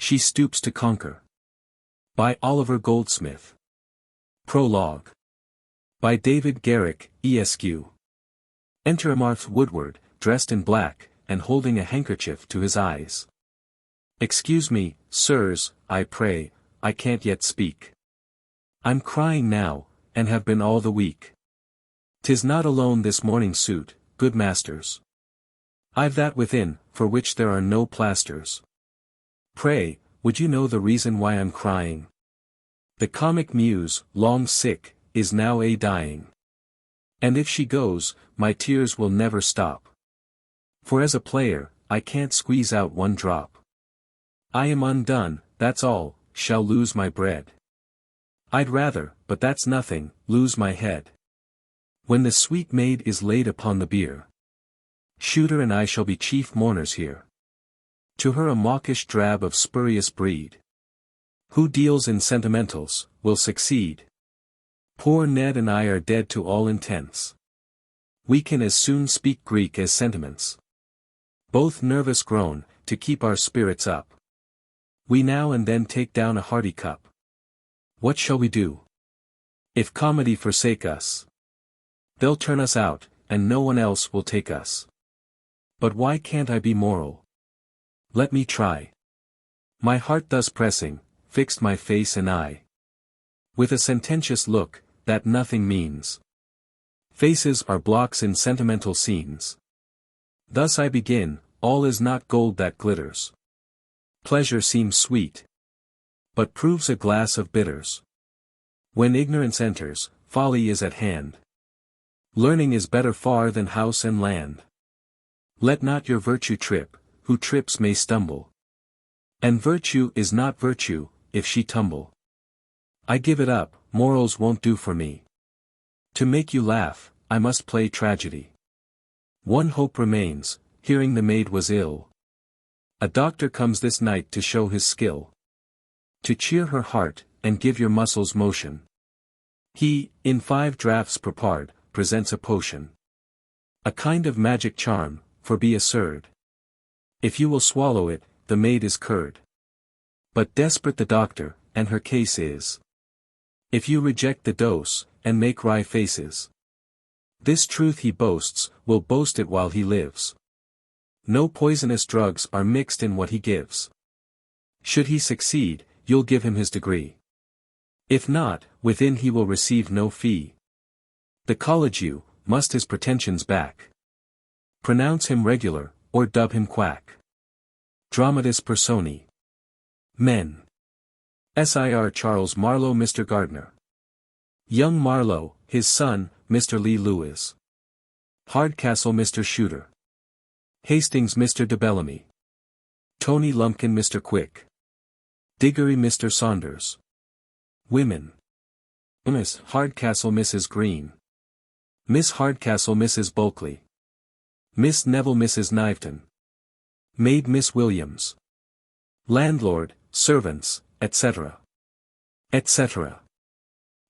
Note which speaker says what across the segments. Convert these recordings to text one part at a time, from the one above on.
Speaker 1: She Stoops to Conquer. By Oliver Goldsmith. Prologue. By David Garrick, Esq. Enter Marth Woodward, dressed in black, and holding a handkerchief to his eyes. Excuse me, sirs, I pray, I can't yet speak. I'm crying now, and have been all the week. 'Tis not alone this morning suit, good masters. I've that within, for which there are no plasters. Pray, would you know the reason why I'm crying? The comic muse, long sick, is now dying. And if she goes, my tears will never stop. For as a player, I can't squeeze out one drop. I am undone, that's all, shall lose my bread. I'd rather, but that's nothing, lose my head. When the sweet maid is laid upon the bier, Shooter and I shall be chief mourners here. To her a mawkish drab of spurious breed, who deals in sentimentals, will succeed. Poor Ned and I are dead to all intents. We can as soon speak Greek as sentiments. Both nervous groan, to keep our spirits up. We now and then take down a hearty cup. What shall we do? If comedy forsake us, they'll turn us out, and no one else will take us. But why can't I be moral? Let me try. My heart thus pressing, fixed my face and eye, with a sententious look, that nothing means. Faces are blocks in sentimental scenes. Thus I begin, all is not gold that glitters. Pleasure seems sweet, but proves a glass of bitters. When ignorance enters, folly is at hand. Learning is better far than house and land. Let not your virtue trip, who trips may stumble. And virtue is not virtue, if she tumble. I give it up, morals won't do for me. To make you laugh, I must play tragedy. One hope remains, hearing the maid was ill. A doctor comes this night to show his skill. To cheer her heart, and give your muscles motion. He, in 5 draughts prepared, presents a potion. A kind of magic charm, for be assured. If you will swallow it, the maid is cured. But desperate the doctor, and her case is. If you reject the dose, and make wry faces. This truth he boasts, will boast it while he lives. No poisonous drugs are mixed in what he gives. Should he succeed, you'll give him his degree. If not, within he will receive no fee. The college you, must his pretensions back. Pronounce him regular, or dub him quack. Dramatis Personae. Men. Sir Charles Marlow, Mr. Gardner. Young Marlow, his son, Mr. Lee Lewis. Hardcastle, Mr. Shooter. Hastings, Mr. de Bellamy. Tony Lumpkin, Mr. Quick. Diggory, Mr. Saunders. Women. Miss Hardcastle, Mrs. Green. Miss Hardcastle, Mrs. Bulkley. Miss Neville, Mrs. Niveton. Maid, Miss Williams. Landlord, servants, etc. etc.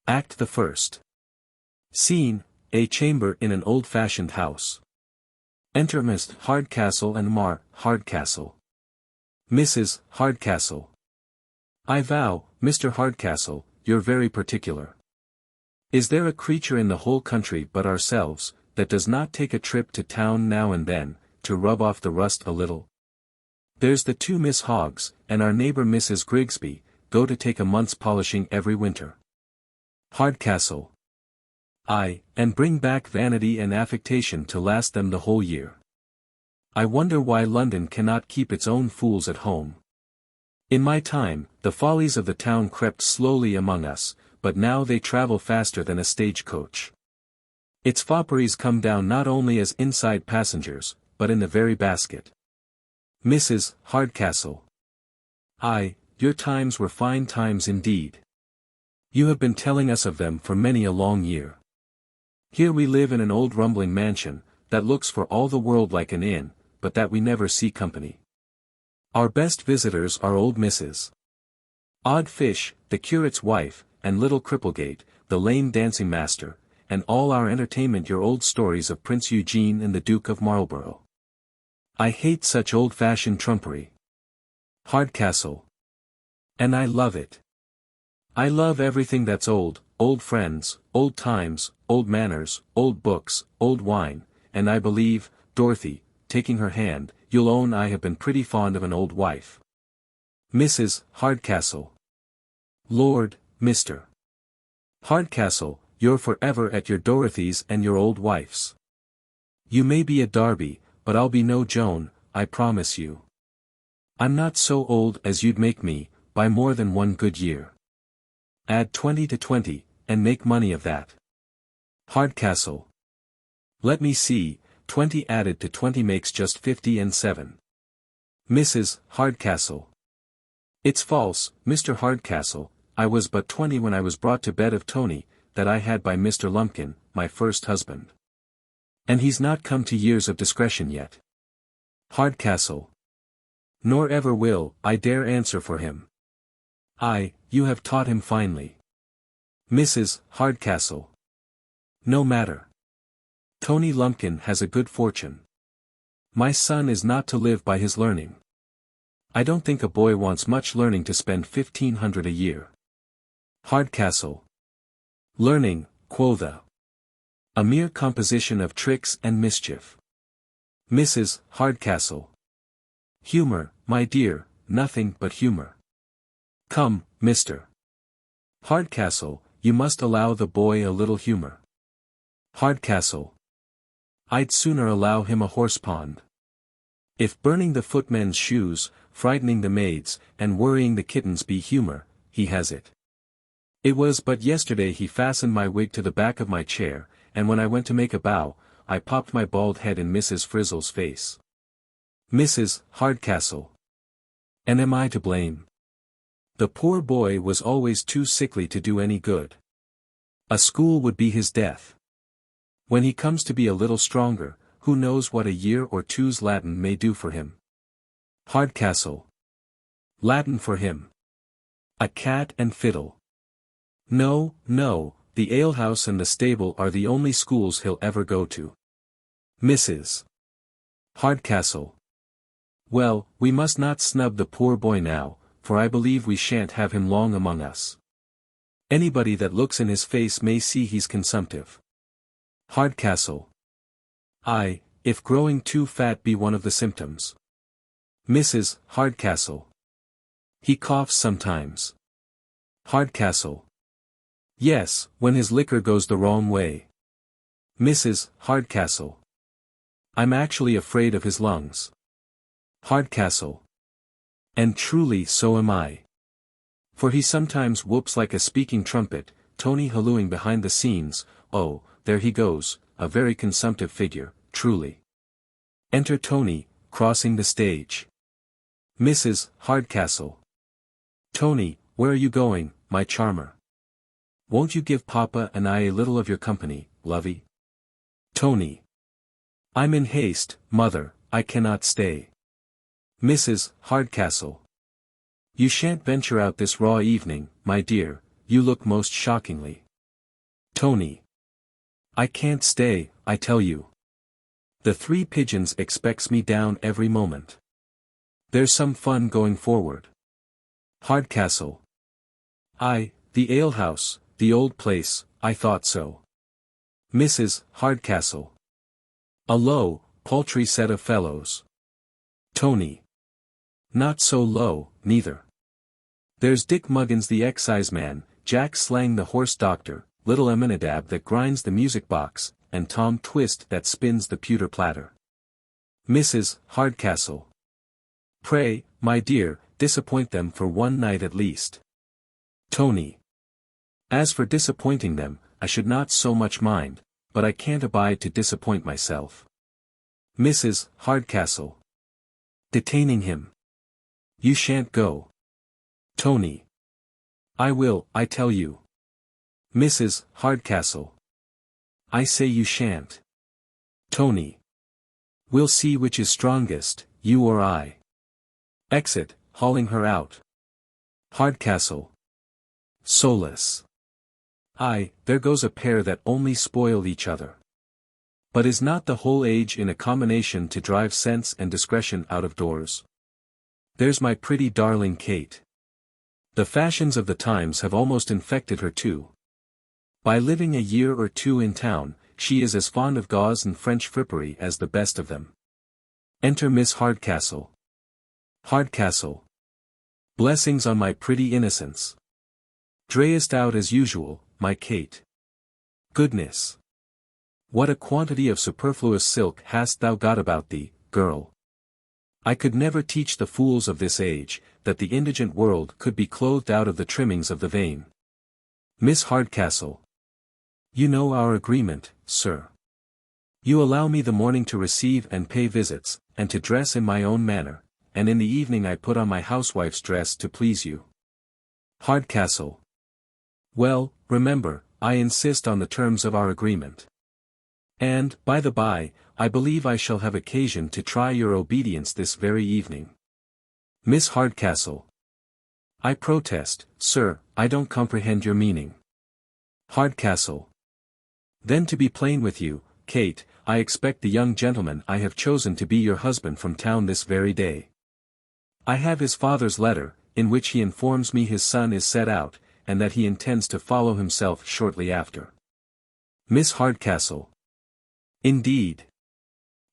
Speaker 1: Act the first. Scene, a chamber in an old-fashioned house. Enter Miss Hardcastle and Hardcastle. Mrs. Hardcastle. I vow, Mr. Hardcastle, you're very particular. Is there a creature in the whole country but ourselves, that does not take a trip to town now and then, to rub off the rust a little? There's the 2 Miss Hoggs, and our neighbor Mrs. Grigsby, go to take a month's polishing every winter. Hardcastle. Aye, and bring back vanity and affectation to last them the whole year. I wonder why London cannot keep its own fools at home. In my time, the follies of the town crept slowly among us, but now they travel faster than a stagecoach. Its fopperies come down not only as inside passengers, but in the very basket. Mrs. Hardcastle. Aye, your times were fine times indeed. You have been telling us of them for many a long year. Here we live in an old rumbling mansion, that looks for all the world like an inn, but that we never see company. Our best visitors are old Mrs. Odd Fish, the curate's wife, and little Cripplegate, the lame dancing master, and all our entertainment your old stories of Prince Eugene and the Duke of Marlborough. I hate such old-fashioned trumpery. Hardcastle. And I love it. I love everything that's old, old friends, old times, old manners, old books, old wine, and I believe, Dorothy, taking her hand, you'll own I have been pretty fond of an old wife. Mrs. Hardcastle. Lord, Mr. Hardcastle, you're forever at your Dorothy's and your old wife's. You may be a Darby, but I'll be no Joan, I promise you. I'm not so old as you'd make me, by more than one good year. Add 20 to 20, and make money of that. Hardcastle. Let me see, 20 added to 20 makes just 50 and 7. Mrs. Hardcastle. It's false, Mr. Hardcastle, I was but 20 when I was brought to bed of Tony, that I had by Mr. Lumpkin, my first husband. And he's not come to years of discretion yet. Hardcastle. Nor ever will, I dare answer for him. You have taught him finely. Mrs. Hardcastle. No matter. Tony Lumpkin has a good fortune. My son is not to live by his learning. I don't think a boy wants much learning to spend 1,500 a year. Hardcastle. Learning, quotha. A mere composition of tricks and mischief. Mrs. Hardcastle. Humor, my dear, nothing but humor. Come, Mr. Hardcastle, you must allow the boy a little humor. Hardcastle. I'd sooner allow him a horse pond. If burning the footmen's shoes, frightening the maids, and worrying the kittens be humor, he has it. It was but yesterday he fastened my wig to the back of my chair, and when I went to make a bow, I popped my bald head in Mrs. Frizzle's face. Mrs. Hardcastle. And am I to blame? The poor boy was always too sickly to do any good. A school would be his death. When he comes to be a little stronger, who knows what a year or two's Latin may do for him? Hardcastle. Latin for him. A cat and fiddle. No, no, the alehouse and the stable are the only schools he'll ever go to. Mrs. Hardcastle. Well, we must not snub the poor boy now, for I believe we shan't have him long among us. Anybody that looks in his face may see he's consumptive. Hardcastle. If growing too fat be one of the symptoms. Mrs. Hardcastle. He coughs sometimes. Hardcastle. Yes, when his liquor goes the wrong way. Mrs. Hardcastle. I'm actually afraid of his lungs. Hardcastle. And truly so am I. For he sometimes whoops like a speaking trumpet, Tony hallooing behind the scenes, oh, there he goes, a very consumptive figure, truly. Enter Tony, crossing the stage. Mrs. Hardcastle. Tony, where are you going, my charmer? Won't you give Papa and I a little of your company, lovey? Tony. I'm in haste, mother, I cannot stay. Mrs. Hardcastle. You shan't venture out this raw evening, my dear, you look most shockingly. Tony. I can't stay, I tell you. The 3 pigeons expects me down every moment. There's some fun going forward. Hardcastle. The alehouse, the old place, I thought so. Mrs. Hardcastle. A low, paltry set of fellows. Tony. Not so low, neither. There's Dick Muggins the exciseman, Jack Slang the horse doctor, little Aminadab that grinds the music box, and Tom Twist that spins the pewter platter. Mrs. Hardcastle. Pray, my dear, disappoint them for one night at least. Tony. As for disappointing them, I should not so much mind, but I can't abide to disappoint myself. Mrs. Hardcastle. Detaining him. You shan't go. Tony. I will, I tell you. Mrs. Hardcastle. I say you shan't. Tony. We'll see which is strongest, you or I. Exit, hauling her out. Hardcastle. Solus. There goes a pair that only spoil each other. But is not the whole age in a combination to drive sense and discretion out of doors? There's my pretty darling Kate. The fashions of the times have almost infected her too. By living a year or two in town, she is as fond of gauze and French frippery as the best of them. Enter Miss Hardcastle. Hardcastle. Blessings on my pretty innocence. Drayest out as usual, my Kate. Goodness! What a quantity of superfluous silk hast thou got about thee, girl! I could never teach the fools of this age, that the indigent world could be clothed out of the trimmings of the vain. Miss Hardcastle. You know our agreement, sir. You allow me the morning to receive and pay visits, and to dress in my own manner, and in the evening I put on my housewife's dress to please you. Hardcastle. Well, remember, I insist on the terms of our agreement. And, by the by, I believe I shall have occasion to try your obedience this very evening. Miss Hardcastle. I protest, sir, I don't comprehend your meaning. Hardcastle. Then to be plain with you, Kate, I expect the young gentleman I have chosen to be your husband from town this very day. I have his father's letter, in which he informs me his son is set out, and that he intends to follow himself shortly after. Miss Hardcastle. Indeed.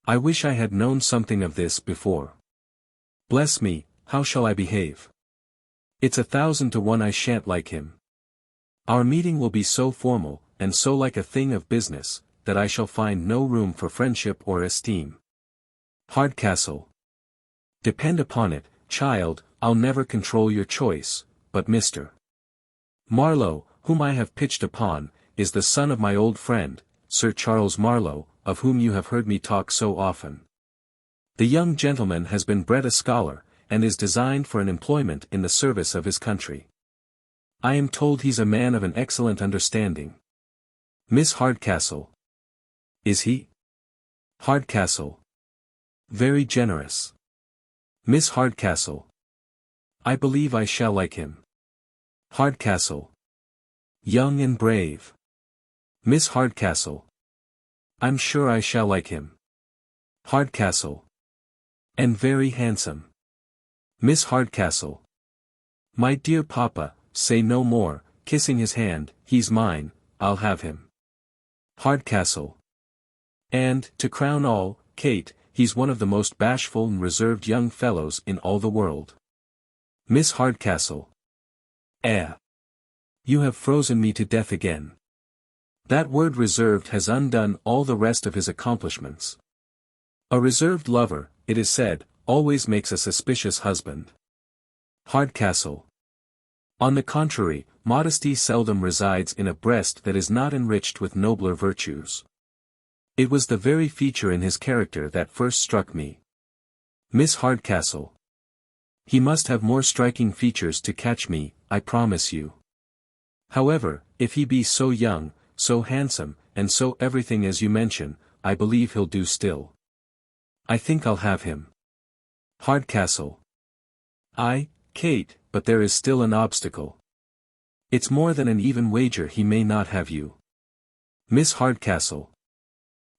Speaker 1: I wish I had known something of this before. Bless me, how shall I behave? It's 1,000 to 1 I shan't like him. Our meeting will be so formal, and so like a thing of business, that I shall find no room for friendship or esteem. Hardcastle. Depend upon it, child, I'll never control your choice, but Mr. Marlow, whom I have pitched upon, is the son of my old friend, Sir Charles Marlow, of whom you have heard me talk so often. The young gentleman has been bred a scholar, and is designed for an employment in the service of his country. I am told he's a man of an excellent understanding. Miss Hardcastle. Is he? Hardcastle. Very generous. Miss Hardcastle. I believe I shall like him. Hardcastle. Young and brave. Miss Hardcastle. I'm sure I shall like him. Hardcastle. And very handsome. Miss Hardcastle. My dear papa, say no more, kissing his hand, he's mine, I'll have him. Hardcastle. And, to crown all, Kate, he's one of the most bashful and reserved young fellows in all the world. Miss Hardcastle. You have frozen me to death again. That word reserved has undone all the rest of his accomplishments. A reserved lover, it is said, always makes a suspicious husband. Hardcastle. On the contrary, modesty seldom resides in a breast that is not enriched with nobler virtues. It was the very feature in his character that first struck me. Miss Hardcastle. He must have more striking features to catch me, I promise you. However, if he be so young, so handsome, and so everything as you mention, I believe he'll do still. I think I'll have him. Hardcastle. Kate, but there is still an obstacle. It's more than an even wager he may not have you. Miss Hardcastle.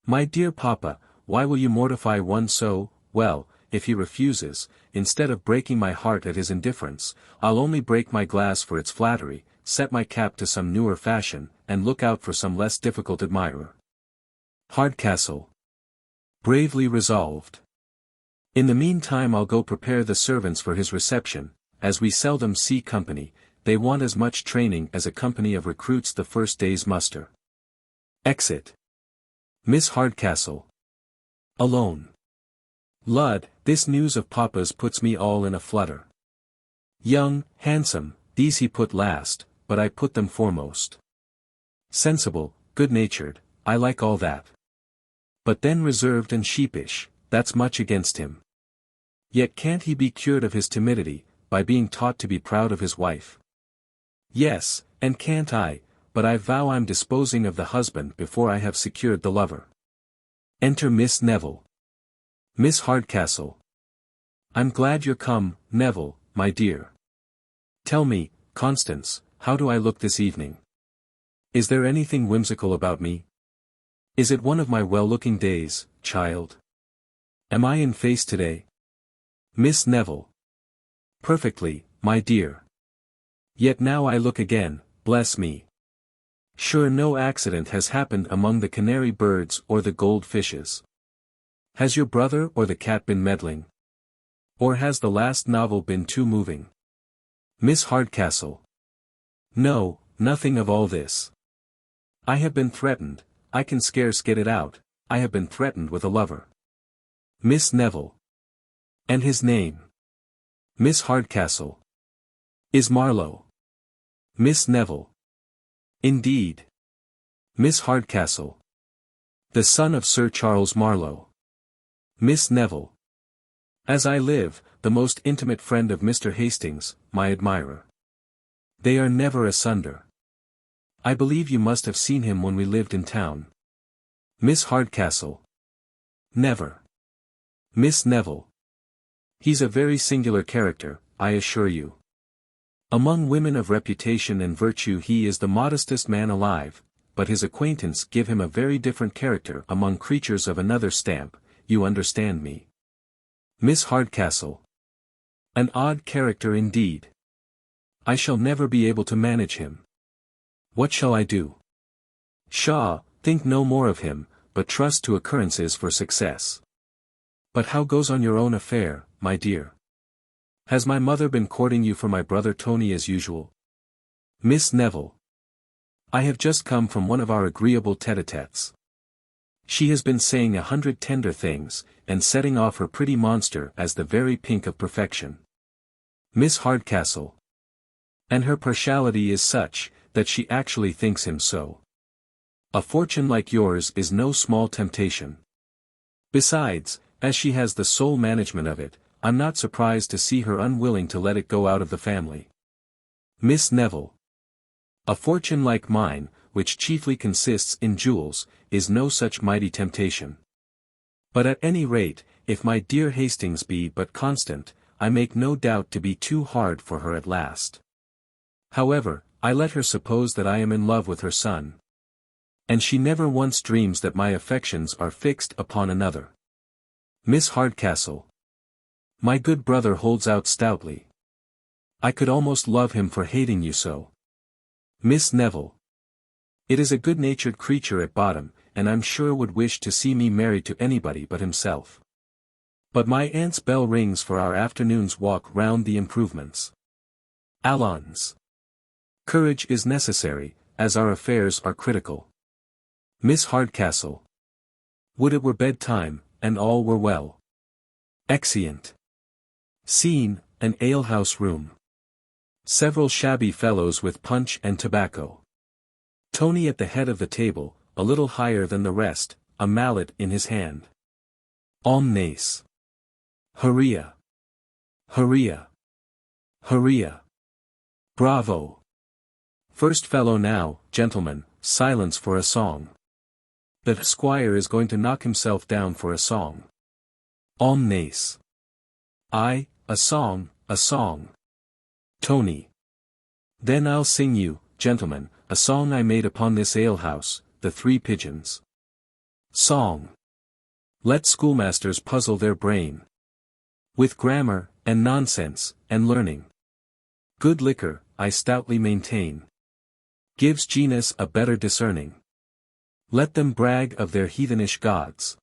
Speaker 1: My dear papa, why will you mortify one so? Well, if he refuses, instead of breaking my heart at his indifference, I'll only break my glass for its flattery, set my cap to some newer fashion, and look out for some less difficult admirer. Hardcastle. Bravely resolved. In the meantime I'll go prepare the servants for his reception, as we seldom see company, they want as much training as a company of recruits the first day's muster. Exit. Miss Hardcastle. Alone. Lud, this news of papa's puts me all in a flutter. Young, handsome, these he put last, but I put them foremost. Sensible, good-natured, I like all that. But then reserved and sheepish, that's much against him. Yet can't he be cured of his timidity, by being taught to be proud of his wife? Yes, and can't I, but I vow I'm disposing of the husband before I have secured the lover. Enter Miss Neville. Miss Hardcastle. I'm glad you're come, Neville, my dear. Tell me, Constance, how do I look this evening? Is there anything whimsical about me? Is it one of my well-looking days, child? Am I in face today? Miss Neville. Perfectly, my dear. Yet now I look again, bless me. Sure no accident has happened among the canary birds or the gold fishes. Has your brother or the cat been meddling? Or has the last novel been too moving? Miss Hardcastle. No, nothing of all this. I have been threatened, I can scarce get it out, I have been threatened with a lover. Miss Neville. And his name? Miss Hardcastle. Is Marlow. Miss Neville. Indeed. Miss Hardcastle. The son of Sir Charles Marlow. Miss Neville. As I live, the most intimate friend of Mr. Hastings, my admirer. They are never asunder. I believe you must have seen him when we lived in town. Miss Hardcastle. Never. Miss Neville. He's a very singular character, I assure you. Among women of reputation and virtue he is the modestest man alive, but his acquaintance give him a very different character among creatures of another stamp, you understand me. Miss Hardcastle. An odd character indeed. I shall never be able to manage him. What shall I do? Pshaw, think no more of him, but trust to occurrences for success. But how goes on your own affair, my dear? Has my mother been courting you for my brother Tony as usual? Miss Neville. I have just come from one of our agreeable tete-a-tetes. She has been saying 100 tender things, and setting off her pretty monster as the very pink of perfection. Miss Hardcastle. And her partiality is such, that she actually thinks him so. A fortune like yours is no small temptation. Besides, as she has the sole management of it, I'm not surprised to see her unwilling to let it go out of the family. Miss Neville. A fortune like mine, which chiefly consists in jewels, is no such mighty temptation. But at any rate, if my dear Hastings be but constant, I make no doubt to be too hard for her at last. However, I let her suppose that I am in love with her son. And she never once dreams that my affections are fixed upon another. Miss Hardcastle. My good brother holds out stoutly. I could almost love him for hating you so. Miss Neville. It is a good-natured creature at bottom, and I'm sure would wish to see me married to anybody but himself. But my aunt's bell rings for our afternoon's walk round the improvements. Allons. Courage is necessary, as our affairs are critical. Miss Hardcastle. Would it were bedtime, and all were well. Exeunt. Scene, an alehouse room. Several shabby fellows with punch and tobacco. Tony at the head of the table, a little higher than the rest, a mallet in his hand. Omnes. Hurria. Hurria. Hurria. Bravo. First fellow now, gentlemen, silence for a song. The squire is going to knock himself down for a song. Omnes. Aye, a song, a song. Tony. Then I'll sing you, gentlemen, a song I made upon this alehouse, the Three Pigeons. Song. Let schoolmasters puzzle their brain with grammar, and nonsense, and learning. Good liquor, I stoutly maintain, gives genus a better discerning. Let them brag of their heathenish gods,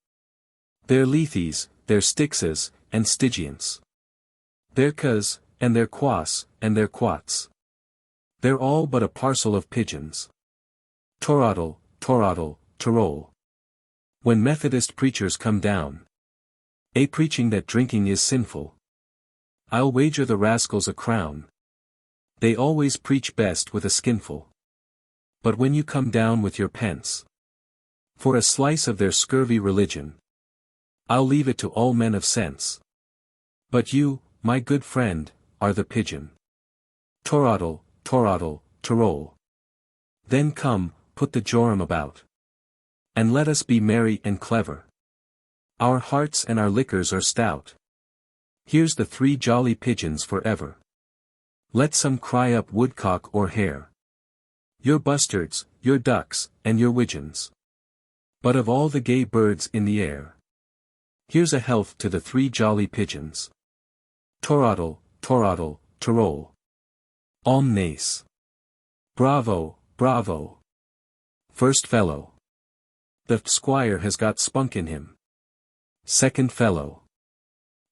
Speaker 1: their Lethes, their Styxes, and Stygians, their cas, and their quas, and their quats. They're all but a parcel of pigeons. Torodle, torodle, torole. When Methodist preachers come down, a preaching that drinking is sinful, I'll wager the rascals a crown. They always preach best with a skinful. But when you come down with your pence for a slice of their scurvy religion, I'll leave it to all men of sense. But you, my good friend, are the pigeon. Torodle, torodle, torole. Then come, put the jorum about, and let us be merry and clever. Our hearts and our liquors are stout. Here's the three jolly pigeons forever. Let some cry up woodcock or hare, your bustards, your ducks, and your widgeons. But of all the gay birds in the air, here's a health to the three jolly pigeons. Torodle, torodle, torole. Omnes. Bravo, bravo. First fellow. The squire has got spunk in him. Second fellow.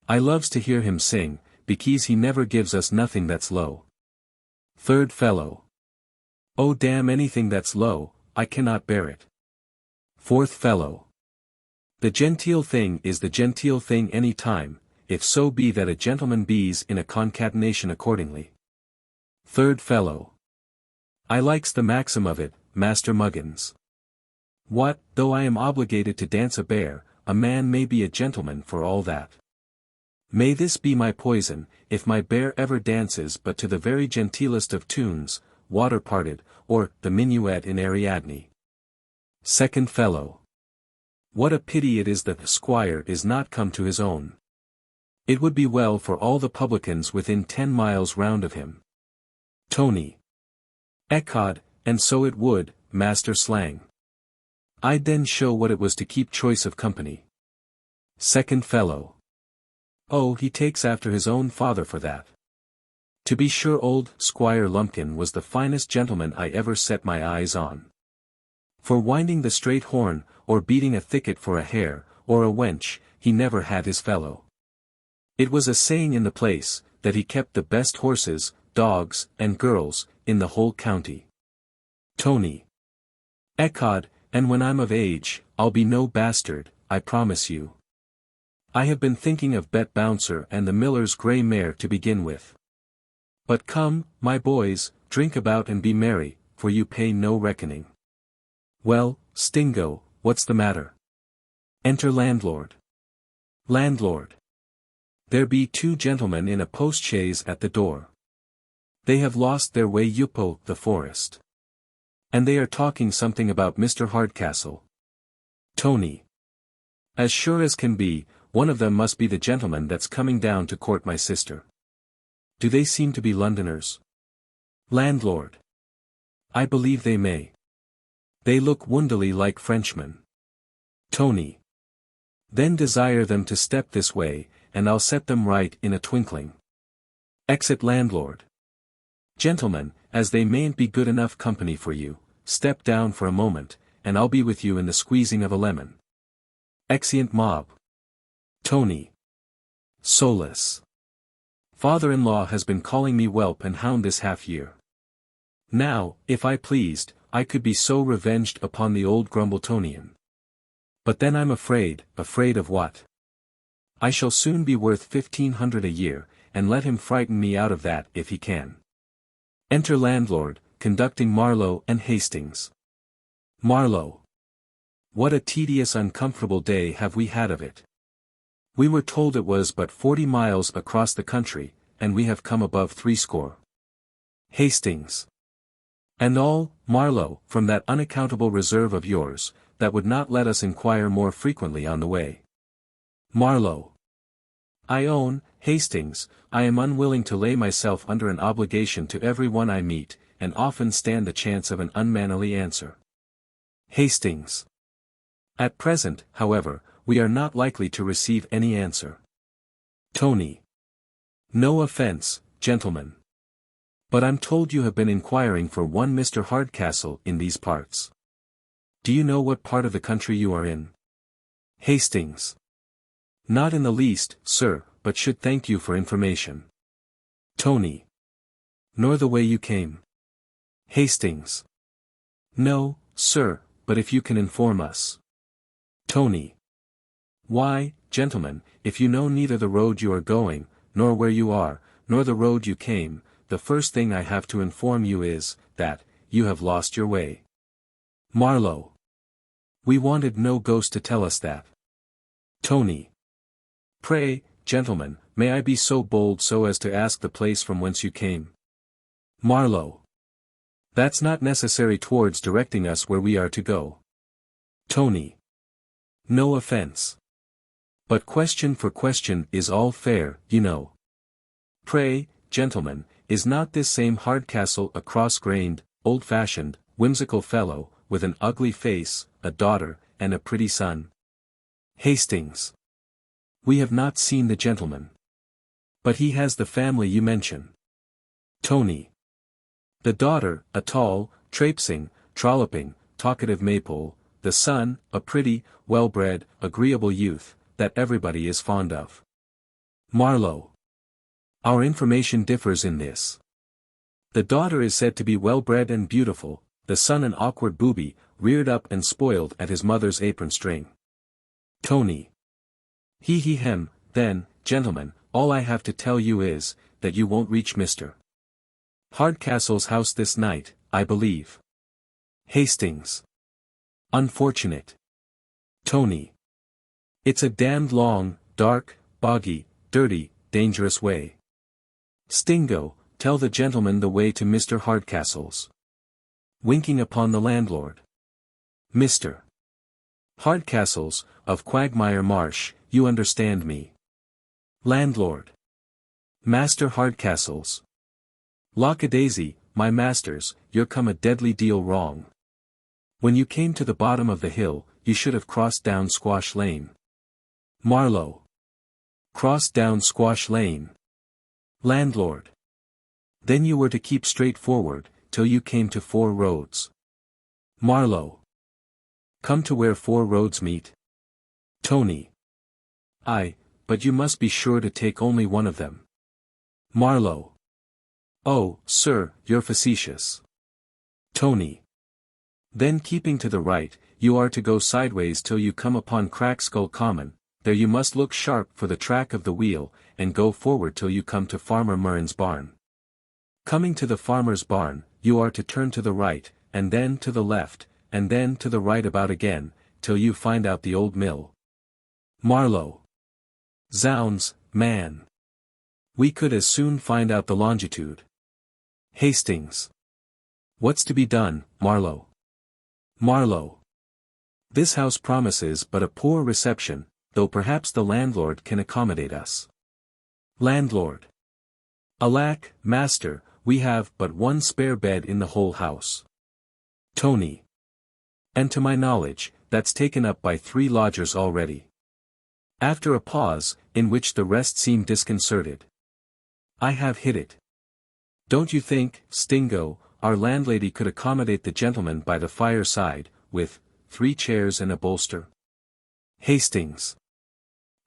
Speaker 1: I loves to hear him sing, because he never gives us nothing that's low. Third fellow. Oh damn anything that's low, I cannot bear it. Fourth fellow. The genteel thing is the genteel thing any time, if so be that a gentleman be's in a concatenation accordingly. Third fellow. I likes the maxim of it, Master Muggins. What, though I am obligated to dance a bear, a man may be a gentleman for all that. May this be my poison, if my bear ever dances but to the very genteelest of tunes, Water Parted, or the Minuet in Ariadne. Second fellow. What a pity it is that the squire is not come to his own. It would be well for all the publicans within 10 miles round of him. Tony. Ecod, and so it would, Master Slang. I'd then show what it was to keep choice of company. Second fellow. Oh, he takes after his own father for that. To be sure old Squire Lumpkin was the finest gentleman I ever set my eyes on. For winding the straight horn, or beating a thicket for a hare, or a wench, he never had his fellow. It was a saying in the place, that he kept the best horses, dogs, and girls, in the whole county. Tony. Ecod, and when I'm of age, I'll be no bastard, I promise you. I have been thinking of Bet Bouncer and the miller's grey mare to begin with. But come, my boys, drink about and be merry, for you pay no reckoning. Well, Stingo, what's the matter? Enter landlord. Landlord. There be 2 gentlemen in a post-chaise at the door. They have lost their way up the forest. And they are talking something about Mr. Hardcastle. Tony. As sure as can be, one of them must be the gentleman that's coming down to court my sister. Do they seem to be Londoners? Landlord. I believe they may. They look wondally like Frenchmen. Tony. Then desire them to step this way, and I'll set them right in a twinkling. Exit landlord. Gentlemen, as they mayn't be good enough company for you, step down for a moment, and I'll be with you in the squeezing of a lemon. Exeunt mob. Tony. Solus. Father-in-law has been calling me whelp and hound this half-year. Now, if I pleased, I could be so revenged upon the old Grumbletonian. But then I'm afraid of what? I shall soon be worth 1,500 a year, and let him frighten me out of that if he can. Enter landlord, conducting Marlow and Hastings. Marlow. What a tedious uncomfortable day have we had of it. We were told it was but 40 miles across the country, and we have come above 60. Hastings. And all, Marlow, from that unaccountable reserve of yours, that would not let us inquire more frequently on the way. Marlow. I own, Hastings, I am unwilling to lay myself under an obligation to every one I meet, and often stand the chance of an unmannerly answer. Hastings. At present, however, we are not likely to receive any answer. Tony. No offense, gentlemen. But I'm told you have been inquiring for one Mr. Hardcastle in these parts. Do you know what part of the country you are in? Hastings. Not in the least, sir, but should thank you for information. Tony. Nor the way you came? Hastings. No, sir, but if you can inform us. Tony. Why, gentlemen, if you know neither the road you are going, nor where you are, nor the road you came, the first thing I have to inform you is, that, you have lost your way. Marlow. We wanted no ghost to tell us that. Tony. Pray, gentlemen, may I be so bold so as to ask the place from whence you came? Marlow. That's not necessary towards directing us where we are to go. Tony. No offense. But question for question is all fair, you know. Pray, gentlemen, is not this same Hardcastle a cross-grained, old-fashioned, whimsical fellow, with an ugly face, a daughter, and a pretty son? Hastings. We have not seen the gentleman. But he has the family you mention. Tony. The daughter, a tall, traipsing, trolloping, talkative maypole, the son, a pretty, well-bred, agreeable youth, that everybody is fond of. Marlow. Our information differs in this. The daughter is said to be well-bred and beautiful, the son an awkward booby, reared up and spoiled at his mother's apron string. Tony. He hem, then, gentlemen, all I have to tell you is, that you won't reach Mr. Hardcastle's house this night, I believe. Hastings. Unfortunate. Tony. It's a damned long, dark, boggy, dirty, dangerous way. Stingo, tell the gentleman the way to Mr. Hardcastle's. Winking upon the landlord. Mr. Hardcastle's, of Quagmire Marsh, you understand me. Landlord. Master Hardcastle's. Lackadaisy, my masters, you're come a deadly deal wrong. When you came to the bottom of the hill, you should have crossed down Squash Lane. Marlow. Crossed down Squash Lane. Landlord. Then you were to keep straight forward, till you came to 4 roads. Marlow. Come to where 4 roads meet. Tony. Aye, but you must be sure to take only one of them. Marlow. Oh, sir, you're facetious. Tony. Then keeping to the right, you are to go sideways till you come upon Crackskull Common, there you must look sharp for the track of the wheel, and go forward till you come to Farmer Murren's barn. Coming to the farmer's barn, you are to turn to the right, and then to the left, and then to the right about again, till you find out the old mill. Marlow. Zounds, man. We could as soon find out the longitude. Hastings. What's to be done, Marlow? Marlow. This house promises but a poor reception, though perhaps the landlord can accommodate us. Landlord. Alack, master, we have but 1 spare bed in the whole house. Tony. And to my knowledge, that's taken up by 3 lodgers already. After a pause, in which the rest seemed disconcerted. I have hit it. Don't you think, Stingo, our landlady could accommodate the gentleman by the fireside, with 3 chairs and a bolster? Hastings.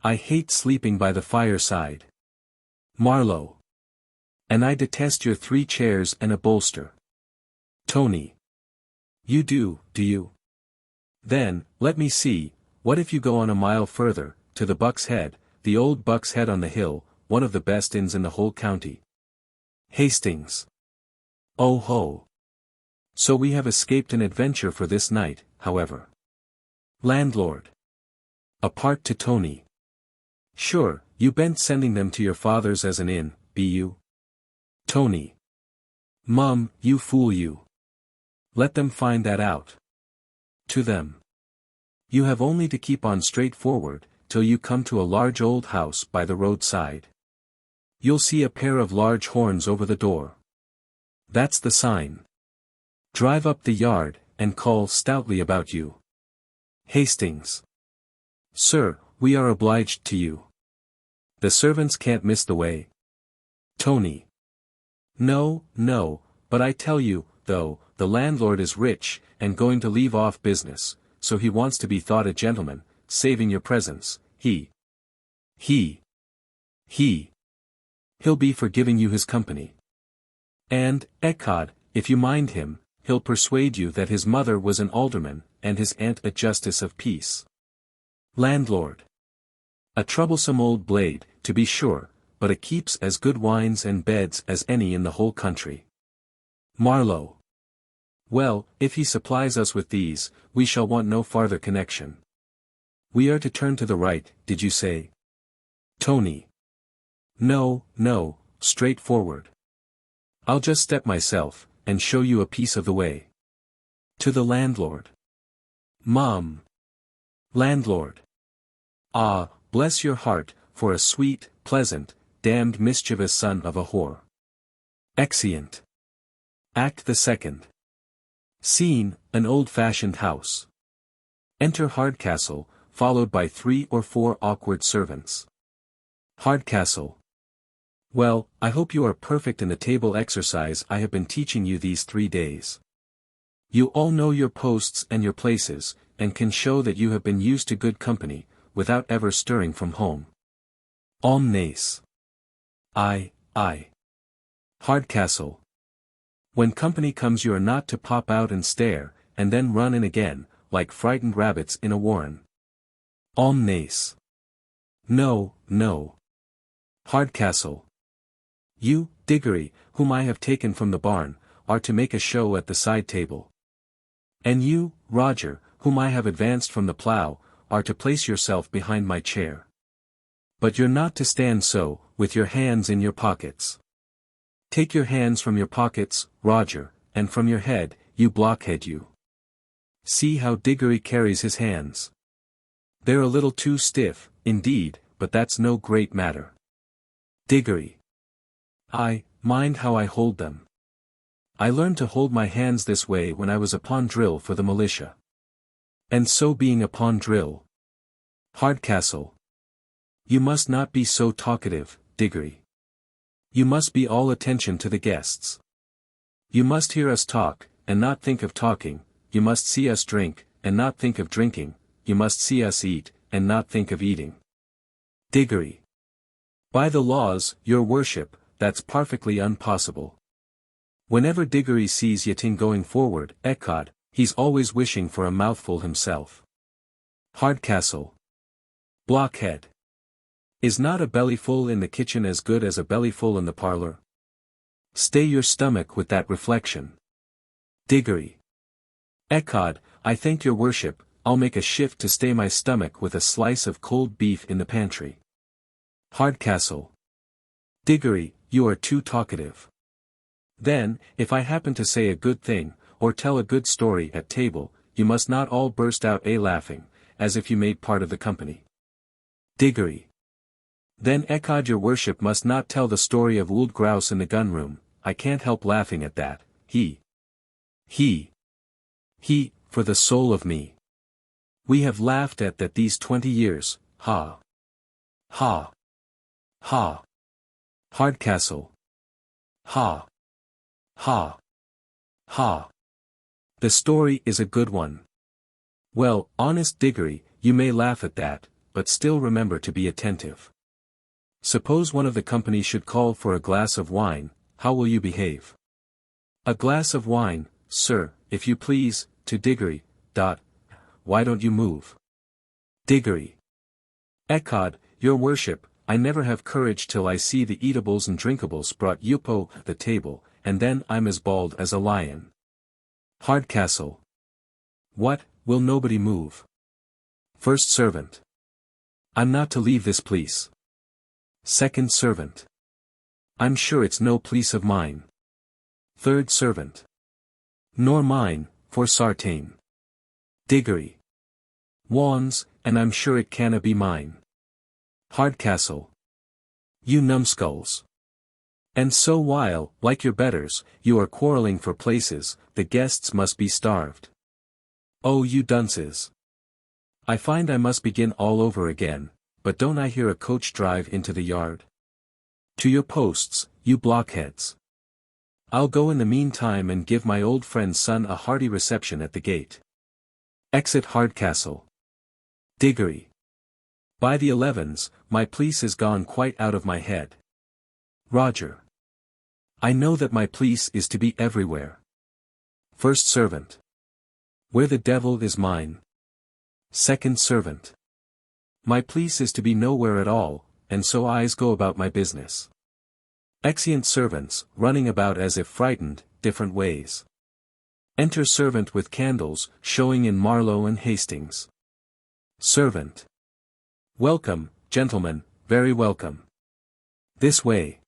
Speaker 1: I hate sleeping by the fireside. Marlow. And I detest your 3 chairs and a bolster. Tony. You do you? Then, let me see, what if you go on a mile further, to the Buck's Head, the old Buck's Head on the hill, one of the best inns in the whole county. Hastings. Oh ho. So we have escaped an adventure for this night, however. Landlord. Apart to Tony. Sure, you ben't sending them to your father's as an inn, be you? Tony. Mum, you fool you. Let them find that out. To them. You have only to keep on straight forward, till you come to a large old house by the roadside. You'll see a pair of large horns over the door. That's the sign. Drive up the yard, and call stoutly about you. Hastings. Sir, we are obliged to you. The servants can't miss the way. Tony. No, but I tell you, though, the landlord is rich, and going to leave off business, so he wants to be thought a gentleman, saving your presence, He'll be for giving you his company. And, ecod, if you mind him, he'll persuade you that his mother was an alderman, and his aunt a justice of peace. Landlord. A troublesome old blade, to be sure, but it keeps as good wines and beds as any in the whole country. Marlow. Well, if he supplies us with these, we shall want no farther connection. We are to turn to the right, did you say? Tony. No, straight forward. I'll just step myself, and show you a piece of the way. To the landlord. Mum. Landlord. Ah, bless your heart, for a sweet, pleasant, damned mischievous son of a whore. Exeunt. Act the 2nd. Scene, an old-fashioned house. Enter Hardcastle, followed by 3 or 4 awkward servants. Hardcastle. Well, I hope you are perfect in the table exercise I have been teaching you these 3 days. You all know your posts and your places, and can show that you have been used to good company, without ever stirring from home. Omnes. I. Hardcastle. When company comes you are not to pop out and stare, and then run in again, like frightened rabbits in a warren. Omnes. No. Hardcastle. You, Diggory, whom I have taken from the barn, are to make a show at the side table. And you, Roger, whom I have advanced from the plough, are to place yourself behind my chair. But you're not to stand so, with your hands in your pockets. Take your hands from your pockets, Roger, and from your head, you blockhead you. See how Diggory carries his hands. They're a little too stiff, indeed, but that's no great matter. Diggory. I mind how I hold them. I learned to hold my hands this way when I was upon drill for the militia. And so being upon drill. Hardcastle. You must not be so talkative, Diggory. You must be all attention to the guests. You must hear us talk, and not think of talking, you must see us drink, and not think of drinking, you must see us eat, and not think of eating. Diggory. By the laws, your worship, that's perfectly impossible. Whenever Diggory sees Yeting going forward, ecod, he's always wishing for a mouthful himself. Hardcastle. Blockhead. Is not a bellyful in the kitchen as good as a bellyful in the parlour? Stay your stomach with that reflection. Diggory. Ecod, I thank your worship, I'll make a shift to stay my stomach with a slice of cold beef in the pantry. Hardcastle. Diggory, you are too talkative. Then, if I happen to say a good thing, or tell a good story at table, you must not all burst out laughing, as if you made part of the company. Diggory. Then ecod your worship must not tell the story of old grouse in the gun-room, I can't help laughing at that, he, for the soul of me. We have laughed at that these 20 years, ha. Hardcastle. Ha. The story is a good one. Well, honest Diggory, you may laugh at that, but still remember to be attentive. Suppose one of the company should call for a glass of wine, how will you behave? A glass of wine, sir, if you please, to Diggory. Why don't you move? Diggory. Ecod, your worship, I never have courage till I see the eatables and drinkables brought upon the table, and then I'm as bald as a lion. Hardcastle. What, will nobody move? First servant. I'm not to leave this place. Second servant. I'm sure it's no place of mine. Third servant. Nor mine, for sartain. Diggory. Wands, and I'm sure it canna be mine. Hardcastle. You numbskulls. And so while, like your betters, you are quarrelling for places, the guests must be starved. Oh you dunces. I find I must begin all over again, but don't I hear a coach drive into the yard? To your posts, you blockheads. I'll go in the meantime and give my old friend's son a hearty reception at the gate. Exit Hardcastle. Diggory. By the 11s, my place is gone quite out of my head. Roger. I know that my place is to be everywhere. First servant. Where the devil is mine. Second servant. My place is to be nowhere at all, and so I's go about my business. Exeunt servants, running about as if frightened, different ways. Enter servant with candles, showing in Marlow and Hastings. Servant. Welcome, gentlemen, very welcome. This way.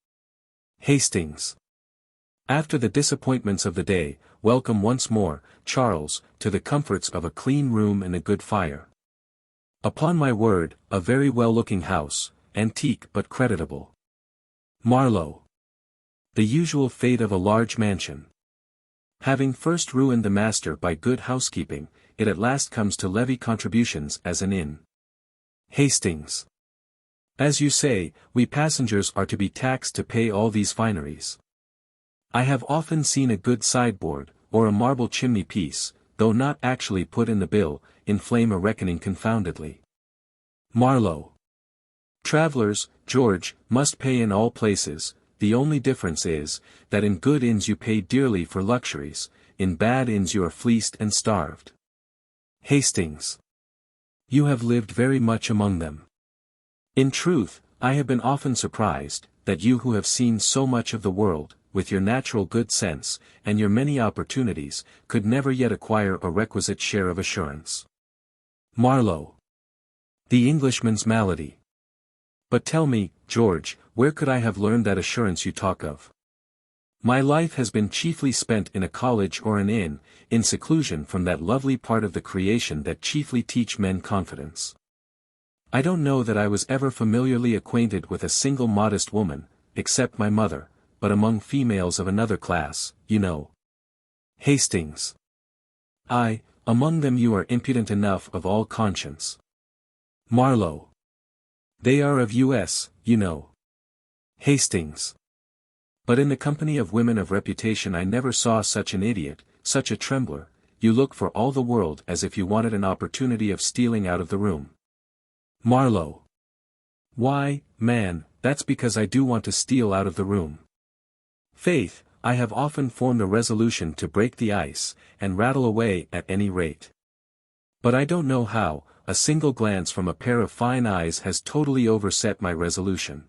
Speaker 1: Hastings. After the disappointments of the day, welcome once more, Charles, to the comforts of a clean room and a good fire. Upon my word, a very well-looking house, antique but creditable. Marlow. The usual fate of a large mansion. Having first ruined the master by good housekeeping, it at last comes to levy contributions as an inn. Hastings. As you say, we passengers are to be taxed to pay all these fineries. I have often seen a good sideboard, or a marble chimney piece, though not actually put in the bill, inflame a reckoning confoundedly. Marlow. Travellers, George, must pay in all places. The only difference is, that in good inns you pay dearly for luxuries, in bad inns you are fleeced and starved. Hastings. You have lived very much among them. In truth, I have been often surprised, that you who have seen so much of the world, with your natural good sense, and your many opportunities, could never yet acquire a requisite share of assurance. Marlow. The Englishman's malady. But tell me, George, where could I have learned that assurance you talk of? My life has been chiefly spent in a college or an inn, in seclusion from that lovely part of the creation that chiefly teach men confidence. I don't know that I was ever familiarly acquainted with a single modest woman, except my mother, but among females of another class, you know. Hastings. Aye, among them you are impudent enough of all conscience. Marlow. They are of us, you know. Hastings. But in the company of women of reputation I never saw such an idiot, such a trembler. You look for all the world as if you wanted an opportunity of stealing out of the room. Marlow. Why, man, that's because I do want to steal out of the room. Faith, I have often formed a resolution to break the ice, and rattle away at any rate. But I don't know how, a single glance from a pair of fine eyes has totally overset my resolution.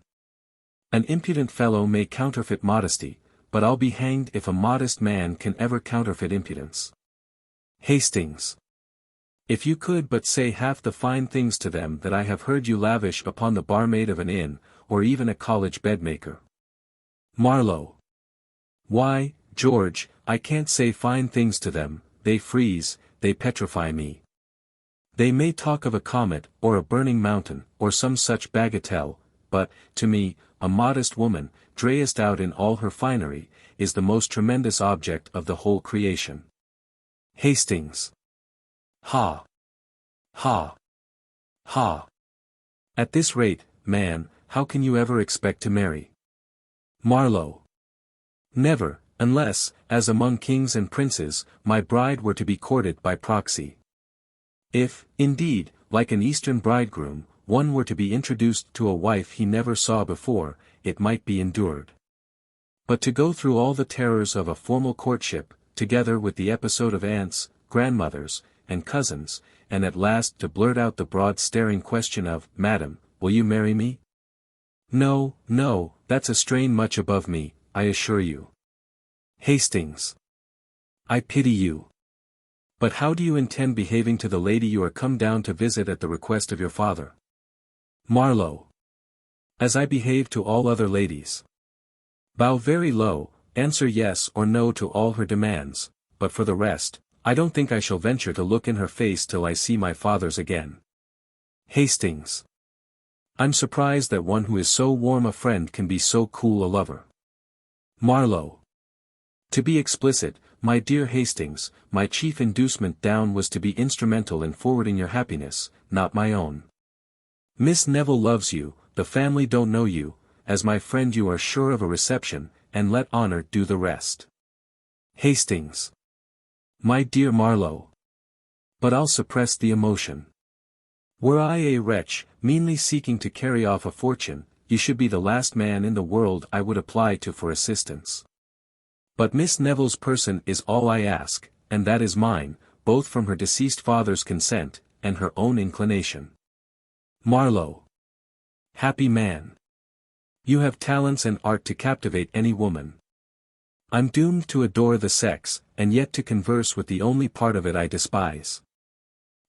Speaker 1: An impudent fellow may counterfeit modesty, but I'll be hanged if a modest man can ever counterfeit impudence. Hastings. If you could but say half the fine things to them that I have heard you lavish upon the barmaid of an inn, or even a college bedmaker. Marlow. Why, George, I can't say fine things to them, they freeze, they petrify me. They may talk of a comet, or a burning mountain, or some such bagatelle, but, to me, a modest woman, dressed out in all her finery, is the most tremendous object of the whole creation. Hastings. Ha! Ha! Ha! At this rate, man, how can you ever expect to marry? Marlow. Never, unless, as among kings and princes, my bride were to be courted by proxy. If, indeed, like an Eastern bridegroom, one were to be introduced to a wife he never saw before, it might be endured. But to go through all the terrors of a formal courtship, together with the episode of aunts, grandmothers, and cousins, and at last to blurt out the broad staring question of, Madam, will you marry me? No, no, that's a strain much above me, I assure you. Hastings. I pity you. But how do you intend behaving to the lady you are come down to visit at the request of your father? Marlow. As I behave to all other ladies. Bow very low, answer yes or no to all her demands, but for the rest, I don't think I shall venture to look in her face till I see my father's again. Hastings. I'm surprised that one who is so warm a friend can be so cool a lover. Marlow. To be explicit, my dear Hastings, my chief inducement down was to be instrumental in forwarding your happiness, not my own. Miss Neville loves you, the family don't know you, as my friend you are sure of a reception, and let honor do the rest. Hastings. My dear Marlow. But I'll suppress the emotion. Were I a wretch, meanly seeking to carry off a fortune, you should be the last man in the world I would apply to for assistance. But Miss Neville's person is all I ask, and that is mine, both from her deceased father's consent, and her own inclination. Marlow. Happy man. You have talents and art to captivate any woman. I'm doomed to adore the sex, and yet to converse with the only part of it I despise.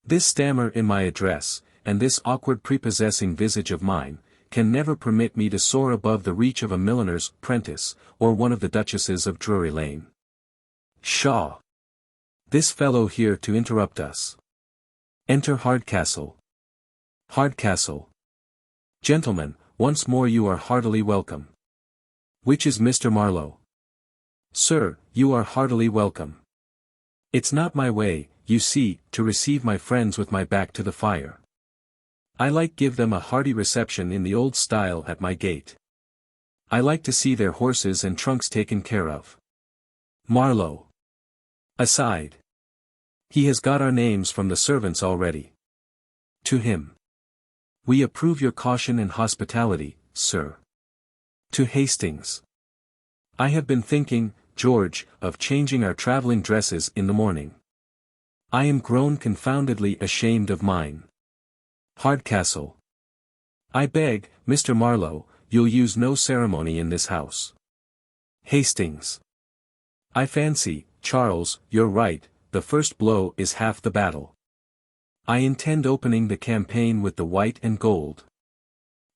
Speaker 1: This stammer in my address, and this awkward prepossessing visage of mine, can never permit me to soar above the reach of a milliner's prentice, or one of the duchesses of Drury Lane. Pshaw! This fellow here to interrupt us. Enter Hardcastle. Hardcastle. Gentlemen, once more you are heartily welcome. Which is Mr. Marlow? Sir, you are heartily welcome. It's not my way, you see, to receive my friends with my back to the fire. I like give them a hearty reception in the old style at my gate. I like to see their horses and trunks taken care of. Marlow. Aside. He has got our names from the servants already. To him. We approve your caution and hospitality, sir. To Hastings. I have been thinking, George, of changing our travelling dresses in the morning. I am grown confoundedly ashamed of mine. Hardcastle. I beg, Mr. Marlow, you'll use no ceremony in this house. Hastings. I fancy, Charles, you're right, the first blow is half the battle. I intend opening the campaign with the white and gold.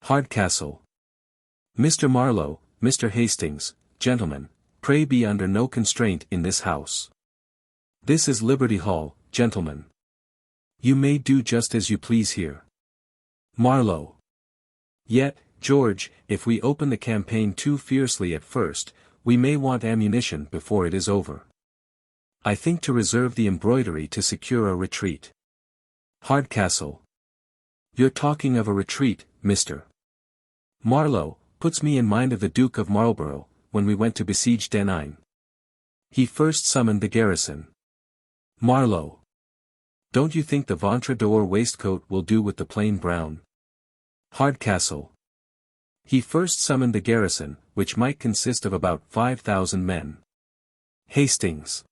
Speaker 1: Hardcastle. Mr. Marlow, Mr. Hastings, gentlemen, pray be under no constraint in this house. This is Liberty Hall, gentlemen. You may do just as you please here. Marlow. Yet, George, if we open the campaign too fiercely at first, we may want ammunition before it is over. I think to reserve the embroidery to secure a retreat. Hardcastle. You're talking of a retreat, Mr. Marlow, puts me in mind of the Duke of Marlborough, when we went to besiege Denine. He first summoned the garrison. Marlow. Don't you think the ventre d'or waistcoat will do with the plain brown? Hardcastle. He first summoned the garrison, which might consist of about 5,000 men. Hastings.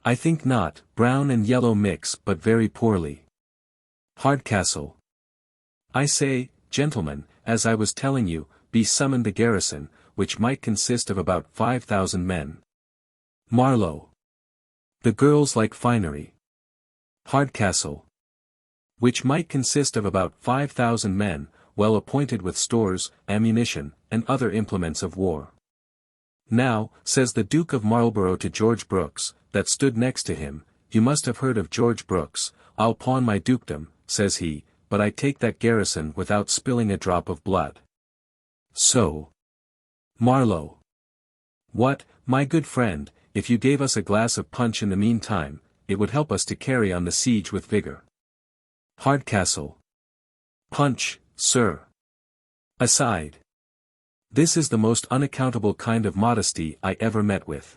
Speaker 1: I think not, brown and yellow mix but very poorly. Hardcastle. I say, gentlemen, as I was telling you, be summoned the garrison, which might consist of about 5,000 men. Marlow. The girls like finery. Hardcastle. Which might consist of about 5,000 men, well appointed with stores, ammunition, and other implements of war. Now, says the Duke of Marlborough to George Brooks, that stood next to him, you must have heard of George Brooks, I'll pawn my dukedom, says he, but I take that garrison without spilling a drop of blood. So. Marlow. What, my good friend, if you gave us a glass of punch in the meantime, it would help us to carry on the siege with vigor. Hardcastle. Punch, sir. Aside. This is the most unaccountable kind of modesty I ever met with.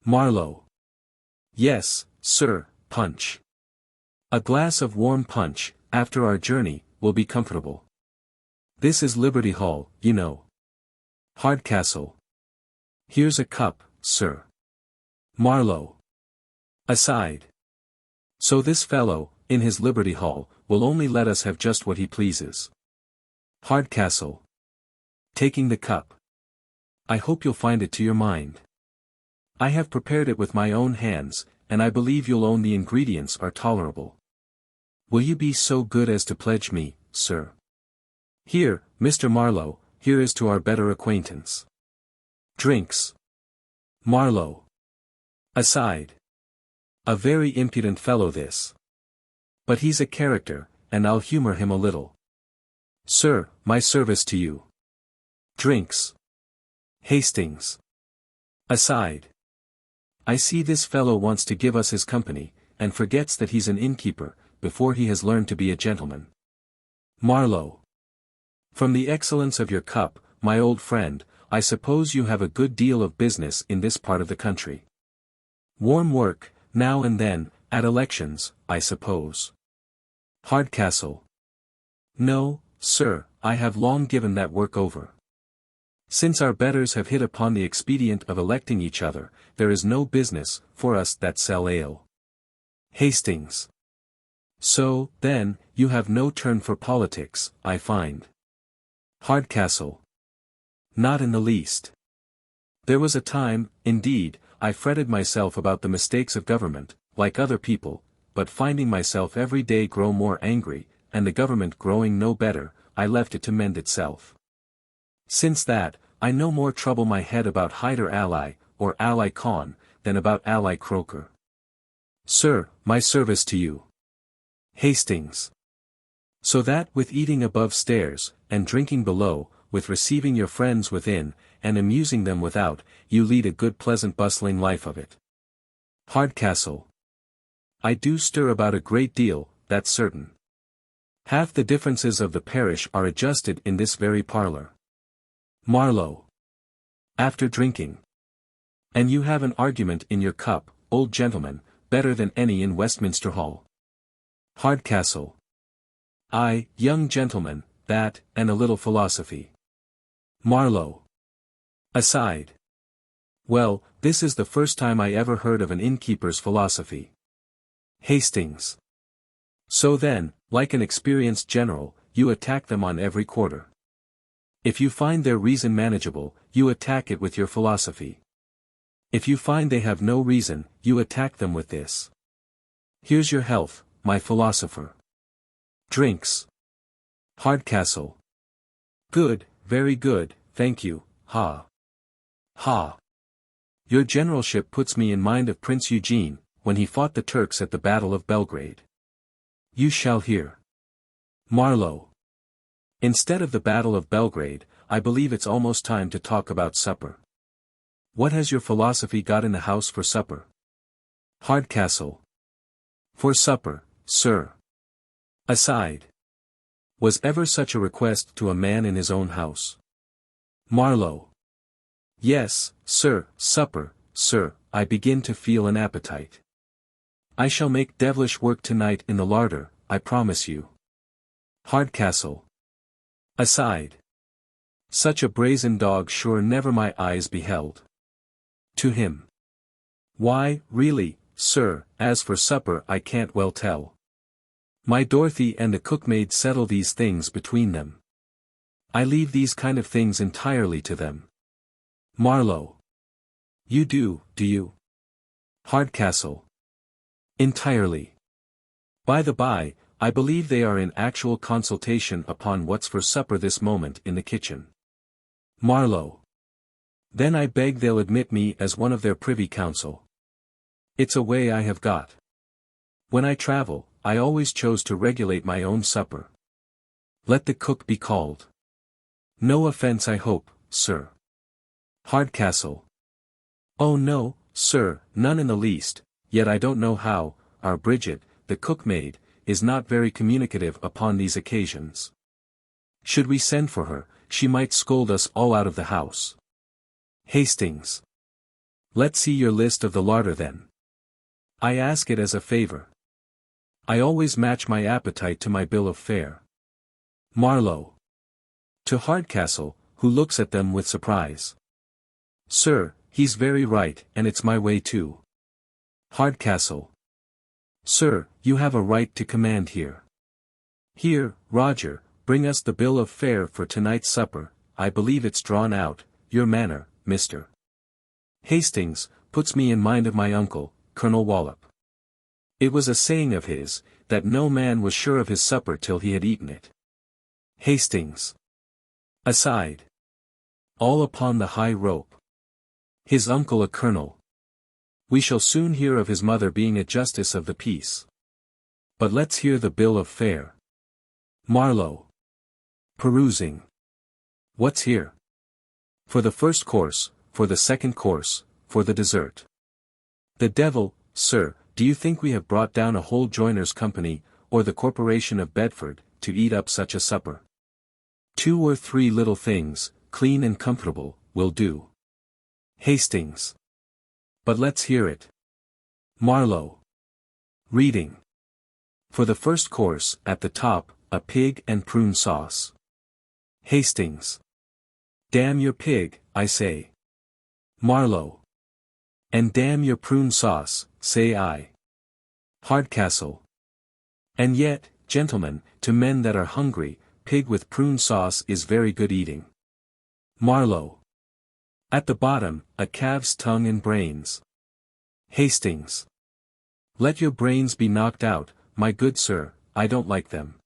Speaker 1: Marlow. Yes, sir, punch. A glass of warm punch, after our journey, will be comfortable. This is Liberty Hall, you know. Hardcastle. Here's a cup, sir. Marlow. Aside. So this fellow, in his Liberty Hall, will only let us have just what he pleases. Hardcastle. Taking the cup. I hope you'll find it to your mind. I have prepared it with my own hands, and I believe you'll own the ingredients are tolerable. Will you be so good as to pledge me, sir? Here, Mr. Marlow, here is to our better acquaintance. Drinks. Marlow. Aside. A very impudent fellow this. But he's a character, and I'll humor him a little. Sir, my service to you. Drinks. Hastings. Aside. I see this fellow wants to give us his company, and forgets that he's an innkeeper, before he has learned to be a gentleman. Marlow. From the excellence of your cup, my old friend, I suppose you have a good deal of business in this part of the country. Warm work, now and then, at elections, I suppose. Hardcastle. No, sir, I have long given that work over. Since our betters have hit upon the expedient of electing each other, there is no business, for us that sell ale. Hastings. So, then, you have no turn for politics, I find. Hardcastle. Not in the least. There was a time, indeed, I fretted myself about the mistakes of government, like other people, but finding myself every day grow more angry, and the government growing no better, I left it to mend itself. Since that, I no more trouble my head about Hyder Ally, or Ally Khan, than about Ally Croker. Sir, my service to you. Hastings. So that with eating above stairs, and drinking below, with receiving your friends within, and amusing them without, you lead a good pleasant bustling life of it. Hardcastle. I do stir about a great deal, that's certain. Half the differences of the parish are adjusted in this very parlour. Marlow. After drinking. And you have an argument in your cup, old gentleman, better than any in Westminster Hall. Hardcastle. Ay, young gentleman, that, and a little philosophy. Marlow. Aside. Well, this is the first time I ever heard of an innkeeper's philosophy. Hastings. So then, like an experienced general, you attack them on every quarter. If you find their reason manageable, you attack it with your philosophy. If you find they have no reason, you attack them with this. Here's your health, my philosopher. Drinks. Hardcastle. Good, very good, thank you, ha. Ha. Your generalship puts me in mind of Prince Eugene, when he fought the Turks at the Battle of Belgrade. You shall hear. Marlow. Instead of the Battle of Belgrade, I believe it's almost time to talk about supper. What has your philosophy got in the house for supper? Hardcastle. For supper, sir. Aside. Was ever such a request to a man in his own house? Marlow. Yes, sir, supper, sir, I begin to feel an appetite. I shall make devilish work tonight in the larder, I promise you. Hardcastle. Aside. Such a brazen dog sure never my eyes beheld. To him. Why, really, sir, as for supper I can't well tell. My Dorothy and the cookmaid settle these things between them. I leave these kind of things entirely to them. Marlow. You do you? Hardcastle. Entirely. By the by, I believe they are in actual consultation upon what's for supper this moment in the kitchen. Marlow. Then I beg they'll admit me as one of their privy council. It's a way I have got. When I travel, I always chose to regulate my own supper. Let the cook be called. No offence I hope, sir. Hardcastle. Oh no, sir, none in the least, yet I don't know how, our Bridget, the cookmaid, is not very communicative upon these occasions. Should we send for her, she might scold us all out of the house. Hastings. Let's see your list of the larder then. I ask it as a favour. I always match my appetite to my bill of fare. Marlow. To Hardcastle, who looks at them with surprise. Sir, he's very right, and it's my way too. Hardcastle. Sir, you have a right to command here. Here, Roger, bring us the bill of fare for tonight's supper, I believe it's drawn out, your manner, Mr. Hastings, puts me in mind of my uncle, Colonel Wallop. It was a saying of his, that no man was sure of his supper till he had eaten it. Hastings. Aside. All upon the high rope. His uncle a colonel. We shall soon hear of his mother being a justice of the peace. But let's hear the bill of fare. Marlow. Perusing. What's here? For the first course, for the second course, for the dessert. The devil, sir, do you think we have brought down a whole joiners' company, or the Corporation of Bedford, to eat up such a supper? 2 or 3 little things, clean and comfortable, will do. Hastings. But let's hear it. Marlow. Reading. For the first course, at the top, a pig and prune sauce. Hastings. Damn your pig, I say. Marlow. And damn your prune sauce, say I. Hardcastle. And yet, gentlemen, to men that are hungry, pig with prune sauce is very good eating. Marlow. At the bottom, a calf's tongue and brains. Hastings. Let your brains be knocked out, my good sir, I don't like them.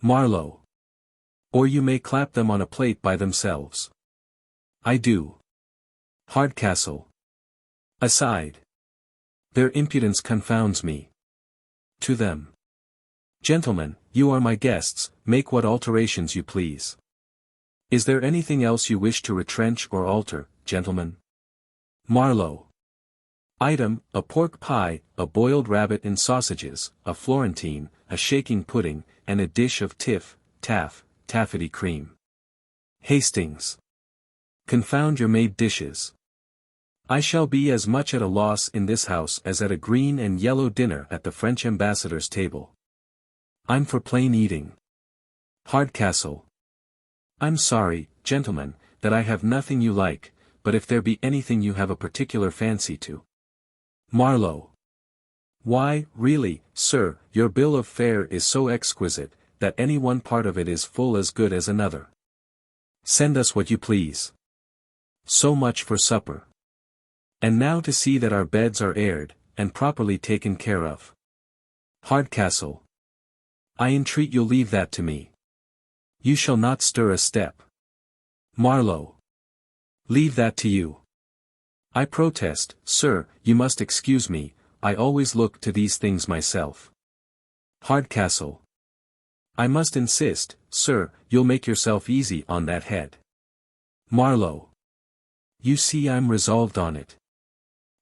Speaker 1: Marlow. Or you may clap them on a plate by themselves. I do. Hardcastle. Aside. Their impudence confounds me. To them. Gentlemen, you are my guests, make what alterations you please. Is there anything else you wish to retrench or alter, gentlemen? Marlow. Item, a pork pie, a boiled rabbit and sausages, a Florentine, a shaking pudding, and a dish of taffety cream. Hastings. Confound your made dishes. I shall be as much at a loss in this house as at a green and yellow dinner at the French ambassador's table. I'm for plain eating. Hardcastle. I'm sorry, gentlemen, that I have nothing you like, but if there be anything you have a particular fancy to. Marlow. Why, really, sir, your bill of fare is so exquisite, that any one part of it is full as good as another. Send us what you please. So much for supper. And now to see that our beds are aired, and properly taken care of. Hardcastle. I entreat you'll leave that to me. You shall not stir a step. Marlow. Leave that to you. I protest, sir, you must excuse me, I always look to these things myself. Hardcastle. I must insist, sir, you'll make yourself easy on that head. Marlow. You see I'm resolved on it.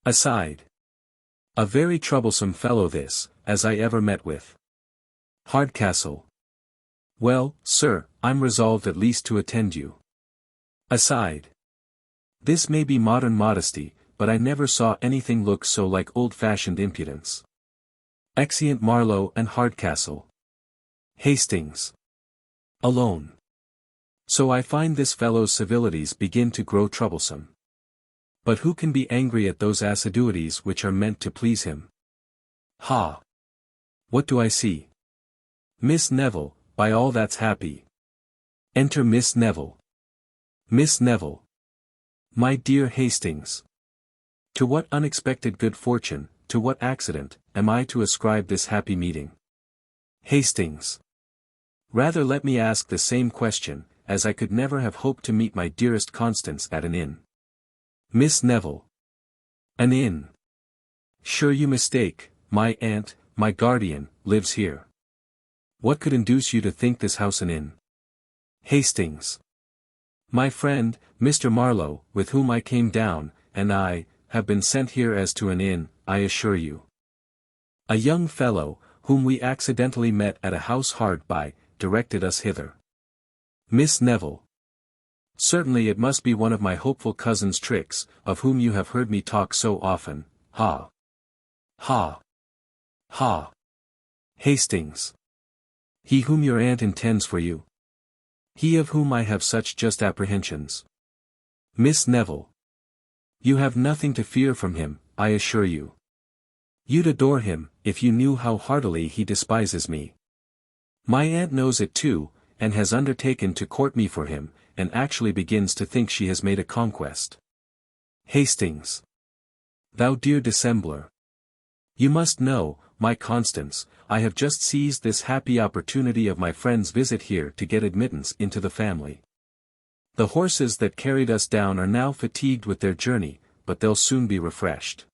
Speaker 1: Aside. A very troublesome fellow this, as I ever met with. Hardcastle. Well, sir, I'm resolved at least to attend you. Aside. This may be modern modesty, but I never saw anything look so like old-fashioned impudence. Exeunt Marlow and Hardcastle. Hastings. Alone. So I find this fellow's civilities begin to grow troublesome. But who can be angry at those assiduities which are meant to please him? Ha! What do I see? Miss Neville, by all that's happy. Enter Miss Neville. Miss Neville. My dear Hastings. To what unexpected good fortune, to what accident, am I to ascribe this happy meeting? Hastings. Rather let me ask the same question, as I could never have hoped to meet my dearest Constance at an inn. Miss Neville. An inn. Sure you mistake, my aunt, my guardian, lives here. What could induce you to think this house an inn? Hastings. My friend, Mr. Marlow, with whom I came down, and I, have been sent here as to an inn, I assure you. A young fellow, whom we accidentally met at a house hard by, directed us hither. Miss Neville. Certainly it must be one of my hopeful cousin's tricks, of whom you have heard me talk so often, ha! Ha! Ha! Hastings. He whom your aunt intends for you. He of whom I have such just apprehensions. Miss Neville. You have nothing to fear from him, I assure you. You'd adore him, if you knew how heartily he despises me. My aunt knows it too, and has undertaken to court me for him, and actually begins to think she has made a conquest. Hastings. Thou dear dissembler. You must know, my Constance, I have just seized this happy opportunity of my friend's visit here to get admittance into the family. The horses that carried us down are now fatigued with their journey, but they'll soon be refreshed.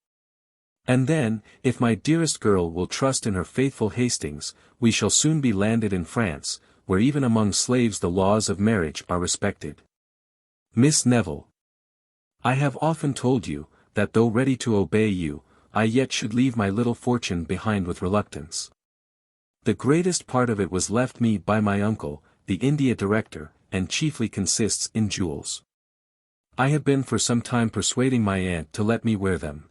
Speaker 1: And then, if my dearest girl will trust in her faithful Hastings, we shall soon be landed in France, where even among slaves the laws of marriage are respected. Miss Neville. I have often told you, that though ready to obey you, I yet should leave my little fortune behind with reluctance. The greatest part of it was left me by my uncle, the India director, and chiefly consists in jewels. I have been for some time persuading my aunt to let me wear them.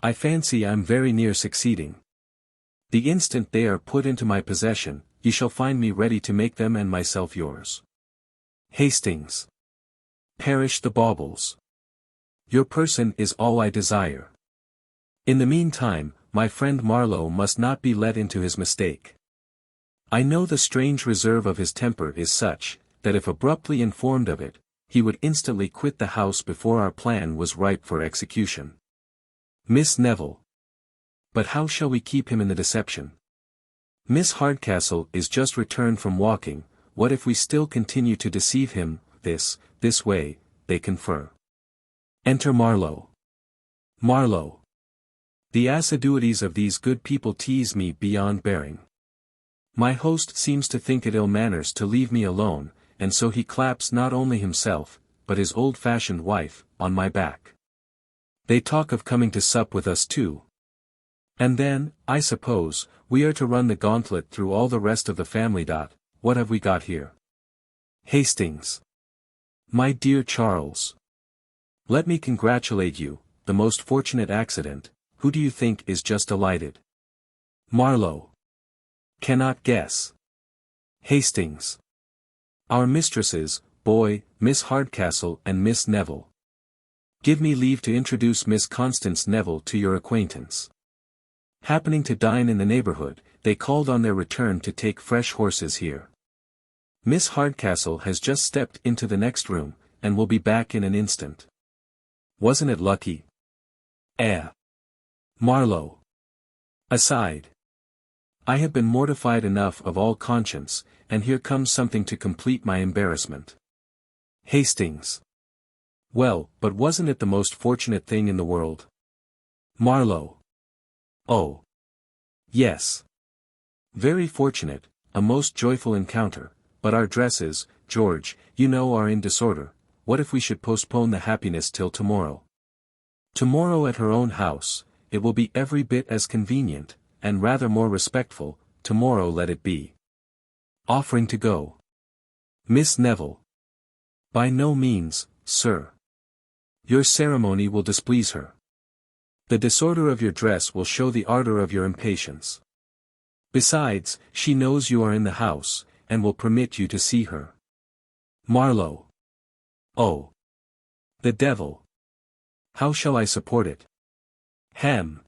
Speaker 1: I fancy I'm very near succeeding. The instant they are put into my possession, you shall find me ready to make them and myself yours. Hastings. Perish the baubles. Your person is all I desire. In the meantime, my friend Marlow must not be led into his mistake. I know the strange reserve of his temper is such, that if abruptly informed of it, he would instantly quit the house before our plan was ripe for execution. Miss Neville. But how shall we keep him in the deception? Miss Hardcastle is just returned from walking, what if we still continue to deceive him, this way, they confer. Enter Marlow. Marlow. The assiduities of these good people tease me beyond bearing. My host seems to think it ill manners to leave me alone, and so he claps not only himself, but his old-fashioned wife, on my back. They talk of coming to sup with us too. And then, I suppose, we are to run the gauntlet through all the rest of the family. What have we got here? Hastings. My dear Charles. Let me congratulate you, the most fortunate accident. Who do you think is just delighted? Marlow. Cannot guess. Hastings. Our mistresses, boy, Miss Hardcastle and Miss Neville. Give me leave to introduce Miss Constance Neville to your acquaintance. Happening to dine in the neighborhood, they called on their return to take fresh horses here. Miss Hardcastle has just stepped into the next room, and will be back in an instant. Wasn't it lucky? Marlow. Aside. I have been mortified enough of all conscience, and here comes something to complete my embarrassment. Hastings. Well, but wasn't it the most fortunate thing in the world? Marlow. Oh. Yes. Very fortunate, a most joyful encounter, but our dresses, George, you know, are in disorder. What if we should postpone the happiness till tomorrow? Tomorrow at her own house, it will be every bit as convenient, and rather more respectful. Tomorrow let it be. Offering to go. Miss Neville. By no means, sir. Your ceremony will displease her. The disorder of your dress will show the ardor of your impatience. Besides, she knows you are in the house, and will permit you to see her. Marlow. Oh. The devil. How shall I support it? Ham.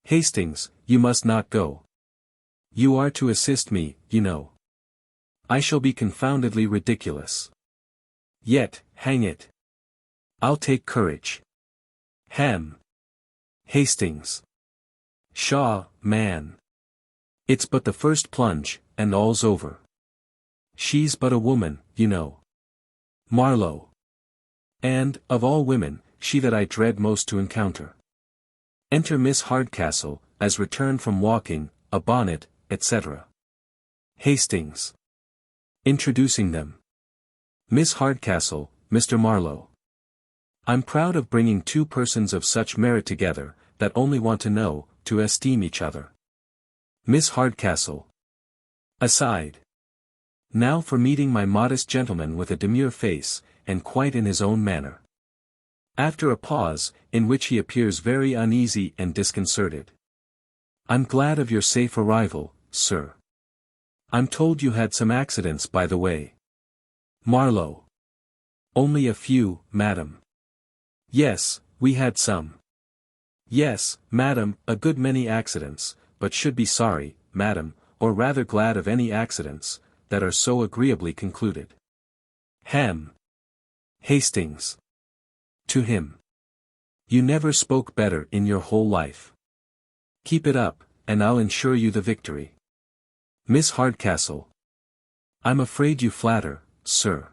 Speaker 1: Hastings, you must not go. You are to assist me, you know. I shall be confoundedly ridiculous. Yet, hang it. I'll take courage. Hastings. Pshaw, man. It's but the first plunge, and all's over. She's but a woman, you know. Marlow. And, of all women, she that I dread most to encounter. Enter Miss Hardcastle, as returned from walking, a bonnet, etc. Hastings. Introducing them. Miss Hardcastle, Mr. Marlow. I'm proud of bringing two persons of such merit together, that only want to know, to esteem each other. Miss Hardcastle. Aside. Now for meeting my modest gentleman with a demure face, and quite in his own manner. After a pause, in which he appears very uneasy and disconcerted. I'm glad of your safe arrival, sir. I'm told you had some accidents by the way. Marlow. Only a few, madam. Yes, we had some. Yes, madam, a good many accidents, but should be sorry, madam, or rather glad of any accidents, that are so agreeably concluded. Hastings. To him. You never spoke better in your whole life. Keep it up, and I'll ensure you the victory. Miss Hardcastle. I'm afraid you flatter, sir.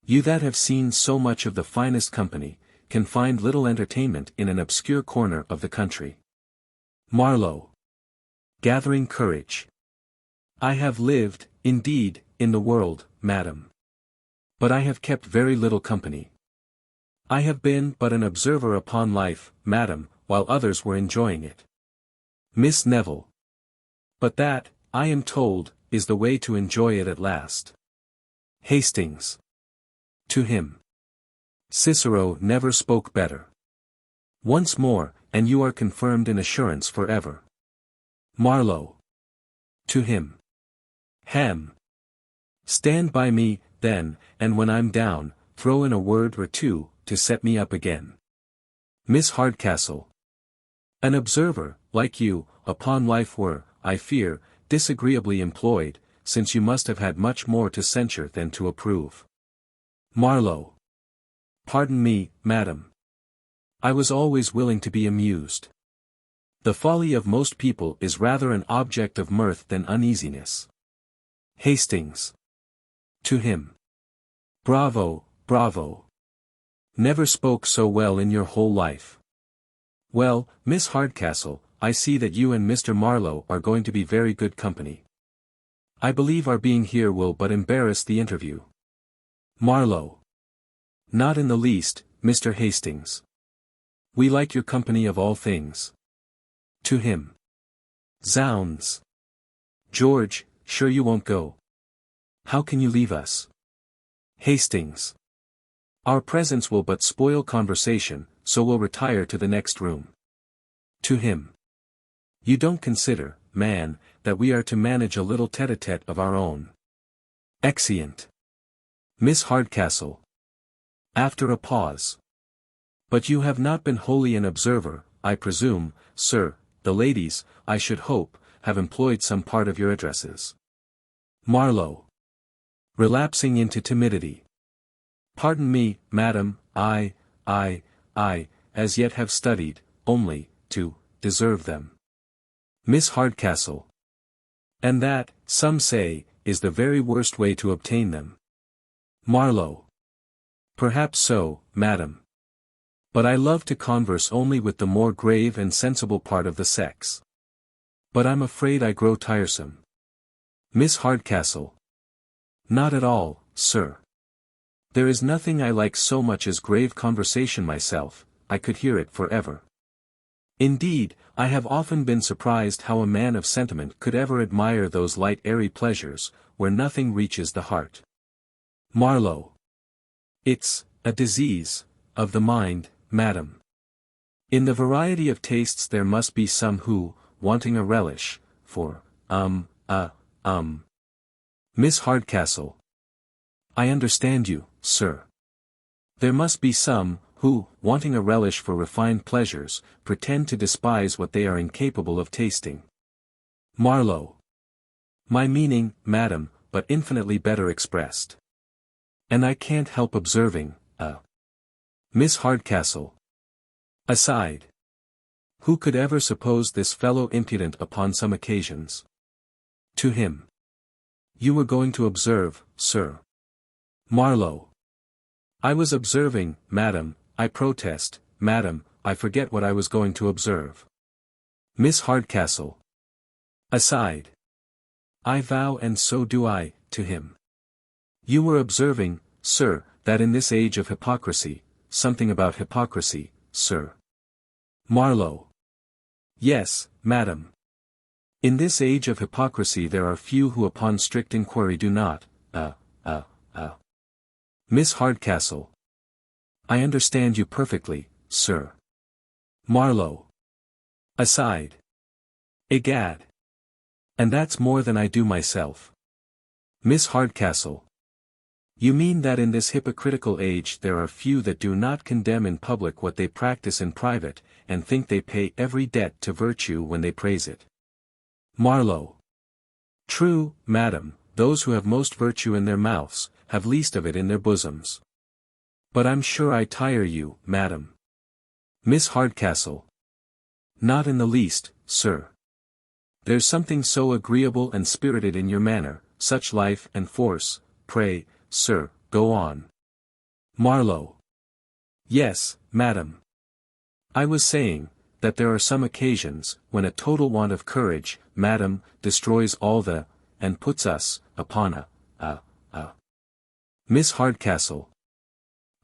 Speaker 1: You that have seen so much of the finest company, can find little entertainment in an obscure corner of the country. Marlow. Gathering courage. I have lived, indeed, in the world, madam. But I have kept very little company. I have been but an observer upon life, madam, while others were enjoying it. Miss Neville. But that, I am told, is the way to enjoy it at last. Hastings. To him. Cicero never spoke better. Once more, and you are confirmed in assurance forever. Marlow. To him. Stand by me, then, and when I'm down, throw in a word or two, to set me up again. Miss Hardcastle. An observer, like you, upon life were, I fear, disagreeably employed, since you must have had much more to censure than to approve. Marlow. Pardon me, madam. I was always willing to be amused. The folly of most people is rather an object of mirth than uneasiness. Hastings. To him. Bravo, bravo. Never spoke so well in your whole life. Well, Miss Hardcastle, I see that you and Mr. Marlow are going to be very good company. I believe our being here will but embarrass the interview. Marlow. Not in the least, Mr. Hastings. We like your company of all things. To him. Zounds. George, sure you won't go? How can you leave us? Hastings. Our presence will but spoil conversation, so we'll retire to the next room. To him. You don't consider, man, that we are to manage a little tete-a-tete of our own. Exeunt. Miss Hardcastle. After a pause. But you have not been wholly an observer, I presume, sir. The ladies, I should hope, have employed some part of your addresses. Marlow. Relapsing into timidity. Pardon me, madam, I, as yet have studied, only, to, deserve them. Miss Hardcastle. And that, some say, is the very worst way to obtain them. Marlow. Perhaps so, madam. But I love to converse only with the more grave and sensible part of the sex. But I'm afraid I grow tiresome. Miss Hardcastle. Not at all, sir. There is nothing I like so much as grave conversation myself, I could hear it forever. Indeed, I have often been surprised how a man of sentiment could ever admire those light airy pleasures, where nothing reaches the heart. Marlow. It's a disease of the mind, madam. In the variety of tastes there must be some who, wanting a relish, for, Miss Hardcastle. I understand you, sir. There must be some, who, wanting a relish for refined pleasures, pretend to despise what they are incapable of tasting. Marlow. My meaning, madam, but infinitely better expressed. And I can't help observing, Miss Hardcastle. Aside. Who could ever suppose this fellow impudent upon some occasions? To him. You were going to observe, sir. Marlow. I was observing, madam, I protest, madam, I forget what I was going to observe. Miss Hardcastle. Aside. I vow and so do I, to him. You were observing, sir, that in this age of hypocrisy, something about hypocrisy, sir. Marlow. Yes, madam. In this age of hypocrisy there are few who upon strict inquiry do not, Miss Hardcastle. I understand you perfectly, sir. Marlow. Aside. Egad. And that's more than I do myself. Miss Hardcastle. You mean that in this hypocritical age there are few that do not condemn in public what they practice in private, and think they pay every debt to virtue when they praise it. Marlow. True, madam, those who have most virtue in their mouths, have least of it in their bosoms. But I'm sure I tire you, madam. Miss Hardcastle. Not in the least, sir. There's something so agreeable and spirited in your manner, such life and force, pray, sir, go on. Marlow. Yes, madam. I was saying, that there are some occasions, when a total want of courage, madam, destroys all the, and puts us, upon a. Miss Hardcastle.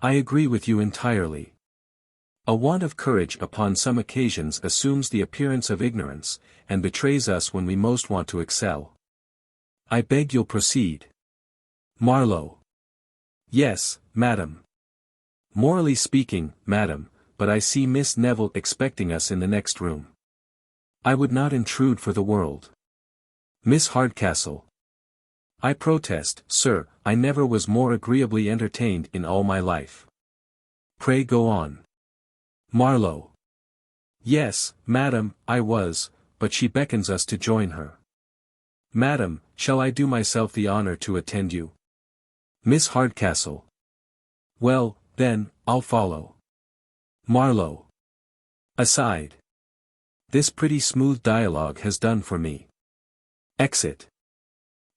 Speaker 1: I agree with you entirely. A want of courage upon some occasions assumes the appearance of ignorance, and betrays us when we most want to excel. I beg you'll proceed. Marlow. Yes, madam. Morally speaking, madam, but I see Miss Neville expecting us in the next room. I would not intrude for the world. Miss Hardcastle. I protest, sir, I never was more agreeably entertained in all my life. Pray go on. Marlow. Yes, madam, I was, but she beckons us to join her. Madam, shall I do myself the honor to attend you? Miss Hardcastle. Well, then, I'll follow. Marlow. Aside. This pretty smooth dialogue has done for me. Exit.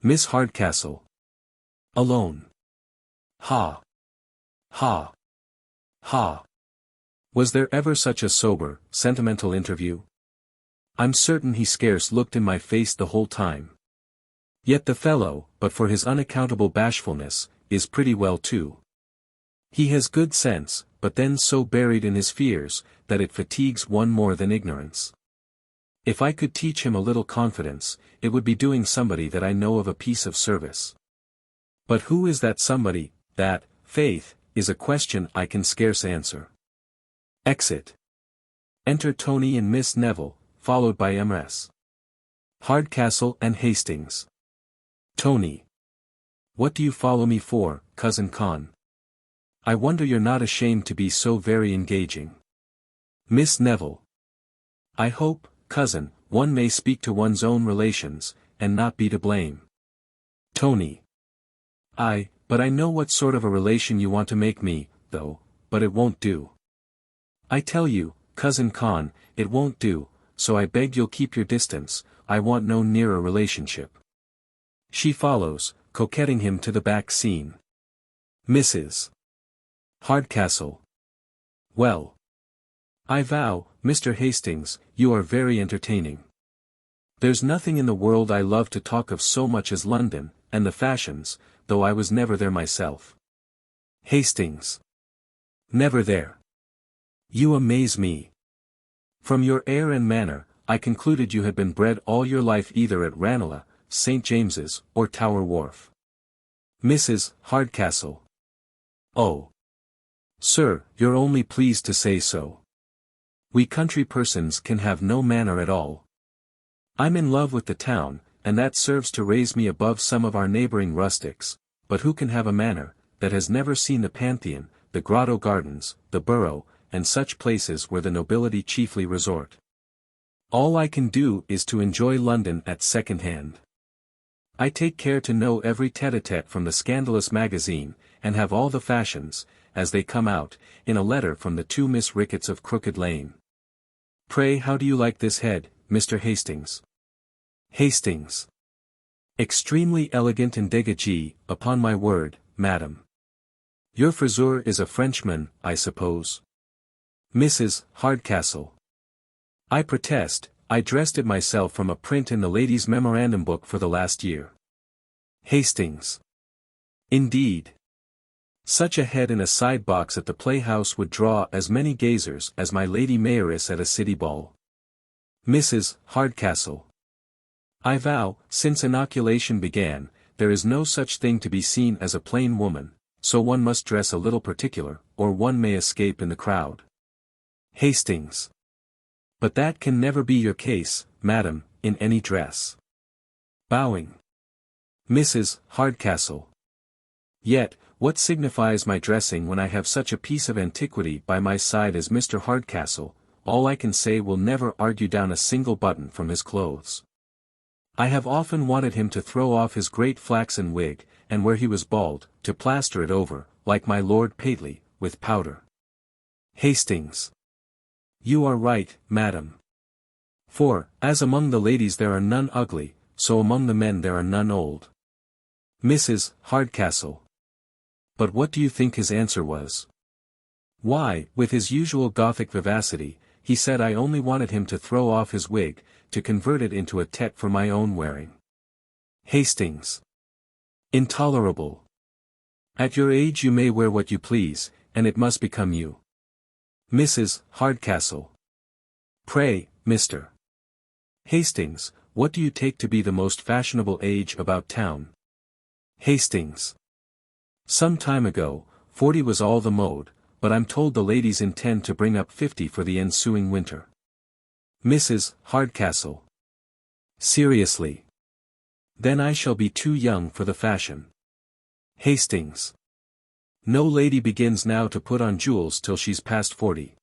Speaker 1: Miss Hardcastle. Alone. Ha. Ha. Ha. Was there ever such a sober, sentimental interview? I'm certain he scarce looked in my face the whole time. Yet the fellow, but for his unaccountable bashfulness, is pretty well too. He has good sense, but then so buried in his fears, that it fatigues one more than ignorance. If I could teach him a little confidence, it would be doing somebody that I know of a piece of service. But who is that somebody? That, faith, is a question I can scarce answer. Exit. Enter Tony and Miss Neville, followed by MS. Hardcastle and Hastings. Tony. What do you follow me for, cousin Con? I wonder you're not ashamed to be so very engaging. Miss Neville. I hope, cousin, one may speak to one's own relations, and not be to blame. Tony. But I know what sort of a relation you want to make me, though, but it won't do. I tell you, cousin Con, it won't do, so I beg you'll keep your distance, I want no nearer relationship. She follows, coquetting him to the back scene. Mrs. Hardcastle. Well. I vow, Mr. Hastings, you are very entertaining. There's nothing in the world I love to talk of so much as London, and the fashions, though I was never there myself. Hastings. Never there. You amaze me. From your air and manner, I concluded you had been bred all your life either at Ranelagh, St. James's, or Tower Wharf. Mrs. Hardcastle. Oh. Sir, you're only pleased to say so. We country persons can have no manner at all. I'm in love with the town, and that serves to raise me above some of our neighboring rustics, but who can have a manner, that has never seen the Pantheon, the Grotto Gardens, the Borough, and such places where the nobility chiefly resort? All I can do is to enjoy London at second hand. I take care to know every tete-a-tete from the scandalous magazine, and have all the fashions, as they come out, in a letter from the 2 Miss Ricketts of Crooked Lane. Pray how do you like this head, Mr. Hastings? Hastings. Extremely elegant and dégagé, upon my word, madam. Your friseur is a Frenchman, I suppose. Mrs. Hardcastle. I protest, I dressed it myself from a print in the ladies' memorandum book for the last year. Hastings. Indeed. Such a head in a side box at the playhouse would draw as many gazers as my lady mayoress at a city ball. Mrs. Hardcastle. I vow, since inoculation began, there is no such thing to be seen as a plain woman, so one must dress a little particular, or one may escape in the crowd. Hastings. But that can never be your case, madam, in any dress. Bowing. Mrs. Hardcastle. Yet, what signifies my dressing when I have such a piece of antiquity by my side as Mr. Hardcastle? All I can say will never argue down a single button from his clothes. I have often wanted him to throw off his great flaxen wig, and where he was bald, to plaster it over, like my Lord Pateley, with powder. Hastings. You are right, madam. For, as among the ladies there are none ugly, so among the men there are none old. Mrs. Hardcastle. But what do you think his answer was? Why, with his usual Gothic vivacity, he said I only wanted him to throw off his wig, to convert it into a tete for my own wearing. Hastings. Intolerable. At your age you may wear what you please, and it must become you. Mrs. Hardcastle. Pray, Mr. Hastings, what do you take to be the most fashionable age about town? Hastings. Some time ago, 40 was all the mode, but I'm told the ladies intend to bring up 50 for the ensuing winter. Mrs. Hardcastle. Seriously. Then I shall be too young for the fashion. Hastings. No lady begins now to put on jewels till she's past 40.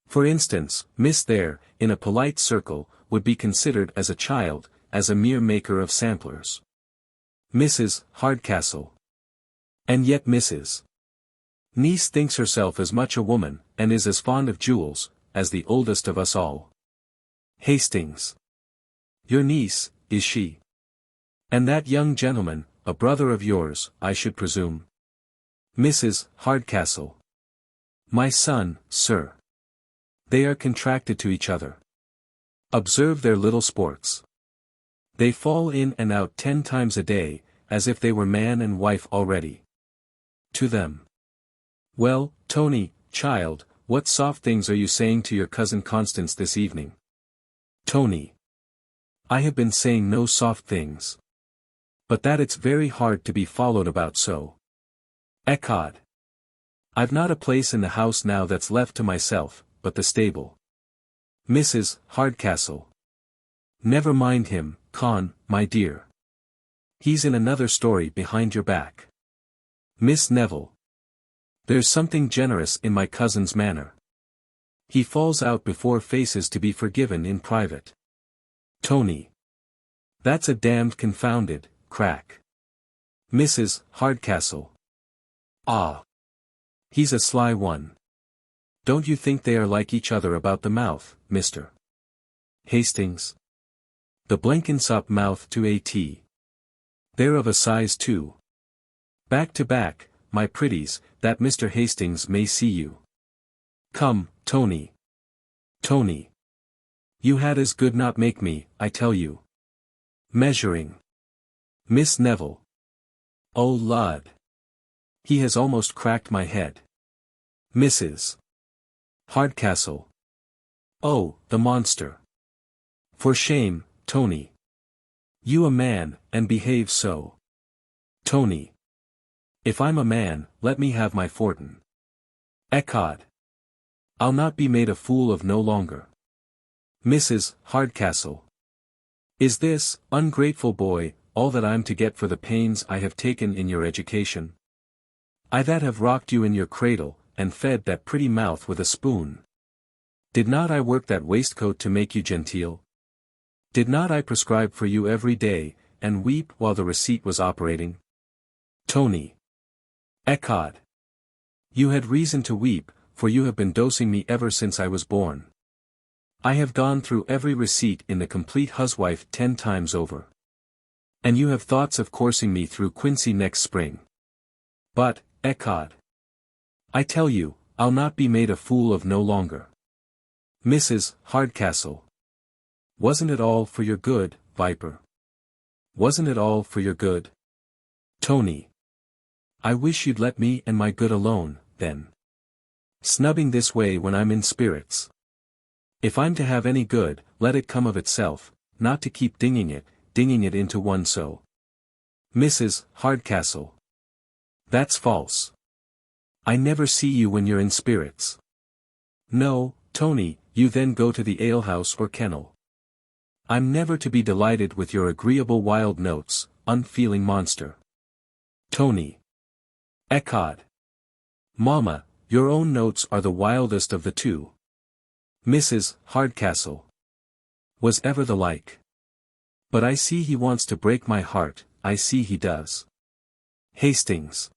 Speaker 1: For instance, Miss there, in a polite circle, would be considered as a child, as a mere maker of samplers. Mrs. Hardcastle. And yet Mrs. Niece thinks herself as much a woman, and is as fond of jewels, as the oldest of us all. Hastings. Your niece, is she? And that young gentleman, a brother of yours, I should presume? Mrs. Hardcastle. My son, sir. They are contracted to each other. Observe their little sports. They fall in and out 10 times a day, as if they were man and wife already. To them. Well, Tony, child, what soft things are you saying to your cousin Constance this evening? Tony. I have been saying no soft things. But that it's very hard to be followed about so. Echad. I've not a place in the house now that's left to myself, but the stable. Mrs. Hardcastle. Never mind him, Con, my dear. He's in another story behind your back. Miss Neville. There's something generous in my cousin's manner. He falls out before faces to be forgiven in private. Tony. That's a damned confounded crack. Mrs. Hardcastle. Ah. He's a sly one. Don't you think they are like each other about the mouth, Mr. Hastings? The Blenkinsop mouth to A.T. They're of a size too. Back to back, my pretties, that Mr. Hastings may see you. Come, Tony. Tony. You had as good not make me, I tell you. Measuring. Miss Neville. Oh Lud. He has almost cracked my head. Mrs. Hardcastle. Oh, the monster. For shame, Tony. You a man, and behave so. Tony. If I'm a man, let me have my fortin. Echad. I'll not be made a fool of no longer. Mrs. Hardcastle. Is this, ungrateful boy, all that I'm to get for the pains I have taken in your education? I that have rocked you in your cradle, and fed that pretty mouth with a spoon. Did not I work that waistcoat to make you genteel? Did not I prescribe for you every day, and weep while the receipt was operating? Tony. Echad. You had reason to weep, for you have been dosing me ever since I was born. I have gone through every receipt in the Complete Huswife 10 times over. And you have thoughts of coursing me through Quincy next spring. But, Echad. I tell you, I'll not be made a fool of no longer. Mrs. Hardcastle. Wasn't it all for your good, Viper? Wasn't it all for your good? Tony. I wish you'd let me and my good alone, then. Snubbing this way when I'm in spirits. If I'm to have any good, let it come of itself, not to keep dinging it into one so. Mrs. Hardcastle. That's false. I never see you when you're in spirits. No, Tony, you then go to the alehouse or kennel. I'm never to be delighted with your agreeable wild notes, unfeeling monster. Tony. Echad. Mamma, your own notes are the wildest of the two. Mrs. Hardcastle. Was ever the like. But I see he wants to break my heart, I see he does. Hastings.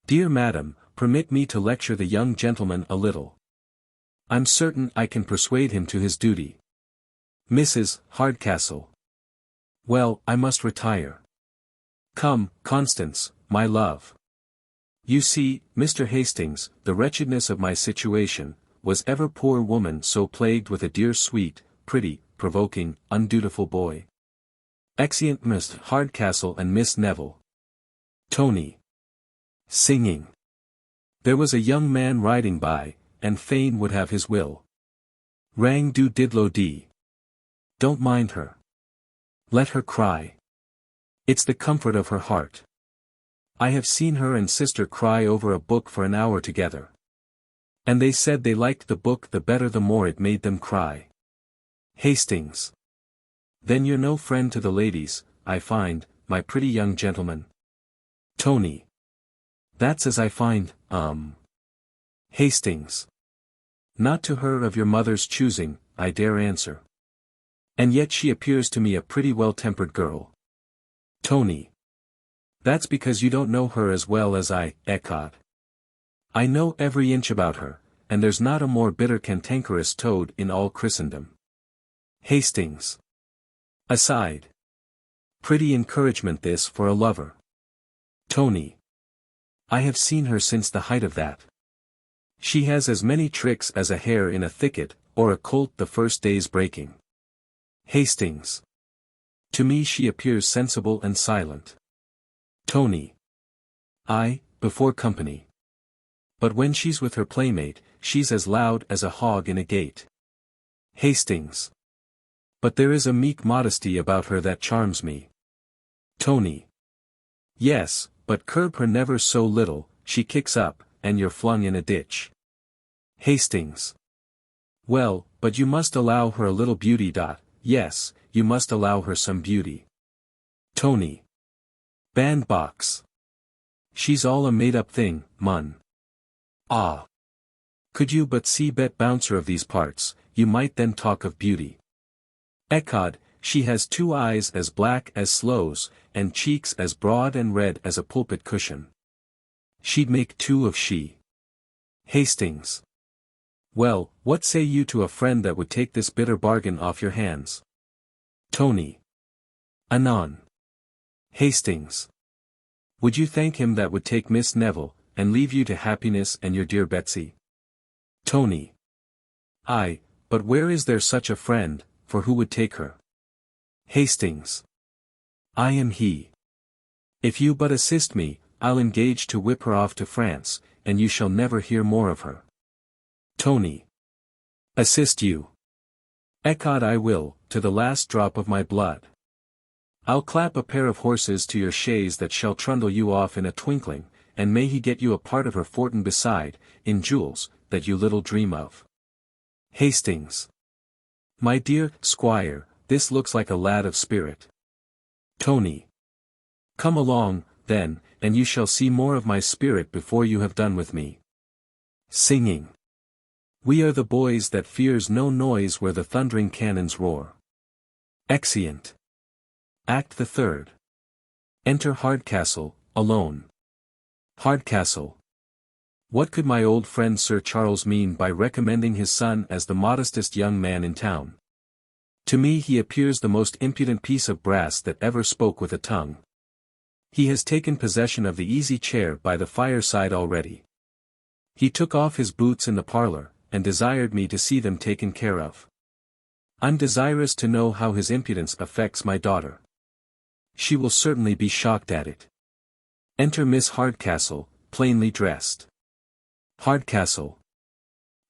Speaker 1: Dear madam, permit me to lecture the young gentleman a little. I'm certain I can persuade him to his duty. Mrs. Hardcastle. Well, I must retire. Come, Constance, my love. You see, Mr. Hastings, the wretchedness of my situation, was ever poor woman so plagued with a dear sweet, pretty, provoking, undutiful boy. Exeunt Miss Hardcastle and Miss Neville. Tony. Singing. There was a young man riding by, and fain would have his will. Rang do diddlo dee. Don't mind her. Let her cry. It's the comfort of her heart. I have seen her and sister cry over a book for an hour together. And they said they liked the book the better the more it made them cry. Hastings. Then you're no friend to the ladies, I find, my pretty young gentleman. Tony. That's as I find, Hastings. Not to her of your mother's choosing, I dare answer. And yet she appears to me a pretty well-tempered girl. Tony. That's because you don't know her as well as I, Echad. I know every inch about her, and there's not a more bitter cantankerous toad in all Christendom. Hastings. Aside. Pretty encouragement this for a lover. Tony. I have seen her since the height of that. She has as many tricks as a hare in a thicket, or a colt the first day's breaking. Hastings. To me she appears sensible and silent. Tony. I, before company. But when she's with her playmate, she's as loud as a hog in a gate. Hastings. But there is a meek modesty about her that charms me. Tony. Yes, but curb her never so little, she kicks up, and you're flung in a ditch. Hastings. Well, but you must allow her a little beauty. Yes, you must allow her some beauty. Tony. Bandbox. She's all a made-up thing, mun. Ah. Could you but see Bet Bouncer of these parts, you might then talk of beauty. Ecod, she has 2 eyes as black as sloes, and cheeks as broad and red as a pulpit cushion. She'd make 2 of she. Hastings. Well, what say you to a friend that would take this bitter bargain off your hands? Tony. Anon. Hastings. Would you thank him that would take Miss Neville, and leave you to happiness and your dear Betsy? Tony. Aye, but where is there such a friend, for who would take her? Hastings. I am he. If you but assist me, I'll engage to whip her off to France, and you shall never hear more of her. Tony. Assist you. Ecod I will, to the last drop of my blood. I'll clap a pair of horses to your chaise that shall trundle you off in a twinkling, and may he get you a part of her fortune beside, in jewels, that you little dream of. Hastings. My dear squire, this looks like a lad of spirit. Tony. Come along, then, and you shall see more of my spirit before you have done with me. Singing. We are the boys that fears no noise where the thundering cannons roar. Exeunt. Act the Third. Enter Hardcastle, alone. Hardcastle. What could my old friend Sir Charles mean by recommending his son as the modestest young man in town? To me he appears the most impudent piece of brass that ever spoke with a tongue. He has taken possession of the easy chair by the fireside already. He took off his boots in the parlour, and desired me to see them taken care of. I'm desirous to know how his impudence affects my daughter. She will certainly be shocked at it. Enter Miss Hardcastle, plainly dressed. Hardcastle.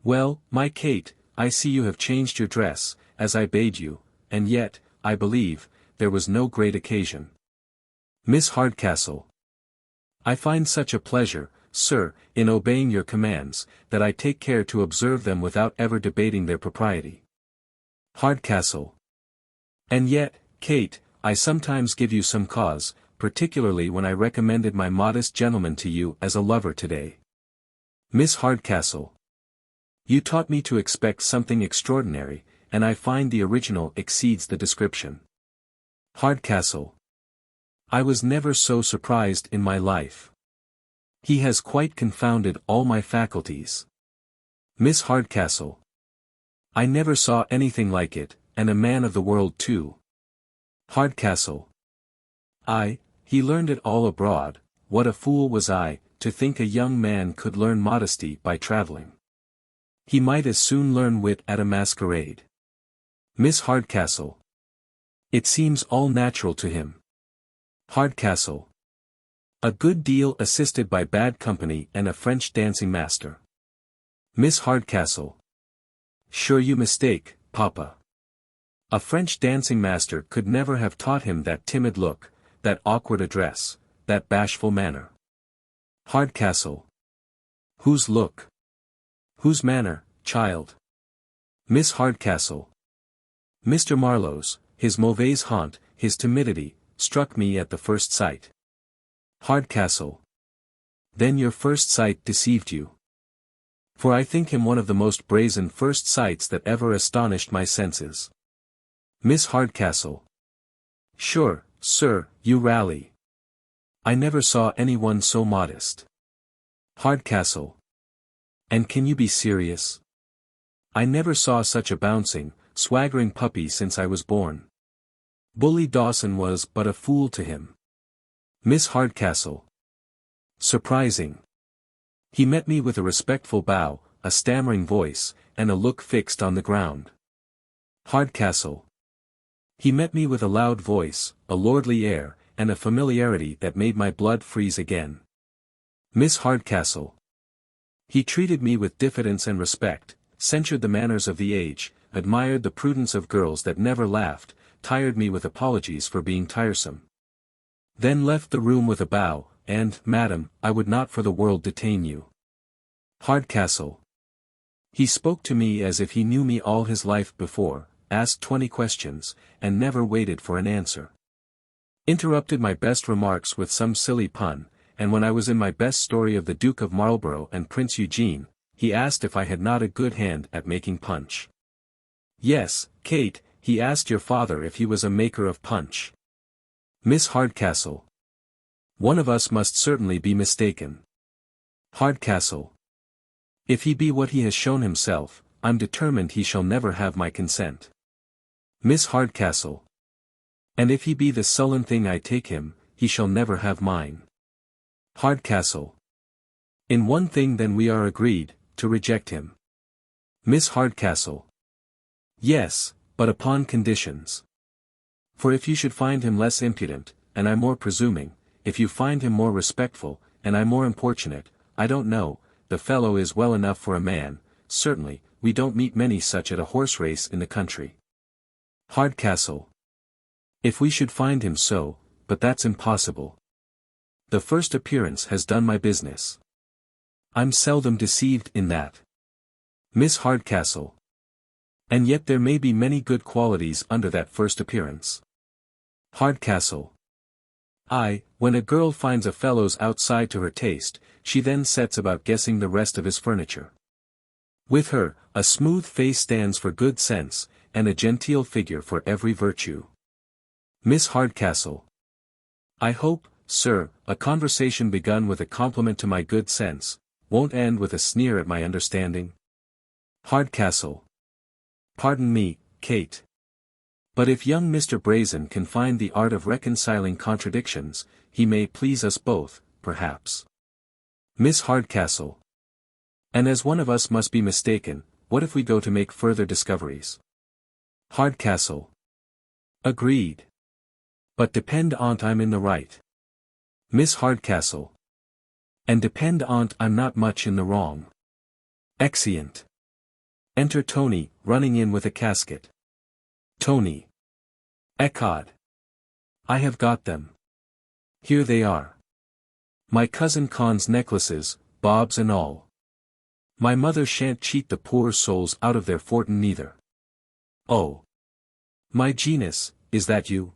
Speaker 1: Well, my Kate, I see you have changed your dress, as I bade you, and yet, I believe, there was no great occasion. Miss Hardcastle. I find such a pleasure, sir, in obeying your commands, that I take care to observe them without ever debating their propriety. Hardcastle. And yet, Kate, I sometimes give you some cause, particularly when I recommended my modest gentleman to you as a lover today. Miss Hardcastle. You taught me to expect something extraordinary, and I find the original exceeds the description. Hardcastle. I was never so surprised in my life. He has quite confounded all my faculties. Miss Hardcastle. I never saw anything like it, and a man of the world too. Hardcastle. Aye, he learned it all abroad. What a fool was I, to think a young man could learn modesty by travelling. He might as soon learn wit at a masquerade. Miss Hardcastle. It seems all natural to him. Hardcastle. A good deal assisted by bad company and a French dancing master. Miss Hardcastle. Sure you mistake, Papa. A French dancing master could never have taught him that timid look, that awkward address, that bashful manner. Hardcastle. Whose look? Whose manner, child? Miss Hardcastle. Mr. Marlow's, his mauvaise honte, his timidity, struck me at the first sight. Hardcastle. Then your first sight deceived you. For I think him one of the most brazen first sights that ever astonished my senses. Miss Hardcastle. Sure, sir, you rally. I never saw anyone so modest. Hardcastle. And can you be serious? I never saw such a bouncing, swaggering puppy since I was born. Bully Dawson was but a fool to him. Miss Hardcastle. Surprising. He met me with a respectful bow, a stammering voice, and a look fixed on the ground. Hardcastle. He met me with a loud voice, a lordly air, and a familiarity that made my blood freeze again. Miss Hardcastle. He treated me with diffidence and respect, censured the manners of the age, admired the prudence of girls that never laughed, tired me with apologies for being tiresome. Then left the room with a bow, and, madam, I would not for the world detain you. Hardcastle. He spoke to me as if he knew me all his life before, asked 20 questions, and never waited for an answer. Interrupted my best remarks with some silly pun, and when I was in my best story of the Duke of Marlborough and Prince Eugene, he asked if I had not a good hand at making punch. Yes, Kate, he asked your father if he was a maker of punch. Miss Hardcastle. One of us must certainly be mistaken. Hardcastle. If he be what he has shown himself, I'm determined he shall never have my consent. Miss Hardcastle. And if he be the sullen thing I take him, he shall never have mine. Hardcastle. In one thing then we are agreed, to reject him. Miss Hardcastle. Yes, but upon conditions. For if you should find him less impudent, and I more presuming, if you find him more respectful, and I more importunate, I don't know, the fellow is well enough for a man, certainly, we don't meet many such at a horse race in the country. Hardcastle. If we should find him so, but that's impossible. The first appearance has done my business. I'm seldom deceived in that. Miss Hardcastle. And yet there may be many good qualities under that first appearance. Hardcastle. Aye, when a girl finds a fellow's outside to her taste, she then sets about guessing the rest of his furniture. With her, a smooth face stands for good sense, and a genteel figure for every virtue. Miss Hardcastle. I hope, sir, a conversation begun with a compliment to my good sense, won't end with a sneer at my understanding. Hardcastle. Pardon me, Kate. But if young Mr. Brazen can find the art of reconciling contradictions, he may please us both, perhaps. Miss Hardcastle. And as one of us must be mistaken, what if we go to make further discoveries? Hardcastle. Agreed. But depend on't I'm in the right. Miss Hardcastle. And depend on't I'm not much in the wrong. Exeunt. Enter Tony, running in with a casket. Tony. Ecod. I have got them. Here they are. My cousin Con's necklaces, bobs and all. My mother shan't cheat the poor souls out of their fortin neither. Oh. My genus, is that you?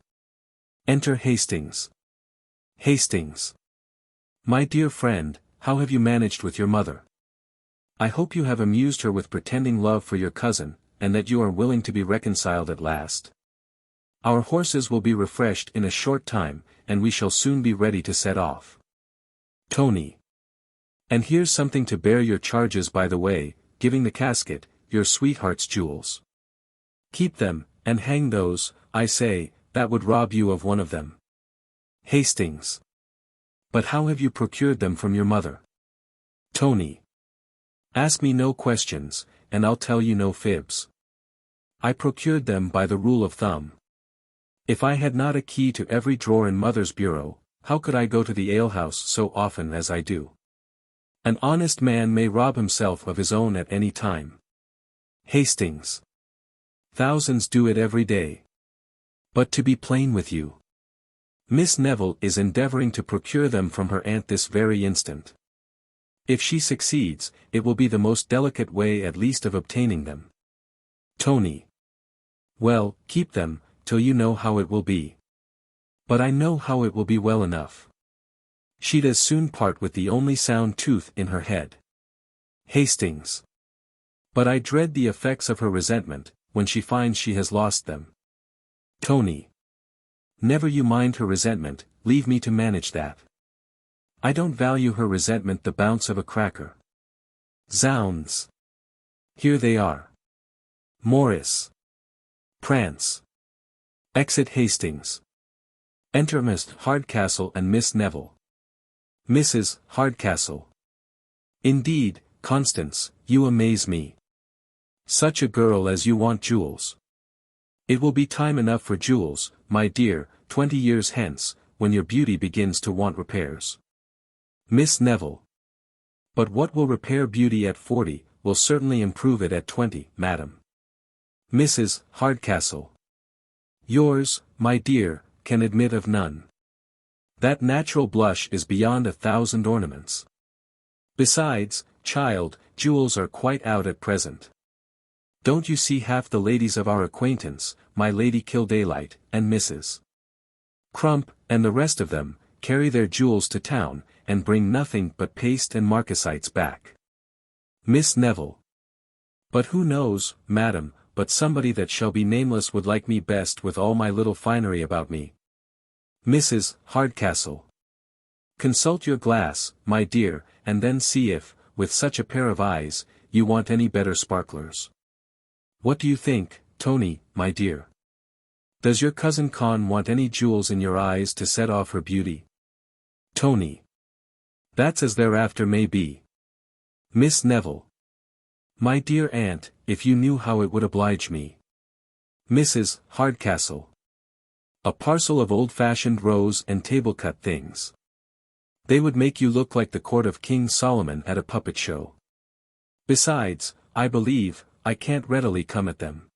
Speaker 1: Enter Hastings. Hastings. My dear friend, how have you managed with your mother? I hope you have amused her with pretending love for your cousin, and that you are willing to be reconciled at last. Our horses will be refreshed in a short time, and we shall soon be ready to set off. Tony. And here's something to bear your charges by the way, giving the casket, your sweetheart's jewels. Keep them, and hang those, I say, that would rob you of one of them. Hastings. But how have you procured them from your mother? Tony. Ask me no questions, and I'll tell you no fibs. I procured them by the rule of thumb. If I had not a key to every drawer in mother's bureau, how could I go to the alehouse so often as I do? An honest man may rob himself of his own at any time. Hastings. Thousands do it every day. But to be plain with you, Miss Neville is endeavoring to procure them from her aunt this very instant. If she succeeds, it will be the most delicate way at least of obtaining them. Tony. Well, keep them, till you know how it will be. But I know how it will be well enough. She'd as soon part with the only sound tooth in her head. Hastings. But I dread the effects of her resentment, when she finds she has lost them. Tony. Never you mind her resentment, leave me to manage that. I don't value her resentment the bounce of a cracker. Zounds. Here they are. Morris. Prance. Exit Hastings. Enter Miss Hardcastle and Miss Neville. Mrs. Hardcastle. Indeed, Constance, you amaze me. Such a girl as you want jewels. It will be time enough for jewels, my dear, 20 years hence, when your beauty begins to want repairs. Miss Neville. But what will repair beauty at 40, will certainly improve it at 20, madam. Mrs. Hardcastle. Yours, my dear, can admit of none. That natural blush is beyond 1,000 ornaments. Besides, child, jewels are quite out at present. Don't you see half the ladies of our acquaintance, my Lady Kildaylight, and Mrs. Crump, and the rest of them, carry their jewels to town, and bring nothing but paste and marcasites back. Miss Neville. But who knows, madam, but somebody that shall be nameless would like me best with all my little finery about me. Mrs. Hardcastle. Consult your glass, my dear, and then see if, with such a pair of eyes, you want any better sparklers. What do you think, Tony, my dear? Does your cousin Con want any jewels in your eyes to set off her beauty? Tony. That's as thereafter may be. Miss Neville. My dear aunt, if you knew how it would oblige me. Mrs. Hardcastle. A parcel of old-fashioned rose and table-cut things. They would make you look like the court of King Solomon at a puppet show. Besides, I believe, I can't readily come at them.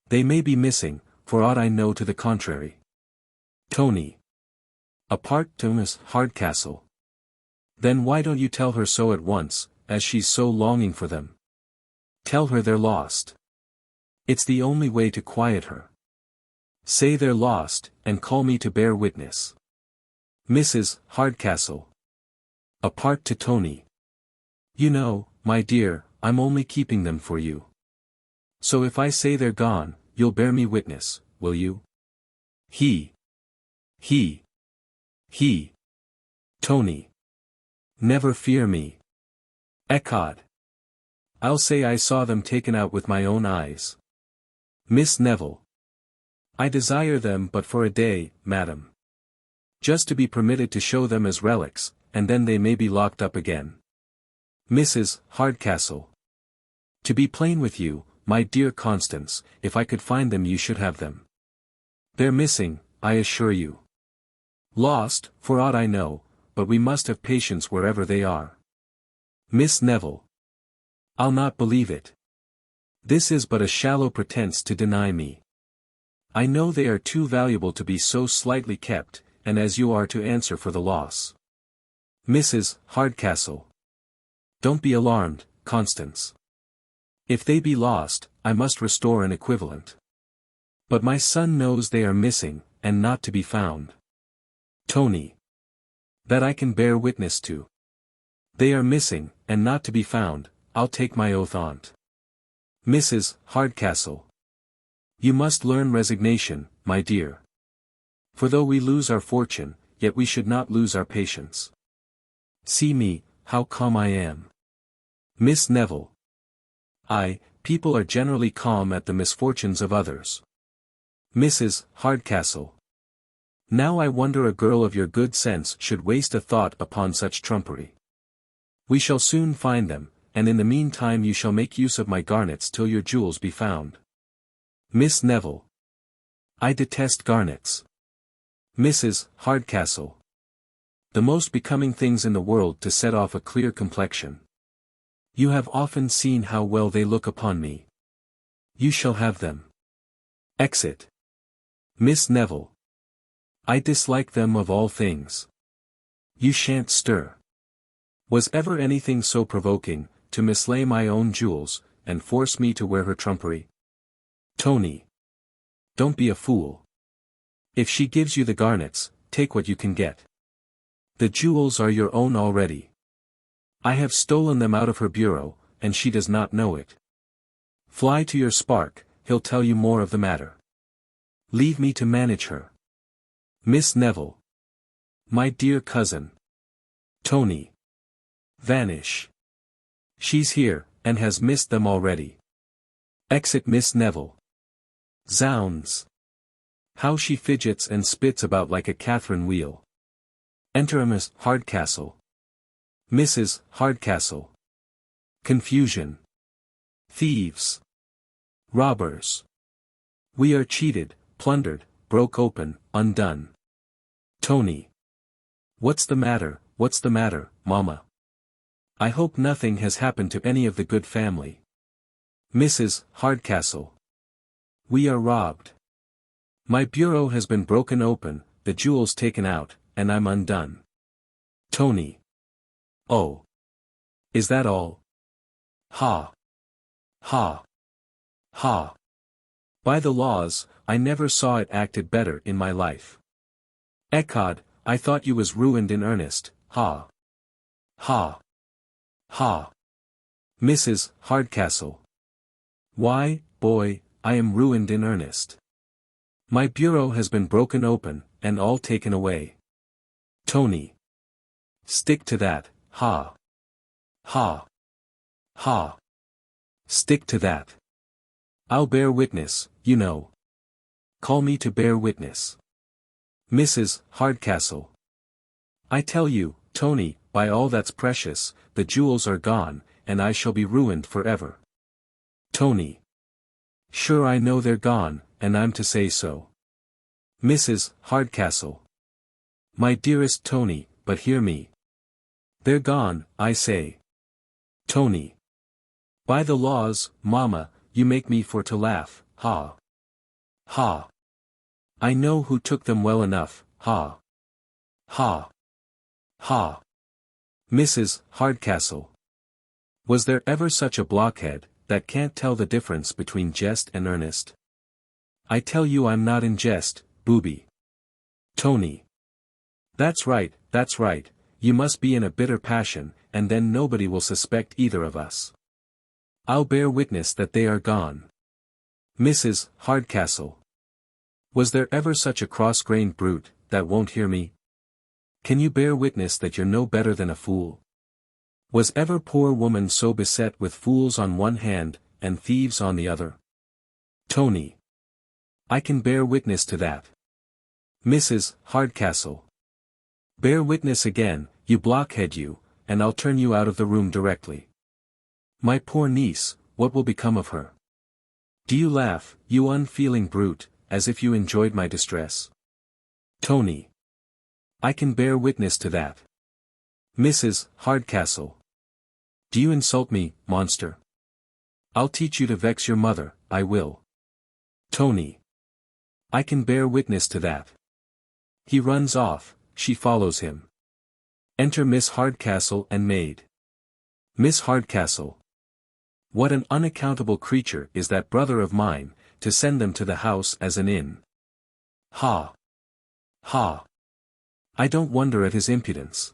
Speaker 1: They may be missing, for aught I know to the contrary. Tony. Apart to Miss Hardcastle. Then why don't you tell her so at once, as she's so longing for them? Tell her they're lost. It's the only way to quiet her. Say they're lost, and call me to bear witness. Mrs. Hardcastle. Apart to Tony. You know, my dear, I'm only keeping them for you. So if I say they're gone, you'll bear me witness, will you? He. Tony. Never fear me. Ecod. I'll say I saw them taken out with my own eyes. Miss Neville. I desire them but for a day, madam. Just to be permitted to show them as relics, and then they may be locked up again. Mrs. Hardcastle. To be plain with you, my dear Constance, if I could find them you should have them. They're missing, I assure you. Lost, for aught I know, but we must have patience wherever they are. Miss Neville. I'll not believe it. This is but a shallow pretense to deny me. I know they are too valuable to be so slightly kept, and as you are to answer for the loss. Mrs. Hardcastle. Don't be alarmed, Constance. If they be lost, I must restore an equivalent. But my son knows they are missing, and not to be found. Tony. That I can bear witness to. They are missing, and not to be found, I'll take my oath on't. Mrs. Hardcastle. You must learn resignation, my dear. For though we lose our fortune, yet we should not lose our patience. See me, how calm I am. Miss Neville. People are generally calm at the misfortunes of others. Mrs. Hardcastle. Now I wonder a girl of your good sense should waste a thought upon such trumpery. We shall soon find them, and in the meantime you shall make use of my garnets till your jewels be found. Miss Neville. I detest garnets. Mrs. Hardcastle. The most becoming things in the world to set off a clear complexion. You have often seen how well they look upon me. You shall have them. Exit. Miss Neville. I dislike them of all things. You shan't stir. Was ever anything so provoking, to mislay my own jewels, and force me to wear her trumpery? Tony. Don't be a fool. If she gives you the garnets, take what you can get. The jewels are your own already. I have stolen them out of her bureau, and she does not know it. Fly to your spark, he'll tell you more of the matter. Leave me to manage her. Miss Neville. My dear cousin. Tony. Vanish. She's here, and has missed them already. Exit Miss Neville. Zounds. How she fidgets and spits about like a Catherine wheel. Enter a Miss Hardcastle. Mrs. Hardcastle. Confusion. Thieves. Robbers. We are cheated, plundered, broke open, undone. Tony. What's the matter, Mama? I hope nothing has happened to any of the good family. Mrs. Hardcastle. We are robbed. My bureau has been broken open, the jewels taken out, and I'm undone. Tony. Oh. Is that all? Ha. Ha. Ha. By the laws, I never saw it acted better in my life. Ecod, I thought you was ruined in earnest, ha. Ha. Ha. Mrs. Hardcastle. Why, boy, I am ruined in earnest. My bureau has been broken open, and all taken away. Tony. Stick to that, ha. Ha. Ha. Stick to that. I'll bear witness, you know. Call me to bear witness. Mrs. Hardcastle. I tell you, Tony, by all that's precious, the jewels are gone, and I shall be ruined forever. Tony. Sure I know they're gone, and I'm to say so. Mrs. Hardcastle. My dearest Tony, but hear me. They're gone, I say. Tony. By the laws, mamma, you make me for to laugh, ha. Ha. I know who took them well enough, ha. Ha. Ha. Mrs. Hardcastle. Was there ever such a blockhead, that can't tell the difference between jest and earnest? I tell you I'm not in jest, booby. Tony. That's right, you must be in a bitter passion, and then nobody will suspect either of us. I'll bear witness that they are gone. Mrs. Hardcastle. Was there ever such a cross-grained brute, that won't hear me? Can you bear witness that you're no better than a fool? Was ever poor woman so beset with fools on one hand, and thieves on the other? Tony. I can bear witness to that. Mrs. Hardcastle. Bear witness again, you blockhead you, and I'll turn you out of the room directly. My poor niece, what will become of her? Do you laugh, you unfeeling brute, as if you enjoyed my distress? Tony. I can bear witness to that. Mrs. Hardcastle. Do you insult me, monster? I'll teach you to vex your mother, I will. Tony. I can bear witness to that. He runs off, she follows him. Enter Miss Hardcastle and maid. Miss Hardcastle. What an unaccountable creature is that brother of mine, to send them to the house as an inn. Ha. Ha. I don't wonder at his impudence.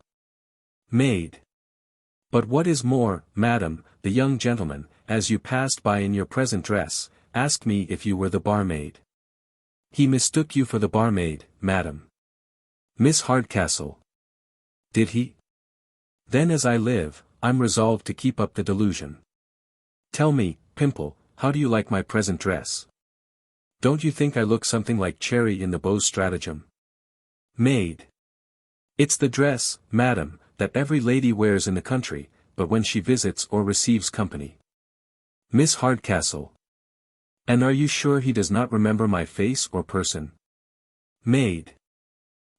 Speaker 1: Maid. But what is more, madam, the young gentleman, as you passed by in your present dress, asked me if you were the barmaid. He mistook you for the barmaid, madam. Miss Hardcastle. Did he? Then as I live, I'm resolved to keep up the delusion. Tell me, Pimple, how do you like my present dress? Don't you think I look something like Cherry in the Beaux' Stratagem? Maid. It's the dress, madam, that every lady wears in the country, but when she visits or receives company. Miss Hardcastle. And are you sure he does not remember my face or person? Maid.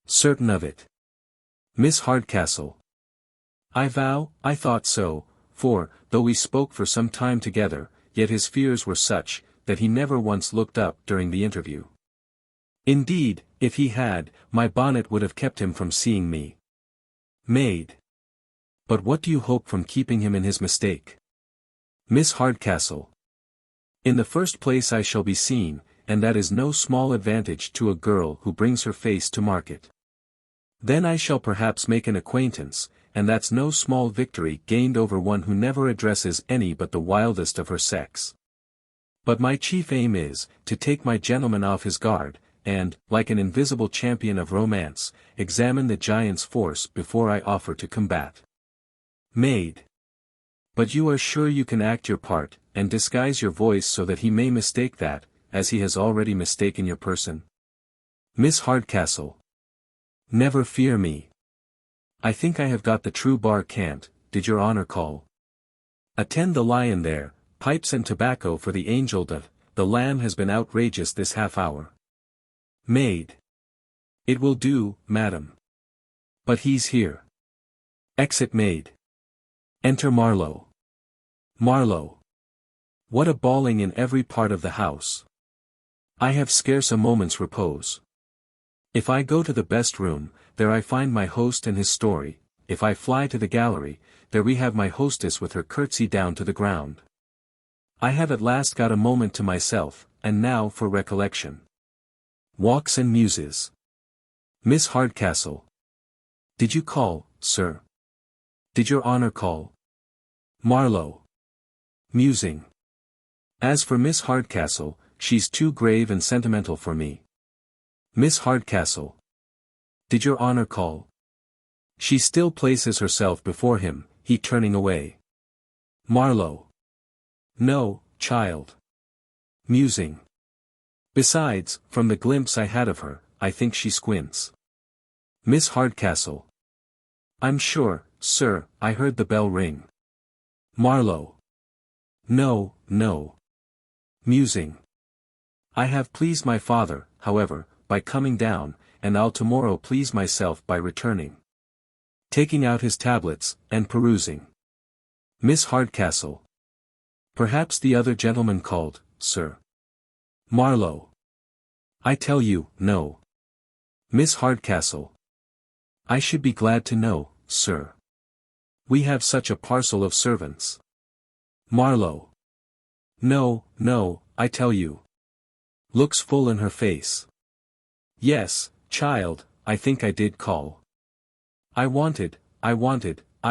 Speaker 1: Certain of it. Miss Hardcastle. I vow, I thought so, for, though we spoke for some time together, yet his fears were such, that he never once looked up during the interview. Indeed, if he had, my bonnet would have kept him from seeing me. Maid. But what do you hope from keeping him in his mistake? Miss Hardcastle. In the first place I shall be seen, and that is no small advantage to a girl who brings her face to market. Then I shall perhaps make an acquaintance, and that's no small victory gained over one who never addresses any but the wildest of her sex. But my chief aim is, to take my gentleman off his guard, and, like an invisible champion of romance, examine the giant's force before I offer to combat. Maid. But you are sure you can act your part, and disguise your voice so that he may mistake that, as he has already mistaken your person? Miss Hardcastle. Never fear me. I think I have got the true bar cant. Did your honor call? Attend the lion there, pipes and tobacco for the angel the lamb has been outrageous this half hour. Maid. It will do, madam. But he's here. Exit maid. Enter Marlow. Marlow. What a bawling in every part of the house. I have scarce a moment's repose. If I go to the best room, there I find my host and his story. If I fly to the gallery, there we have my hostess with her curtsy down to the ground. I have at last got a moment to myself, and now for recollection. Walks and muses. Miss Hardcastle. Did you call, sir? Did your honor call? Marlow. Musing. As for Miss Hardcastle, she's too grave and sentimental for me. Miss Hardcastle. Did your honor call? She still places herself before him, he turning away. Marlow. No, child. Musing. Besides, from the glimpse I had of her, I think she squints. Miss Hardcastle. I'm sure, sir, I heard the bell ring. Marlow. No, no. Musing. I have pleased my father, however, by coming down, and I'll tomorrow please myself by returning. Taking out his tablets, and perusing. Miss Hardcastle. Perhaps the other gentleman called, sir. Marlow. I tell you, no. Miss Hardcastle. I should be glad to know, sir. We have such a parcel of servants. Marlow. No, no, I tell you. Looks full in her face. Yes, child, I think I did call. I wanted, I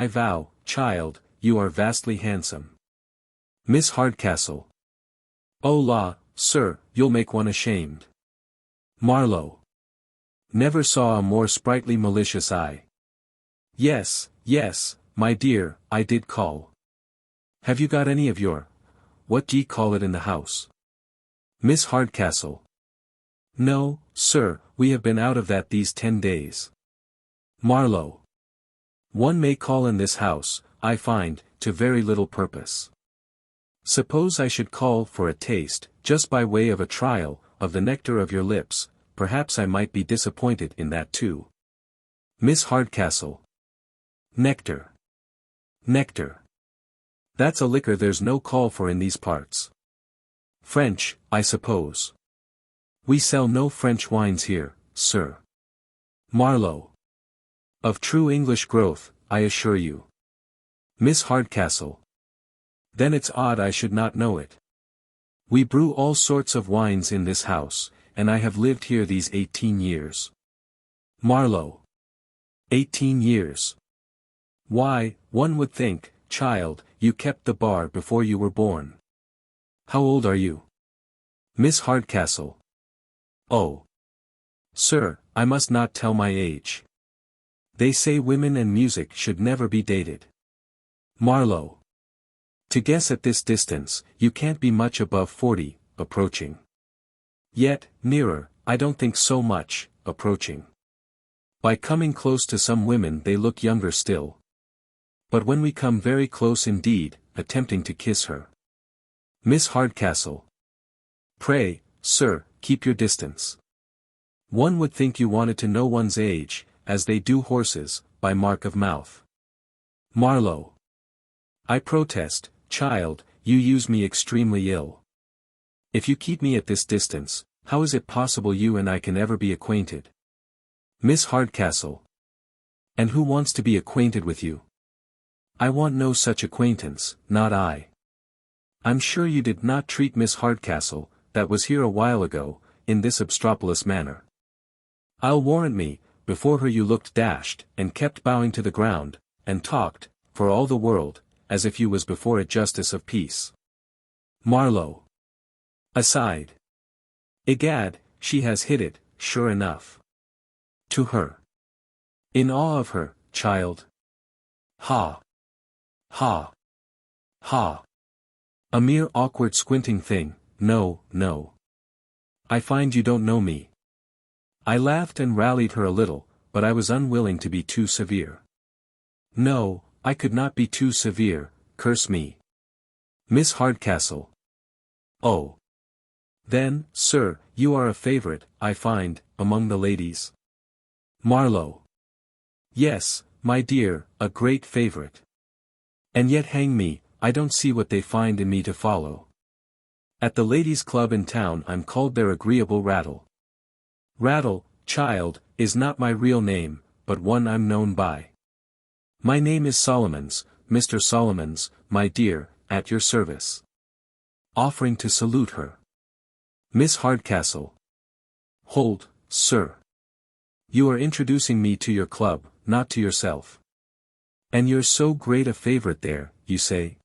Speaker 1: vow, child, you are vastly handsome. Miss Hardcastle. Oh la, sir, you'll make one ashamed. Marlow. Never saw a more sprightly malicious eye. Yes, yes, my dear, I did call. Have you got any of your, what d'ye call it in the house? Miss Hardcastle. No, sir, we have been out of that these 10 days. Marlow. One may call in this house, I find, to very little purpose. Suppose I should call for a taste, just by way of a trial, of the nectar of your lips, perhaps I might be disappointed in that too. Miss Hardcastle. Nectar. Nectar. That's a liquor there's no call for in these parts. French, I suppose. We sell no French wines here, sir. Marlow. Of true English growth, I assure you. Miss Hardcastle. Then it's odd I should not know it. We brew all sorts of wines in this house, and I have lived here these 18 years. Marlow. 18 years. Why, one would think, child, you kept the bar before you were born. How old are you? Miss Hardcastle. Oh. Sir, I must not tell my age. They say women and music should never be dated. Marlow. To guess at this distance, you can't be much above 40, approaching. Yet, nearer, I don't think so much, approaching. By coming close to some women they look younger still. But when we come very close indeed, attempting to kiss her. Miss Hardcastle. Pray, sir, keep your distance. One would think you wanted to know one's age, as they do horses, by mark of mouth. Marlow. I protest, child, you use me extremely ill. If you keep me at this distance, how is it possible you and I can ever be acquainted? Miss Hardcastle. And who wants to be acquainted with you? I want no such acquaintance, not I. I'm sure you did not treat Miss Hardcastle, that was here a while ago, in this obstropolous manner. I'll warrant me, before her you looked dashed, and kept bowing to the ground, and talked, for all the world, as if you was before a justice of peace. Marlow. Aside. Egad, she has hit it, sure enough. To her. In awe of her, child. Ha. Ha. Ha. A mere awkward squinting thing, no, no. I find you don't know me. I laughed and rallied her a little, but I was unwilling to be too severe. No, I could not be too severe, curse me. Miss Hardcastle. Oh. Then, sir, you are a favorite, I find, among the ladies. Marlow. Yes, my dear, a great favorite. And yet hang me, I don't see what they find in me to follow. At the ladies' club in town I'm called their agreeable Rattle. Rattle, child, is not my real name, but one I'm known by. My name is Solomons, Mr. Solomons, my dear, at your service. Offering to salute her. Miss Hardcastle. Hold, sir. You are introducing me to your club, not to yourself. And you're so great a favorite there, you say?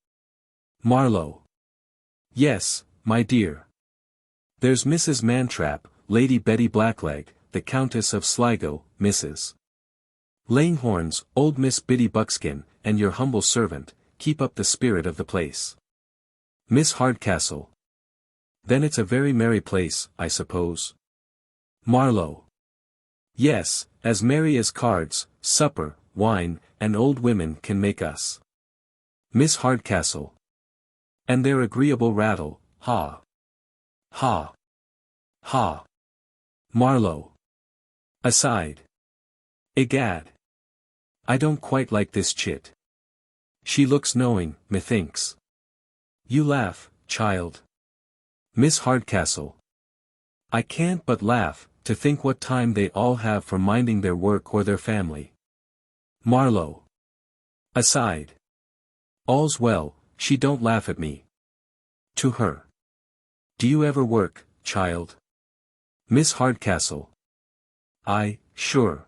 Speaker 1: Marlow. Yes, my dear. There's Mrs. Mantrap, Lady Betty Blackleg, the Countess of Sligo, Mrs. Langhorns, old Miss Biddy Buckskin, and your humble servant. Keep up the spirit of the place. Miss Hardcastle. Then it's a very merry place, I suppose. Marlow. Yes, as merry as cards, supper, wine, and old women can make us. Miss Hardcastle. And their agreeable Rattle, ha. Ha. Ha. Marlow. Aside. Egad. I don't quite like this chit. She looks knowing, methinks. You laugh, child. Miss Hardcastle. I can't but laugh, to think what time they all have for minding their work or their family. Marlow. Aside. All's well, she don't laugh at me. To her. Do you ever work, child? Miss Hardcastle. Sure.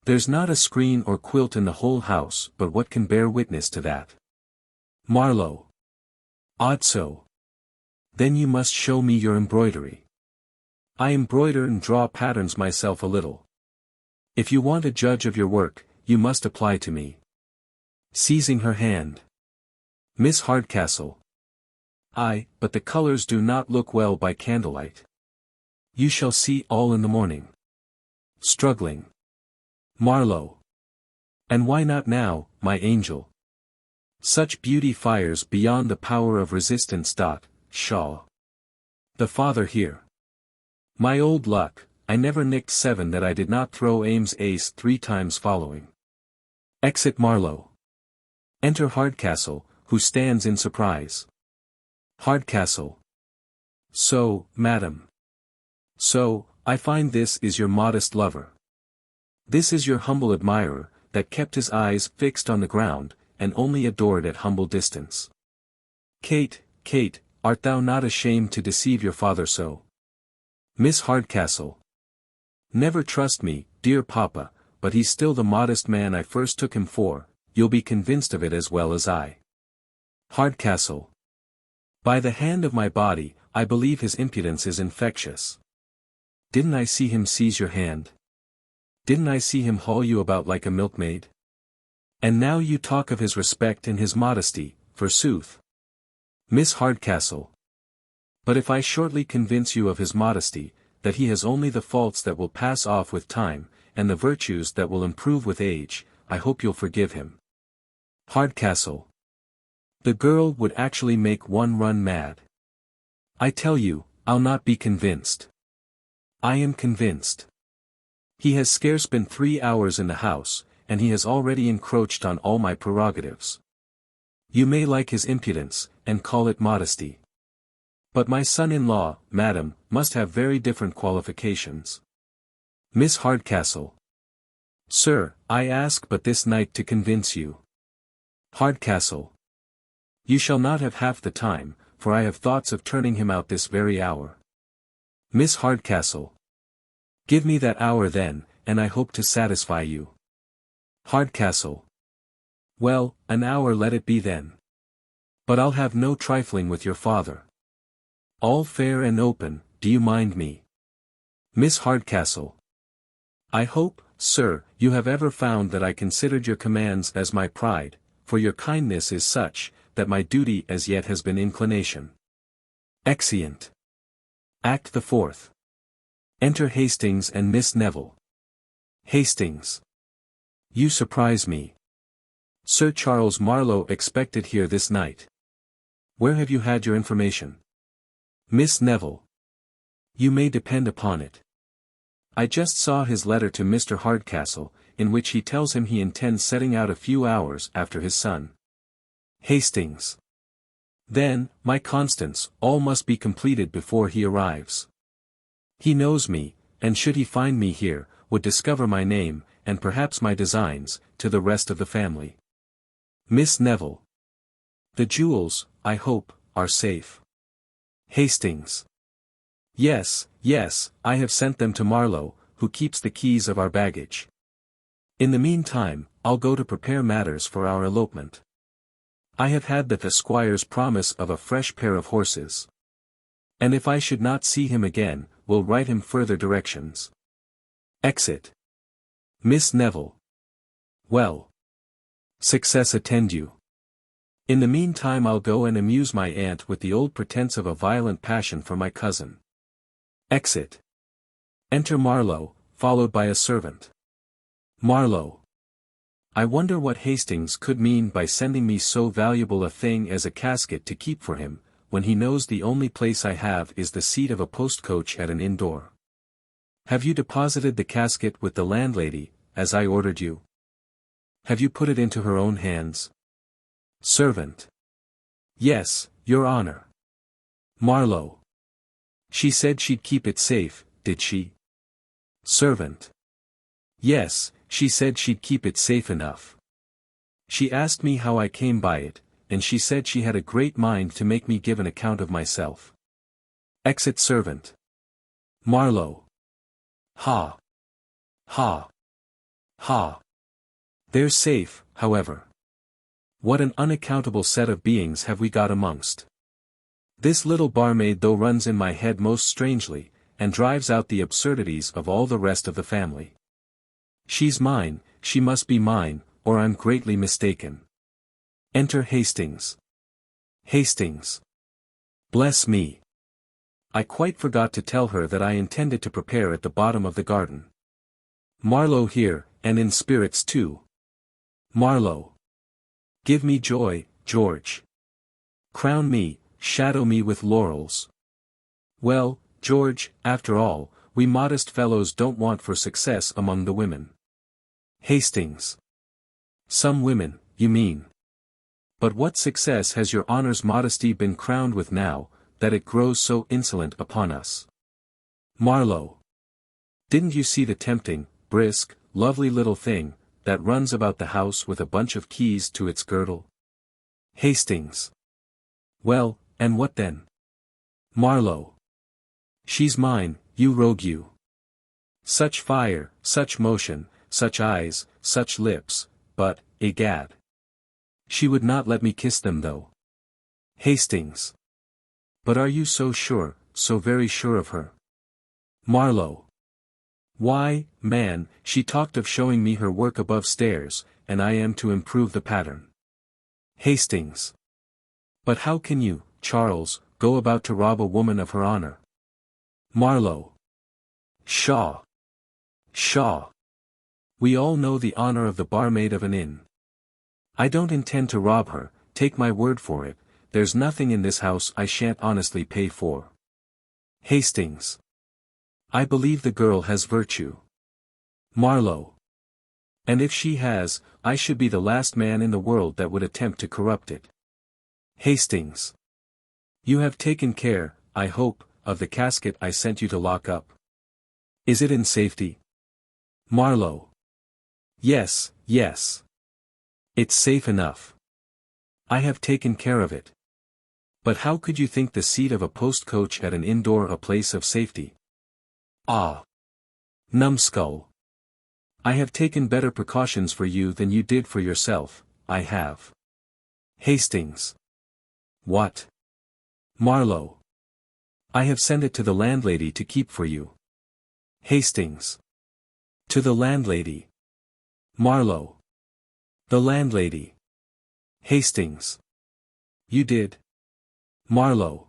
Speaker 1: There's not a screen or quilt in the whole house but what can bear witness to that. Marlow. Odd so. Then you must show me your embroidery. I embroider and draw patterns myself a little. If you want a judge of your work, you must apply to me. Seizing her hand. Miss Hardcastle. But the colors do not look well by candlelight. You shall see all in the morning. Struggling. Marlow. And why not now, my angel? Such beauty fires beyond the power of resistance. Shaw. The father here. My old luck, I never nicked 7 that I did not throw Ames ace 3 times following. Exit Marlow. Enter Hardcastle, who stands in surprise. Hardcastle. So, madam. So, I find this is your modest lover. This is your humble admirer, that kept his eyes fixed on the ground, and only adored at humble distance. Kate, art thou not ashamed to deceive your father so? Miss Hardcastle. Never trust me, dear papa, but he's still the modest man I first took him for, you'll be convinced of it as well as I. Hardcastle. By the hand of my body, I believe his impudence is infectious. Didn't I see him seize your hand? Didn't I see him haul you about like a milkmaid? And now you talk of his respect and his modesty, forsooth. Miss Hardcastle. But if I shortly convince you of his modesty, that he has only the faults that will pass off with time, and the virtues that will improve with age, I hope you'll forgive him. Hardcastle. The girl would actually make one run mad. I tell you, I'll not be convinced. I am convinced. He has scarce been 3 hours in the house, and he has already encroached on all my prerogatives. You may like his impudence, and call it modesty. But my son-in-law, madam, must have very different qualifications. Miss Hardcastle. Sir, I ask but this night to convince you. Hardcastle. You shall not have half the time, for I have thoughts of turning him out this very hour. Miss Hardcastle. Give me that hour then, and I hope to satisfy you. Hardcastle. Well, an hour let it be then. But I'll have no trifling with your father. All fair and open, do you mind me? Miss Hardcastle. I hope, sir, you have ever found that I considered your commands as my pride, for your kindness is such, that my duty as yet has been inclination. Exeunt. Act the 4th. Enter Hastings and Miss Neville. Hastings. You surprise me. Sir Charles Marlow expected here this night. Where have you had your information? Miss Neville. You may depend upon it. I just saw his letter to Mr. Hardcastle, in which he tells him he intends setting out a few hours after his son. Hastings. Then, my Constance, all must be completed before he arrives. He knows me, and should he find me here, would discover my name, and perhaps my designs, to the rest of the family. Miss Neville. The jewels, I hope, are safe. Hastings. Yes, yes, I have sent them to Marlow, who keeps the keys of our baggage. In the meantime, I'll go to prepare matters for our elopement. I have had the squire's promise of a fresh pair of horses. And if I should not see him again, will write him further directions. Exit. Miss Neville. Well. Success attend you. In the meantime I'll go and amuse my aunt with the old pretense of a violent passion for my cousin. Exit. Enter Marlow, followed by a servant. Marlow. I wonder what Hastings could mean by sending me so valuable a thing as a casket to keep for him, when he knows the only place I have is the seat of a post-coach at an inn door. Have you deposited the casket with the landlady, as I ordered you? Have you put it into her own hands? Servant. Yes, your honor. Marlow. She said she'd keep it safe, did she? Servant. Yes, she said she'd keep it safe enough. She asked me how I came by it, and she said she had a great mind to make me give an account of myself. Exit servant. Marlow. Ha. Ha. Ha. They're safe, however. What an unaccountable set of beings have we got amongst. This little barmaid though runs in my head most strangely, and drives out the absurdities of all the rest of the family. She's mine, she must be mine, or I'm greatly mistaken. Enter Hastings. Hastings. Bless me. I quite forgot to tell her that I intended to prepare at the bottom of the garden. Marlow here, and in spirits too. Marlow. Give me joy, George. Crown me, shadow me with laurels. Well, George, after all, we modest fellows don't want for success among the women. Hastings. Some women, you mean. But what success has your honor's modesty been crowned with now, that it grows so insolent upon us? Marlow. Didn't you see the tempting, brisk, lovely little thing, that runs about the house with a bunch of keys to its girdle? Hastings. Well, and what then? Marlow. She's mine, you rogue you. Such fire, such motion, such eyes, such lips, but, egad. She would not let me kiss them though. Hastings. But are you so sure, so very sure of her? Marlow. Why, man, she talked of showing me her work above stairs, and I am to improve the pattern. Hastings. But how can you, Charles, go about to rob a woman of her honor? Marlow. Pshaw. Pshaw. We all know the honor of the barmaid of an inn. I don't intend to rob her, take my word for it, there's nothing in this house I shan't honestly pay for. Hastings. I believe the girl has virtue. Marlow. And if she has, I should be the last man in the world that would attempt to corrupt it. Hastings. You have taken care, I hope, of the casket I sent you to lock up. Is it in safety? Marlow. Yes, yes. It's safe enough. I have taken care of it. But how could you think the seat of a post-coach at an inn-door a place of safety? Ah! Numbskull. I have taken better precautions for you than you did for yourself, I have. Hastings. What? Marlow. I have sent it to the landlady to keep for you. Hastings. To the landlady. Marlow. The landlady. Hastings. You did? Marlow.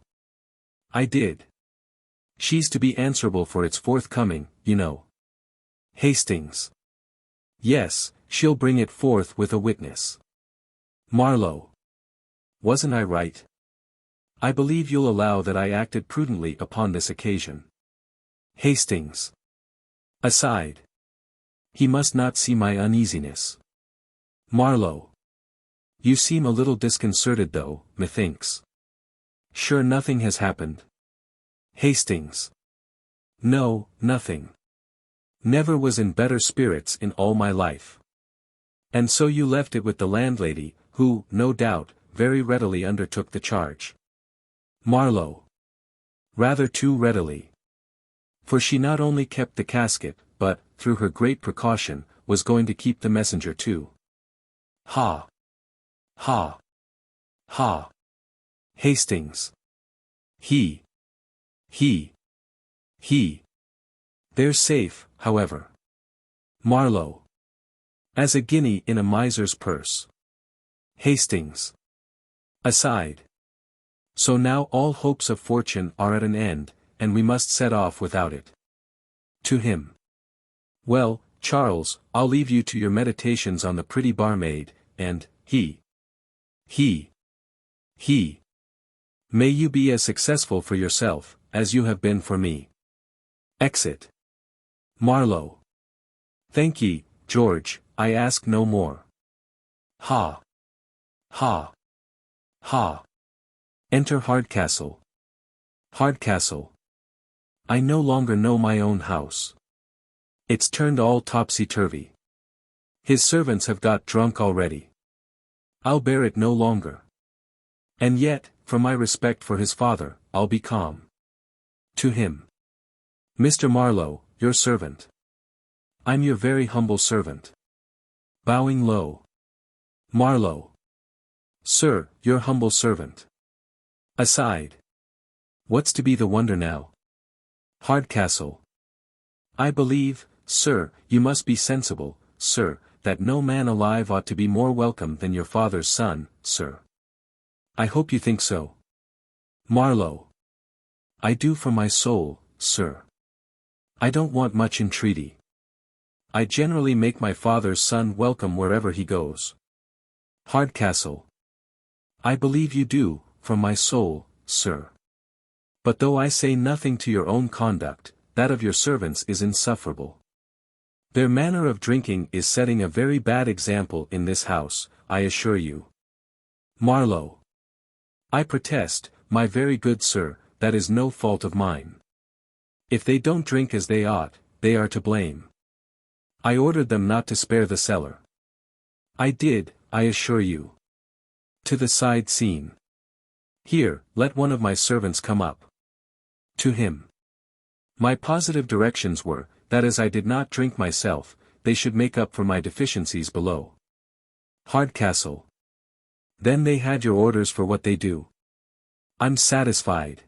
Speaker 1: I did. She's to be answerable for its forthcoming, you know. Hastings. Yes, she'll bring it forth with a witness. Marlow. Wasn't I right? I believe you'll allow that I acted prudently upon this occasion. Hastings. Aside. He must not see my uneasiness. Marlow. You seem a little disconcerted though, methinks. Sure nothing has happened? Hastings. No, nothing. Never was in better spirits in all my life. And so you left it with the landlady, who, no doubt, very readily undertook the charge. Marlow. Rather too readily. For she not only kept the casket, but, through her great precaution, was going to keep the messenger too. Ha! Ha! Ha! Hastings. He. They're safe, however. Marlow. As a guinea in a miser's purse. Hastings. Aside. So now all hopes of fortune are at an end, and we must set off without it. To him. Well, Charles, I'll leave you to your meditations on the pretty barmaid, and, he. May you be as successful for yourself, as you have been for me. Exit. Marlow. Thank ye, George, I ask no more. Ha! Ha! Ha! Enter Hardcastle. Hardcastle. I no longer know my own house. It's turned all topsy-turvy. His servants have got drunk already. I'll bear it no longer. And yet, from my respect for his father, I'll be calm. To him. Mr. Marlow, your servant. I'm your very humble servant. Bowing low. Marlow. Sir, your humble servant. Aside. What's to be the wonder now? Hardcastle. I believe, sir, you must be sensible, sir, that no man alive ought to be more welcome than your father's son, sir. I hope you think so. Marlow. I do from my soul, sir. I don't want much entreaty. I generally make my father's son welcome wherever he goes. Hardcastle. I believe you do, from my soul, sir. But though I say nothing to your own conduct, that of your servants is insufferable. Their manner of drinking is setting a very bad example in this house, I assure you. Marlow. I protest, my very good sir, that is no fault of mine. If they don't drink as they ought, they are to blame. I ordered them not to spare the cellar. I did, I assure you. To the side scene. Here, let one of my servants come up. To him. My positive directions were, that as I did not drink myself, they should make up for my deficiencies below. Hardcastle. Then they had your orders for what they do. I'm satisfied.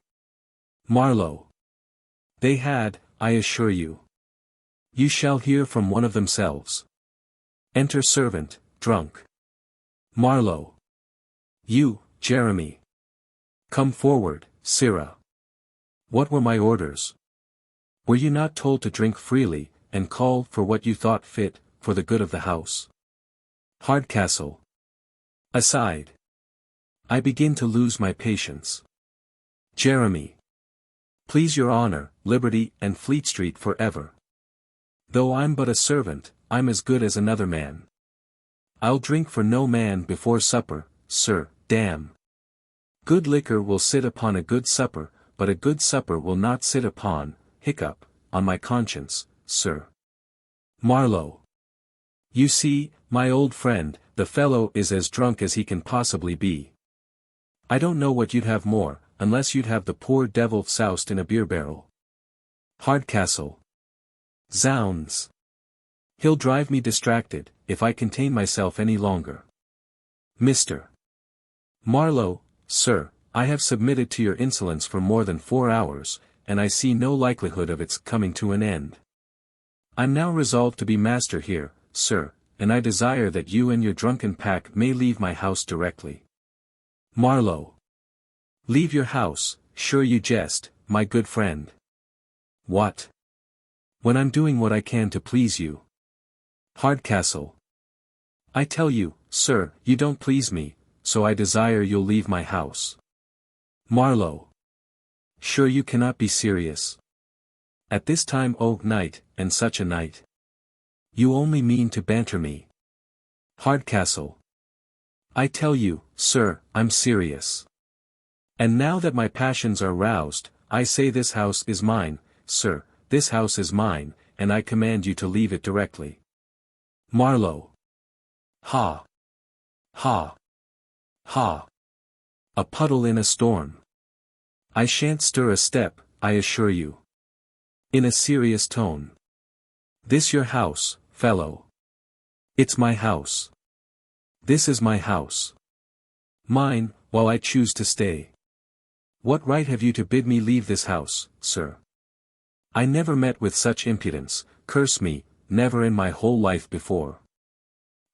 Speaker 1: Marlow. They had, I assure you. You shall hear from one of themselves. Enter servant, drunk. Marlow. You, Jeremy. Come forward, Sirrah. What were my orders? Were you not told to drink freely, and call for what you thought fit, for the good of the house? Hardcastle. Aside. I begin to lose my patience. Jeremy. Please your honor, Liberty and Fleet Street forever. Though I'm but a servant, I'm as good as another man. I'll drink for no man before supper, sir, damn. Good liquor will sit upon a good supper, but a good supper will not sit upon, on my conscience, sir. Marlow. You see, my old friend, the fellow is as drunk as he can possibly be. I don't know what you'd have more, unless you'd have the poor devil soused in a beer barrel. Hardcastle. Zounds. He'll drive me distracted, if I contain myself any longer. Mr. Marlow, sir, I have submitted to your insolence for more than 4 hours, and I see no likelihood of its coming to an end. I'm now resolved to be master here, sir, and I desire that you and your drunken pack may leave my house directly. Marlow. Leave your house, sure you jest, my good friend. What? When I'm doing what I can to please you. Hardcastle. I tell you, sir, you don't please me, so I desire you'll leave my house. Marlow. Sure you cannot be serious. At this time night, and such a night. You only mean to banter me. Hardcastle. I tell you, sir, I'm serious. And now that my passions are roused, I say this house is mine, sir, this house is mine, and I command you to leave it directly. Marlow. Ha! Ha! Ha! A puddle in a storm. I shan't stir a step, I assure you. In a serious tone. This your house, fellow. It's my house. This is my house. Mine, while I choose to stay. What right have you to bid me leave this house, sir? I never met with such impudence, curse me, never in my whole life before.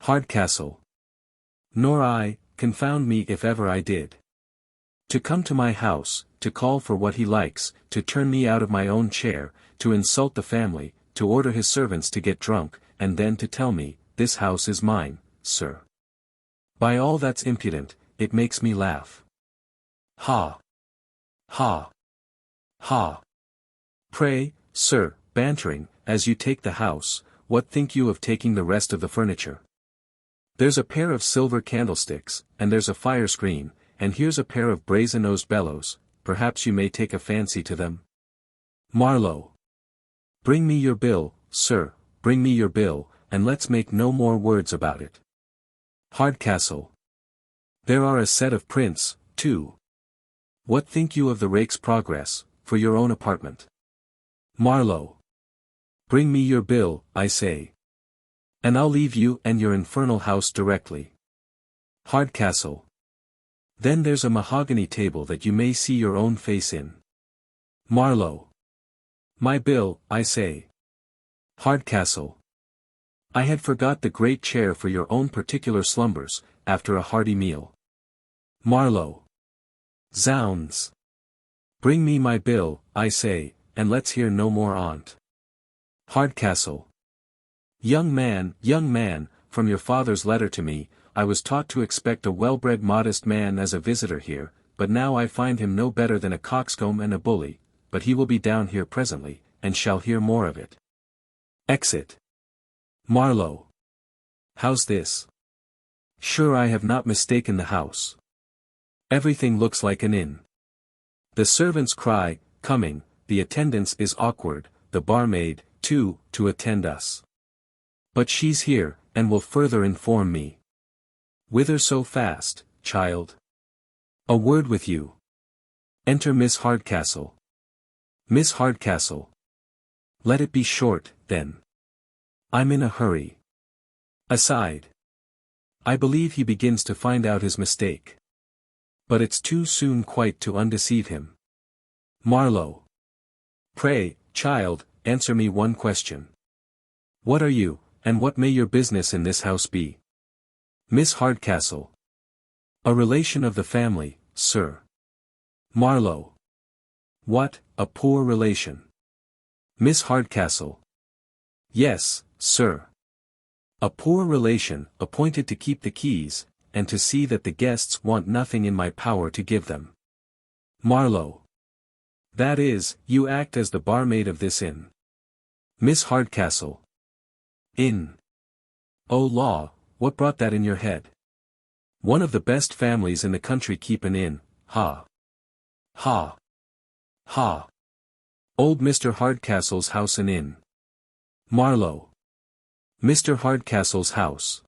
Speaker 1: Hardcastle. Nor I, confound me if ever I did. To come to my house, to call for what he likes, to turn me out of my own chair, to insult the family, to order his servants to get drunk, and then to tell me, this house is mine, sir. By all that's impudent, it makes me laugh. Ha! Ha! Ha! Pray, sir, bantering, as you take the house, what think you of taking the rest of the furniture? There's a pair of silver candlesticks, and there's a fire screen, and here's a pair of brazen-nosed bellows, perhaps you may take a fancy to them? Marlow. Bring me your bill, sir, bring me your bill, and let's make no more words about it. Hardcastle. There are a set of prints, too. What think you of the Rake's Progress, for your own apartment? Marlow. Bring me your bill, I say. And I'll leave you and your infernal house directly. Hardcastle. Then there's a mahogany table that you may see your own face in. Marlow. My bill, I say. Hardcastle. I had forgot the great chair for your own particular slumbers, after a hearty meal. Marlow. Zounds. Bring me my bill, I say, and let's hear no more on't. Hardcastle. Young man, from your father's letter to me, I was taught to expect a well-bred modest man as a visitor here, but now I find him no better than a coxcomb and a bully, but he will be down here presently, and shall hear more of it. Exit. Marlow. How's this? Sure I have not mistaken the house. Everything looks like an inn. The servants cry, coming, the attendance is awkward, the barmaid, too, to attend us. But she's here, and will further inform me. Whither so fast, child? A word with you. Enter Miss Hardcastle. Miss Hardcastle. Let it be short, then. I'm in a hurry. Aside. I believe he begins to find out his mistake. But it's too soon quite to undeceive him. Marlow. Pray, child, answer me one question. What are you, and what may your business in this house be? Miss Hardcastle. A relation of the family, sir. Marlow. What, a poor relation? Miss Hardcastle. Yes, sir. A poor relation, appointed to keep the keys, and to see that the guests want nothing in my power to give them. Marlow. That is, you act as the barmaid of this inn. Miss Hardcastle. Inn. Oh law, what brought that in your head? One of the best families in the country keep an inn, ha. Ha. Ha. Old Mr. Hardcastle's house an inn. Marlow. Mr. Hardcastle's house.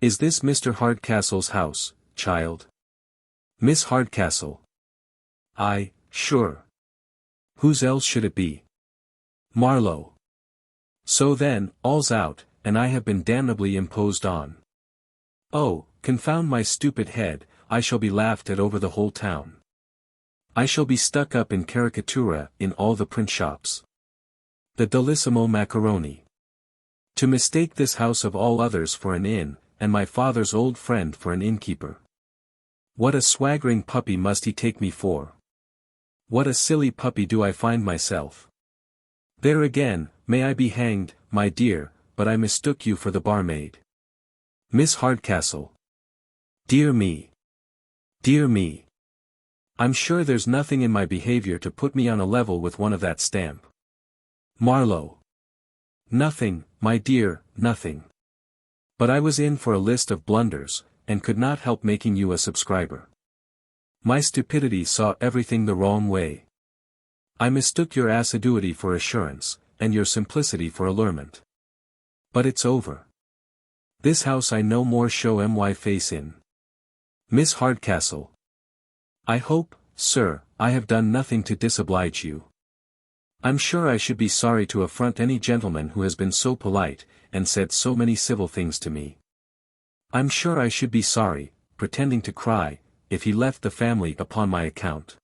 Speaker 1: Is this Mr. Hardcastle's house, child? Miss Hardcastle. Aye, sure. Whose else should it be? Marlow. So then, all's out, and I have been damnably imposed on. Oh, confound my stupid head, I shall be laughed at over the whole town. I shall be stuck up in caricatura in all the print shops. The dullissimo macaroni. To mistake this house of all others for an inn, and my father's old friend for an innkeeper. What a swaggering puppy must he take me for? What a silly puppy do I find myself? There again, may I be hanged, my dear, but I mistook you for the barmaid. Miss Hardcastle. Dear me. Dear me. I'm sure there's nothing in my behavior to put me on a level with one of that stamp. Marlow. Nothing, my dear, nothing. But I was in for a list of blunders, and could not help making you a subscriber. My stupidity saw everything the wrong way. I mistook your assiduity for assurance, and your simplicity for allurement. But it's over. This house I no more show my face in. Miss Hardcastle. I hope, sir, I have done nothing to disoblige you. I'm sure I should be sorry to affront any gentleman who has been so polite, and said so many civil things to me. I'm sure I should be sorry, pretending to cry, if he left the family upon my account.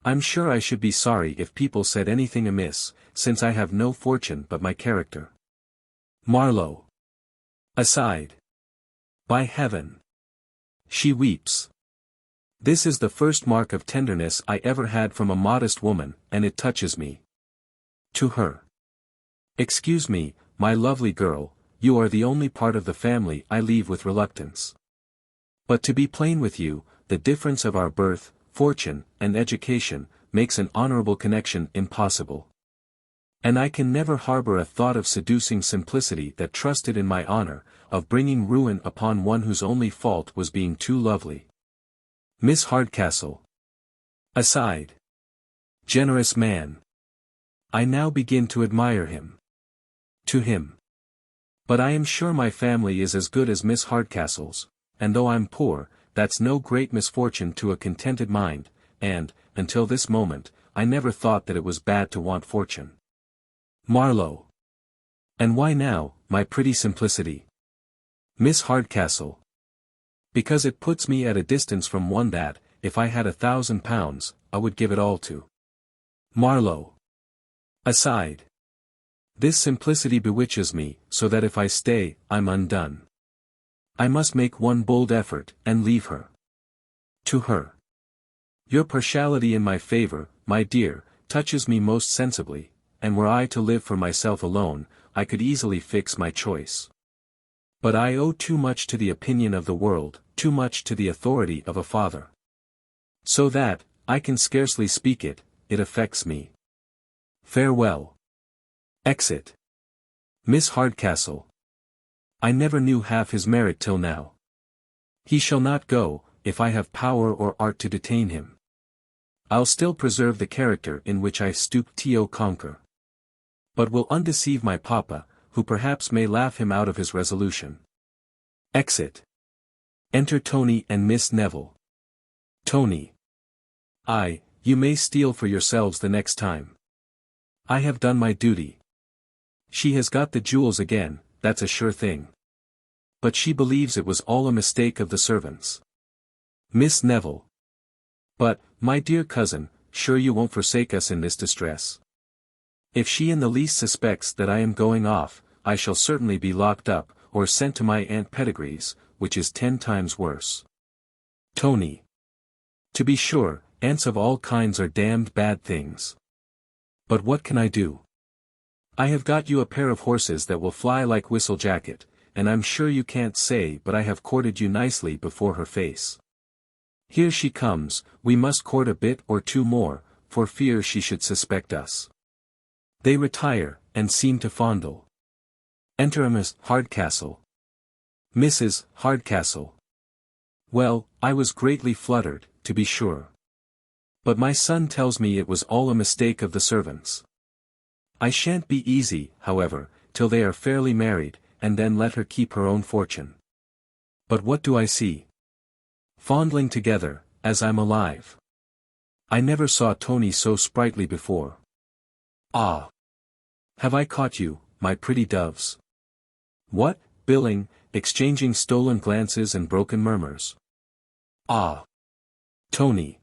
Speaker 1: I'm sure I should be sorry if people said anything amiss, since I have no fortune but my character. Marlow. Aside. By heaven. She weeps. This is the first mark of tenderness I ever had from a modest woman, and it touches me. To her. Excuse me, my lovely girl, you are the only part of the family I leave with reluctance. But to be plain with you, the difference of our birth, fortune, and education, makes an honorable connection impossible. And I can never harbor a thought of seducing simplicity that trusted in my honor, of bringing ruin upon one whose only fault was being too lovely. Miss Hardcastle. Aside. Generous man. I now begin to admire him. To him. But I am sure my family is as good as Miss Hardcastle's, and though I'm poor, that's no great misfortune to a contented mind, and, until this moment, I never thought that it was bad to want fortune. Marlow. And why now, my pretty simplicity? Miss Hardcastle. Because it puts me at a distance from one that, if I had £1,000, I would give it all to. Marlow. Aside. This simplicity bewitches me, so that if I stay, I'm undone. I must make one bold effort, and leave her. To her. Your partiality in my favor, my dear, touches me most sensibly, and were I to live for myself alone, I could easily fix my choice. But I owe too much to the opinion of the world, too much to the authority of a father. So that, I can scarcely speak it, it affects me. Farewell. Exit. Miss Hardcastle. I never knew half his merit till now. He shall not go, if I have power or art to detain him. I'll still preserve the character in which I stoop to conquer. But will undeceive my papa, who perhaps may laugh him out of his resolution. Exit. Enter Tony and Miss Neville. Tony. Aye, you may steal for yourselves the next time. I have done my duty. She has got the jewels again, that's a sure thing. But she believes it was all a mistake of the servants. Miss Neville. But, my dear cousin, sure you won't forsake us in this distress. If she in the least suspects that I am going off, I shall certainly be locked up, or sent to my Aunt Pedigree's, which is 10 times worse. Tony. To be sure, aunts of all kinds are damned bad things. But what can I do? I have got you a pair of horses that will fly like Whistlejacket, and I'm sure you can't say but I have courted you nicely before her face. Here she comes, we must court a bit or two more, for fear she should suspect us. They retire, and seem to fondle. Enter Miss Hardcastle. Mrs. Hardcastle. Well, I was greatly fluttered, to be sure. But my son tells me it was all a mistake of the servants. I shan't be easy, however, till they are fairly married, and then let her keep her own fortune. But what do I see? Fondling together, as I'm alive. I never saw Tony so sprightly before. Ah! Have I caught you, my pretty doves? What, billing, exchanging stolen glances and broken murmurs? Ah! Tony!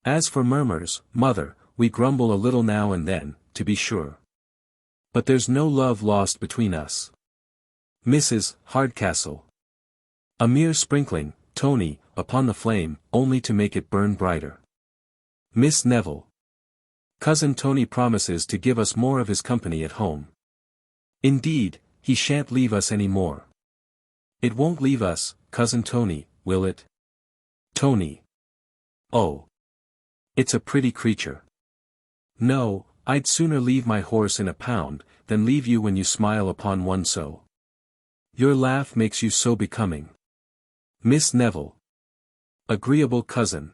Speaker 1: As for murmurs, mother, we grumble a little now and then, to be sure. But there's no love lost between us. Mrs. Hardcastle. A mere sprinkling, Tony, upon the flame, only to make it burn brighter. Miss Neville. Cousin Tony promises to give us more of his company at home. Indeed, he shan't leave us any more. It won't leave us, Cousin Tony, will it? Tony. Oh. It's a pretty creature. No, I'd sooner leave my horse in a pound, than leave you when you smile upon one so. Your laugh makes you so becoming. Miss Neville. Agreeable cousin.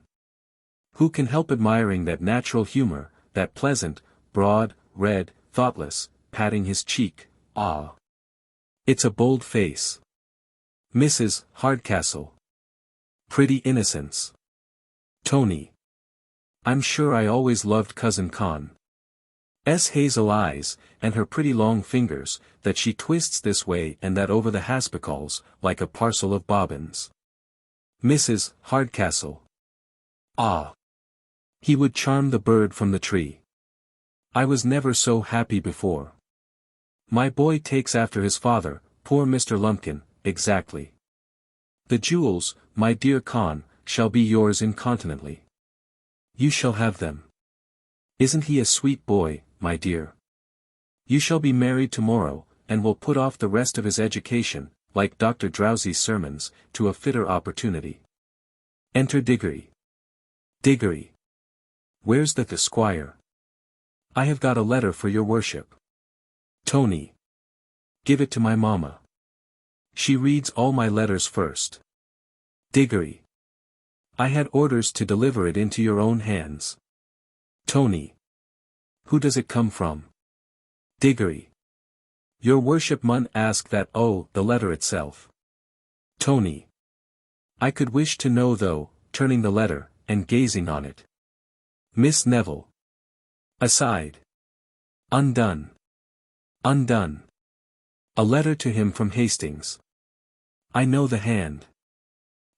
Speaker 1: Who can help admiring that natural humor, that pleasant, broad, red, thoughtless, patting his cheek, ah. It's a bold face. Mrs. Hardcastle. Pretty innocence. Tony. I'm sure I always loved Cousin Con. Hazel eyes, and her pretty long fingers, that she twists this way and that over the haspicals, like a parcel of bobbins. Mrs. Hardcastle. Ah! He would charm the bird from the tree. I was never so happy before. My boy takes after his father, poor Mr. Lumpkin, exactly. The jewels, my dear Con, shall be yours incontinently. You shall have them. Isn't he a sweet boy, my dear? You shall be married tomorrow, and will put off the rest of his education, like Dr. Drowsy's sermons, to a fitter opportunity. Enter Diggory. Diggory. Where's the squire? I have got a letter for your worship. Tony. Give it to my mamma. She reads all my letters first. Diggory. I had orders to deliver it into your own hands. Tony. Who does it come from? Diggory. Your worship mun ask that the letter itself. Tony. I could wish to know though, turning the letter, and gazing on it. Miss Neville. Aside. Undone. Undone. A letter to him from Hastings. I know the hand.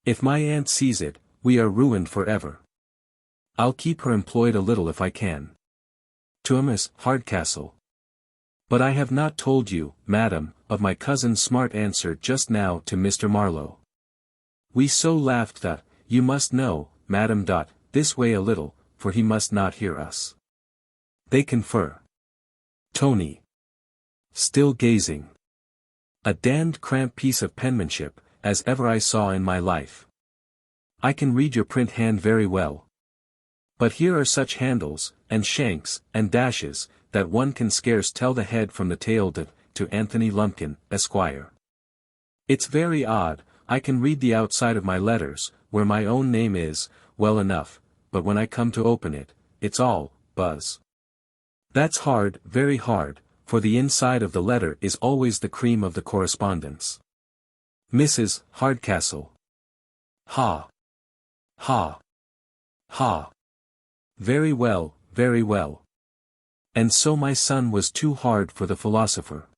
Speaker 1: If my aunt sees it, we are ruined forever. I'll keep her employed a little if I can. To Miss Hardcastle. But I have not told you, madam, of my cousin's smart answer just now to Mr. Marlow. We so laughed that, you must know, madam. This way a little, for he must not hear us. They confer. Tony. Still gazing. A damned cramped piece of penmanship, as ever I saw in my life. I can read your print hand very well. But here are such handles, and shanks, and dashes, that one can scarce tell the head from the tail. To Anthony Lumpkin, Esquire. It's very odd, I can read the outside of my letters, where my own name is, well enough, but when I come to open it, it's all buzz. That's hard, very hard, for the inside of the letter is always the cream of the correspondence. Mrs. Hardcastle. Ha. Ha. Ha. Very well, very well. And so my son was too hard for the philosopher.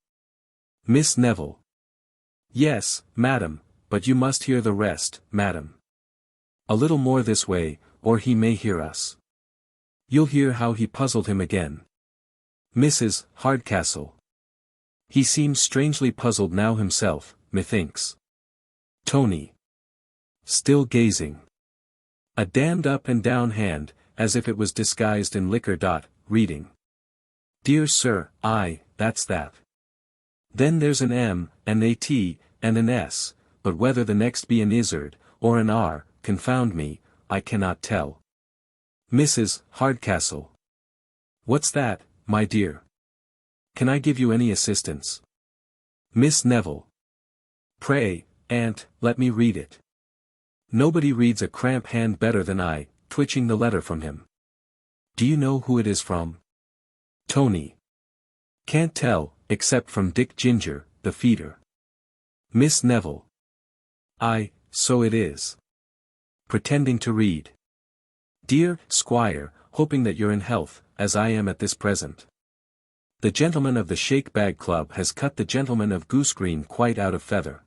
Speaker 1: Miss Neville. Yes, madam, but you must hear the rest, madam. A little more this way, or he may hear us. You'll hear how he puzzled him again. Mrs. Hardcastle. He seems strangely puzzled now himself, methinks. Tony. Still gazing. A damned up and down hand, as if it was disguised in liquor. Reading. Dear sir, that's that. Then there's an M, an AT, and an S, but whether the next be an izzard, or an R, confound me, I cannot tell. Mrs. Hardcastle. What's that, my dear? Can I give you any assistance? Miss Neville. Pray, aunt, let me read it. Nobody reads a cramp hand better than I, twitching the letter from him. Do you know who it is from? Tony. Can't tell, except from Dick Ginger, the feeder. Miss Neville. So it is. Pretending to read. Dear Squire, hoping that you're in health, as I am at this present. The gentleman of the Shake Bag Club has cut the gentleman of Goose Green quite out of feather.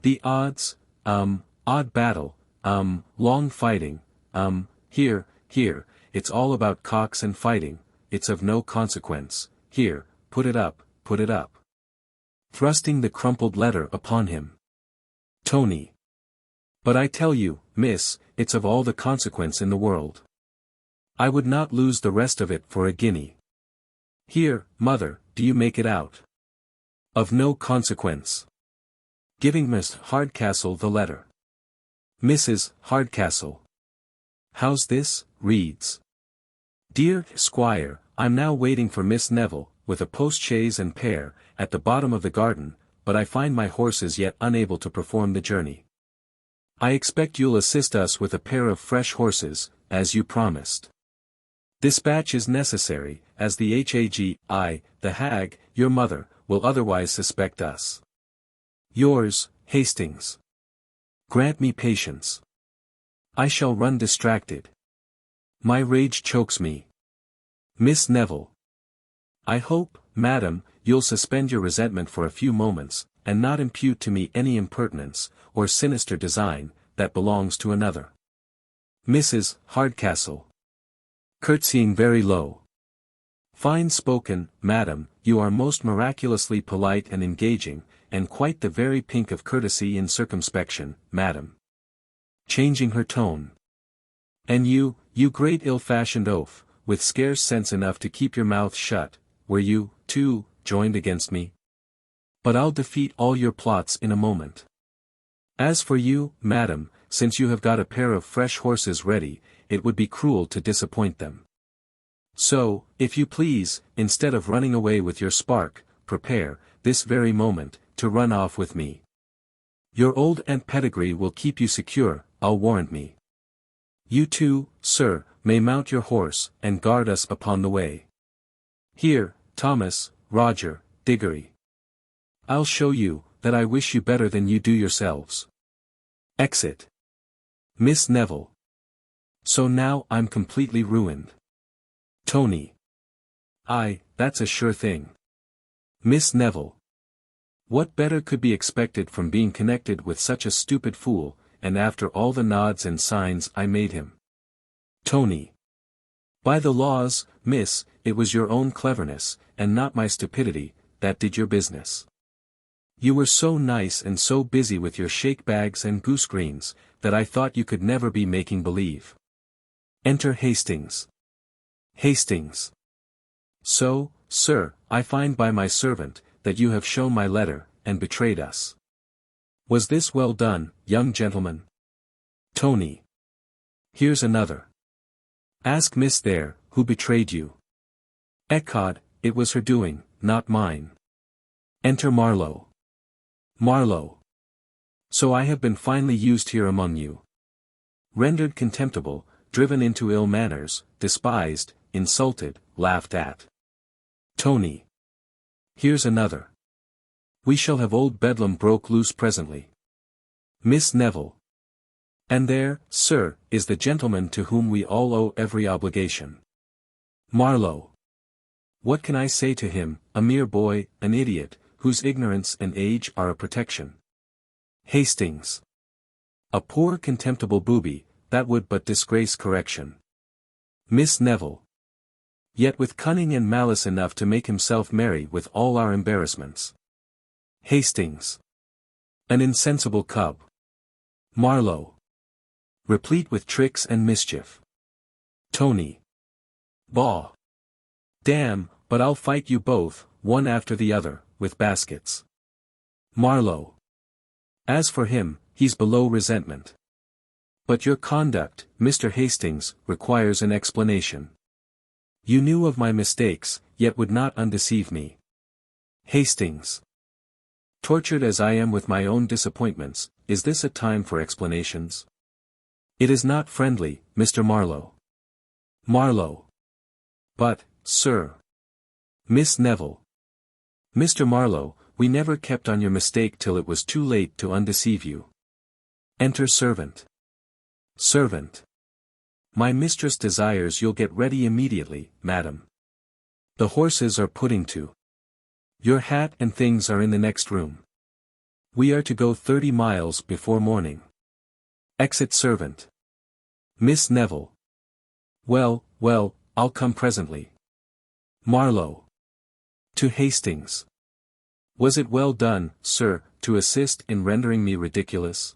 Speaker 1: The odds, odd battle, long fighting, here, it's all about cocks and fighting, it's of no consequence, here, put it up. Thrusting the crumpled letter upon him. Tony. But I tell you, miss, it's of all the consequence in the world. I would not lose the rest of it for a guinea. Here, mother, do you make it out? Of no consequence. Giving Miss Hardcastle the letter. Mrs. Hardcastle. How's this? Reads. Dear Squire, I'm now waiting for Miss Neville, with a post-chaise and pair, at the bottom of the garden, but I find my horse is yet unable to perform the journey. I expect you'll assist us with a pair of fresh horses, as you promised. Dispatch is necessary, as the the hag, your mother, will otherwise suspect us. Yours, Hastings. Grant me patience. I shall run distracted. My rage chokes me. Miss Neville. I hope, madam, you'll suspend your resentment for a few moments, and not impute to me any impertinence, or sinister design, that belongs to another. Mrs. Hardcastle. Curtsying very low. Fine spoken, madam, you are most miraculously polite and engaging, and quite the very pink of courtesy and circumspection, madam. Changing her tone. And you great ill-fashioned oaf, with scarce sense enough to keep your mouth shut, were you, too, joined against me? But I'll defeat all your plots in a moment. As for you, madam, since you have got a pair of fresh horses ready, it would be cruel to disappoint them. So, if you please, instead of running away with your spark, prepare, this very moment, to run off with me. Your old Aunt Pedigree will keep you secure, I'll warrant me. You too, sir, may mount your horse, and guard us upon the way. Here, Thomas, Roger, Diggory. I'll show you, that I wish you better than you do yourselves. Exit. Miss Neville. So now I'm completely ruined. Tony. Aye, that's a sure thing. Miss Neville. What better could be expected from being connected with such a stupid fool, and after all the nods and signs I made him? Tony. By the laws, miss, it was your own cleverness, and not my stupidity, that did your business. You were so nice and so busy with your shake-bags and goose-greens, that I thought you could never be making believe. Enter Hastings. Hastings. So, sir, I find by my servant, that you have shown my letter, and betrayed us. Was this well done, young gentleman? Tony. Here's another. Ask Miss there, who betrayed you. Ecod, it was her doing, not mine. Enter Marlow. Marlow. So I have been finely used here among you. Rendered contemptible, driven into ill manners, despised, insulted, laughed at. Tony. Here's another. We shall have old Bedlam broke loose presently. Miss Neville. And there, sir, is the gentleman to whom we all owe every obligation. Marlow. What can I say to him, a mere boy, an idiot, whose ignorance and age are a protection? Hastings. A poor contemptible booby, that would but disgrace correction. Miss Neville. Yet with cunning and malice enough to make himself merry with all our embarrassments. Hastings. An insensible cub. Marlow. Replete with tricks and mischief. Tony. Baw. Damn, but I'll fight you both, one after the other, with baskets. Marlow. As for him, he's below resentment. But your conduct, Mr. Hastings, requires an explanation. You knew of my mistakes, yet would not undeceive me. Hastings. Tortured as I am with my own disappointments, is this a time for explanations? It is not friendly, Mr. Marlow. Marlow. But, sir. Miss Neville. Mr. Marlow, we never kept on your mistake till it was too late to undeceive you. Enter servant. Servant. My mistress desires you'll get ready immediately, madam. The horses are putting to. Your hat and things are in the next room. We are to go 30 miles before morning. Exit servant. Miss Neville. Well, well, I'll come presently. Marlow. To Hastings. Was it well done, sir, to assist in rendering me ridiculous?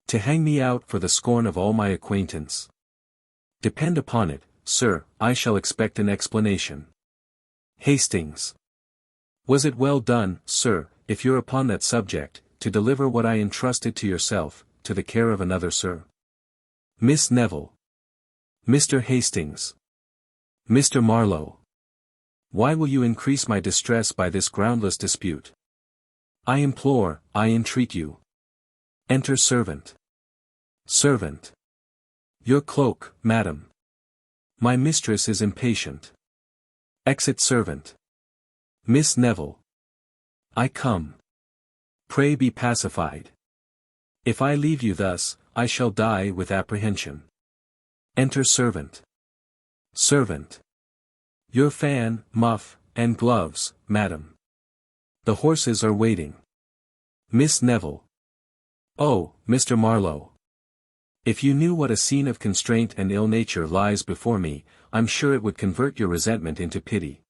Speaker 1: To hang me out for the scorn of all my acquaintance? Depend upon it, sir, I shall expect an explanation. Hastings. Was it well done, sir, if you're upon that subject, to deliver what I entrusted to yourself, to the care of another, sir? Miss Neville. Mr. Hastings. Mr. Marlow. Why will you increase my distress by this groundless dispute? I implore, I entreat you. Enter servant. Servant. Your cloak, madam. My mistress is impatient. Exit servant. Miss Neville. I come. Pray be pacified. If I leave you thus, I shall die with apprehension. Enter servant. Servant. Your fan, muff, and gloves, madam. The horses are waiting. Miss Neville. Oh, Mr. Marlow. If you knew what a scene of constraint and ill nature lies before me, I'm sure it would convert your resentment into pity.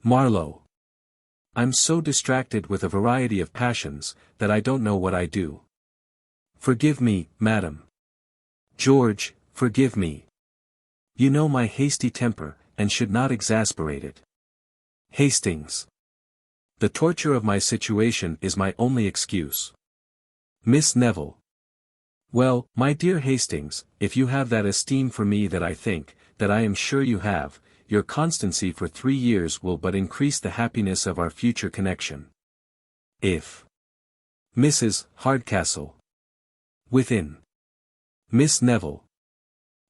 Speaker 1: Marlow. I'm so distracted with a variety of passions, that I don't know what I do. Forgive me, madam. George, forgive me. You know my hasty temper, and should not exasperate it. Hastings. The torture of my situation is my only excuse. Miss Neville. Well, my dear Hastings, if you have that esteem for me that I think, that I am sure you have, your constancy for 3 years will but increase the happiness of our future connection. If Mrs. Hardcastle. Within. Miss Neville.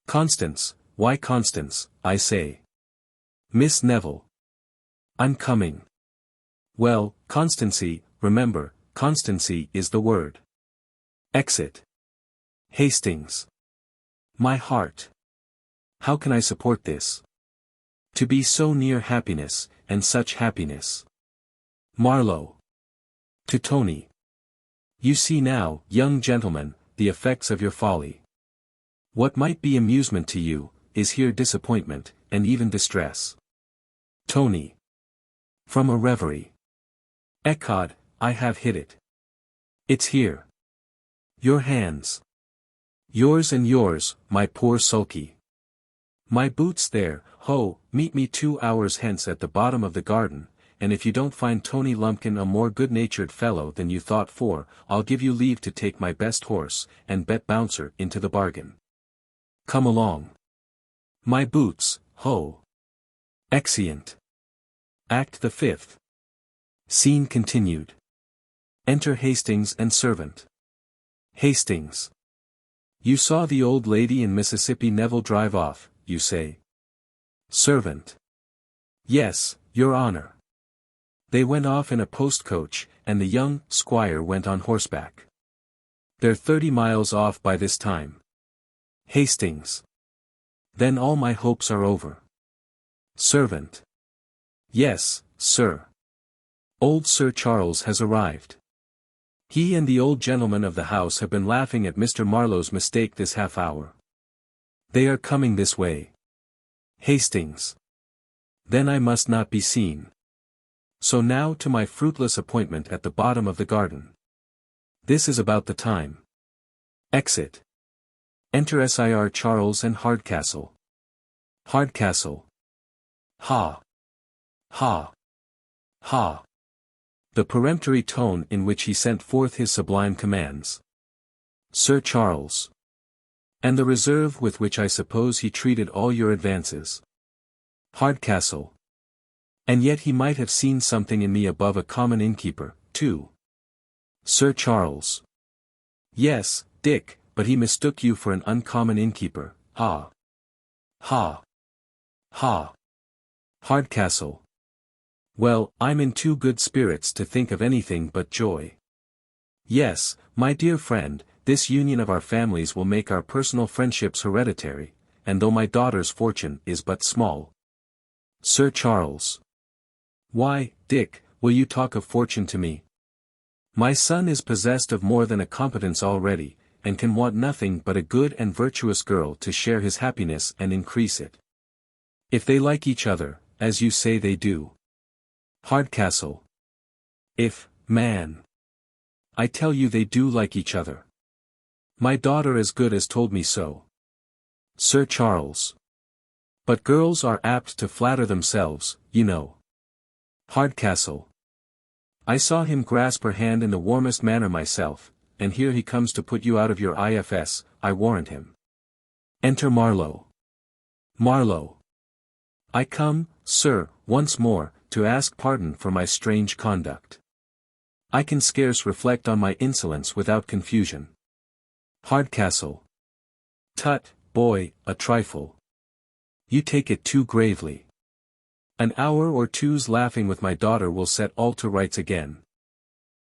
Speaker 1: Constance, why Constance, I say. Miss Neville. I'm coming. Well, constancy, remember, constancy is the word. Exit. Hastings. My heart. How can I support this? To be so near happiness, and such happiness. Marlow. To Tony. You see now, young gentleman, the effects of your folly. What might be amusement to you, is here disappointment, and even distress. Tony. From a reverie. Ecod, I have hit it. It's here. Your hands. Yours and yours, my poor sulky. My boots there, ho, meet me 2 hours hence at the bottom of the garden, and if you don't find Tony Lumpkin a more good-natured fellow than you thought for, I'll give you leave to take my best horse, and bet Bouncer into the bargain. Come along. My boots, ho. Exeunt. Act the 5th. Scene continued. Enter Hastings and servant. Hastings. You saw the old lady and Mississippi Neville drive off, you say? Servant. Yes, your honor. They went off in a post-coach, and the young squire went on horseback. They're 30 miles off by this time. Hastings. Then all my hopes are over. Servant. Yes, sir. Old Sir Charles has arrived. He and the old gentleman of the house have been laughing at Mr. Marlow's mistake this half-hour. They are coming this way. Hastings. Then I must not be seen. So now to my fruitless appointment at the bottom of the garden. This is about the time. Exit. Enter Sir Charles and Hardcastle. Hardcastle. Ha. Ha. Ha. The peremptory tone in which he sent forth his sublime commands. Sir Charles. And the reserve with which I suppose he treated all your advances. Hardcastle. And yet he might have seen something in me above a common innkeeper, too. Sir Charles. Yes, Dick, but he mistook you for an uncommon innkeeper, ha. Ha. Ha. Hardcastle. Well, I'm in too good spirits to think of anything but joy. Yes, my dear friend, this union of our families will make our personal friendships hereditary, and though my daughter's fortune is but small. Sir Charles. Why, Dick, will you talk of fortune to me? My son is possessed of more than a competence already, and can want nothing but a good and virtuous girl to share his happiness and increase it. If they like each other, as you say they do. Hardcastle. If, man. I tell you they do like each other. My daughter as good as told me so. Sir Charles. But girls are apt to flatter themselves, you know. Hardcastle. I saw him grasp her hand in the warmest manner myself, and here he comes to put you out of your ifs, I warrant him. Enter Marlow. Marlow. I come, sir, once more, to ask pardon for my strange conduct. I can scarce reflect on my insolence without confusion. Hardcastle. Tut, boy, a trifle. You take it too gravely. An hour or two's laughing with my daughter will set all to rights again.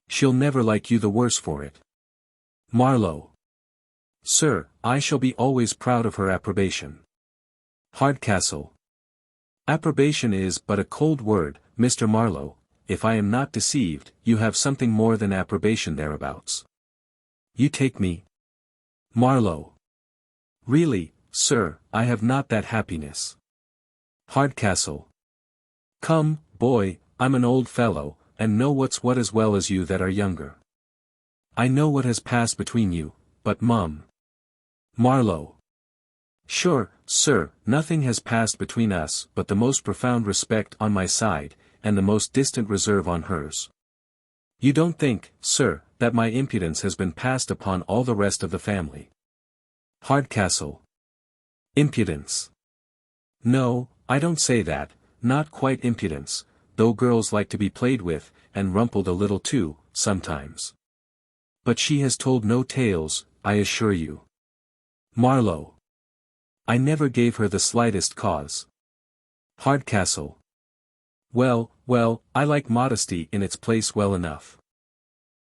Speaker 1: She'll never like you the worse for it. Marlow. Sir, I shall be always proud of her approbation. Hardcastle. Approbation is but a cold word, Mr. Marlow. If I am not deceived, you have something more than approbation thereabouts. You take me. Marlow. Really, sir, I have not that happiness. Hardcastle. Come, boy, I'm an old fellow, and know what's what as well as you that are younger. I know what has passed between you, but mum. Marlow. Sure, sir, nothing has passed between us but the most profound respect on my side, and the most distant reserve on hers. You don't think, sir, that my impudence has been passed upon all the rest of the family. Hardcastle. Impudence. No, I don't say that, not quite impudence, though girls like to be played with, and rumpled a little too, sometimes. But she has told no tales, I assure you. Marlow. I never gave her the slightest cause. Hardcastle. Well, well, I like modesty in its place well enough.